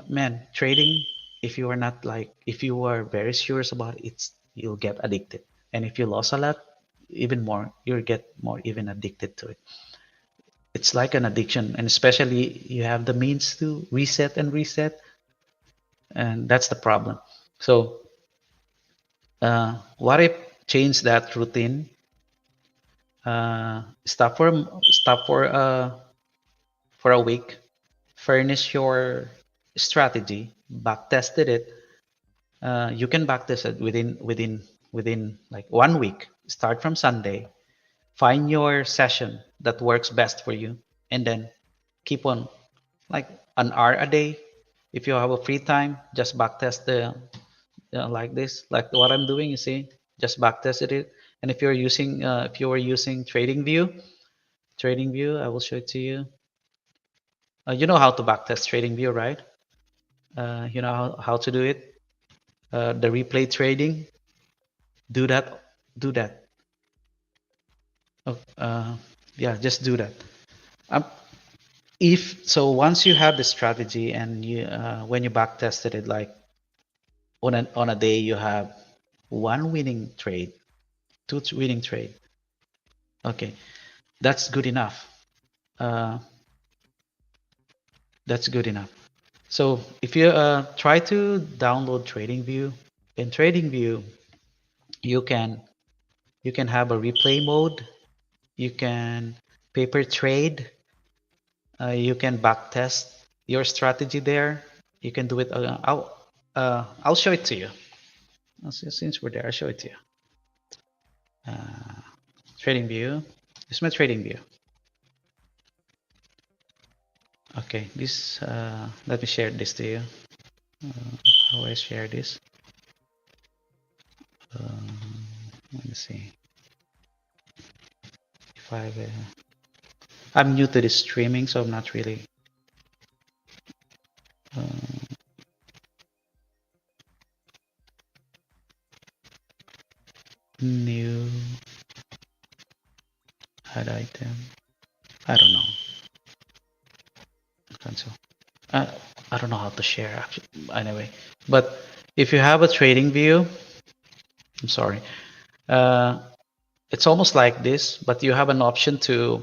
Speaker 4: Man, trading, if you are very serious about it, you'll get addicted. And if you lost a lot, even more, you'll get more even addicted to it. It's like an addiction, and especially you have the means to reset and reset, and that's the problem. So, what if change that routine? Stop for a week, furnish your strategy, back tested it. You can backtest it within like 1 week. Start from Sunday. Find your session that works best for you, and then keep on like an hour a day. If you have a free time, just backtest the like this, like what I'm doing. You see, just back tested it. And if you're using if you were using TradingView, I will show it to you. You know how to backtest TradingView, right? You know how to do it. The replay trading, do that, do that. Oh, yeah, just do that. Um, if so, once you have the strategy and you when you back tested it, like on a day you have one winning trade, two winning trade. Okay, that's good enough. Uh, that's good enough. So if you try to download TradingView, in TradingView you can have a replay mode, you can paper trade, you can back test your strategy there. You can do it. I'll show it to you. Since we're there, I'll show it to you. Uh, TradingView. This is my TradingView. Okay, this. Let me share this to you. How I share this? Let me see. If I'm new to this streaming, so I'm not really. New add item. I don't know. Cancel. Uh, I don't know how to share actually. Anyway, but if you have a TradingView, I'm sorry. It's almost like this, but you have an option to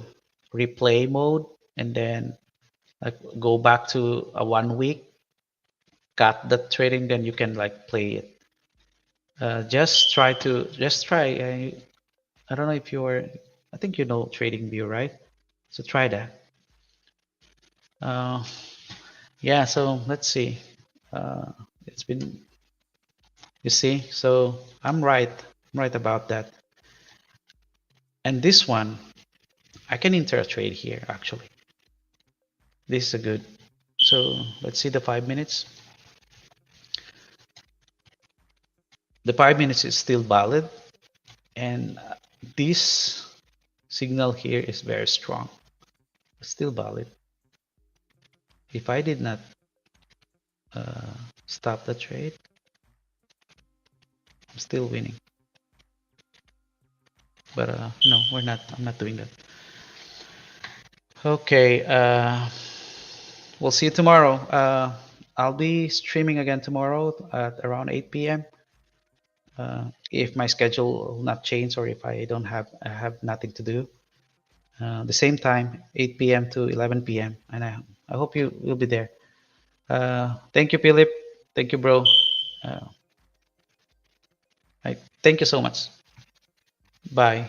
Speaker 4: replay mode and then like go back to a 1 week, cut the trading, then you can like play it. Just try. I don't know if you're. I think you know TradingView, right? So try that. Uh, yeah. So let's see. It's been. You see. So I'm right. I'm right about that. And this one, I can enter a trade here actually. This is a good. So let's see the 5 minutes. The 5 minutes is still valid, and this signal here is very strong. It's still valid. If I did not stop the trade, I'm still winning. But no, we're not. I'm not doing that. Okay. We'll see you tomorrow. I'll be streaming again tomorrow at around 8 p.m. If my schedule will not change or if I have nothing to do. The same time, 8 p.m. to 11 p.m. And I hope you will be there. Thank you, Philip. Thank you, bro. Thank you so much. Bye.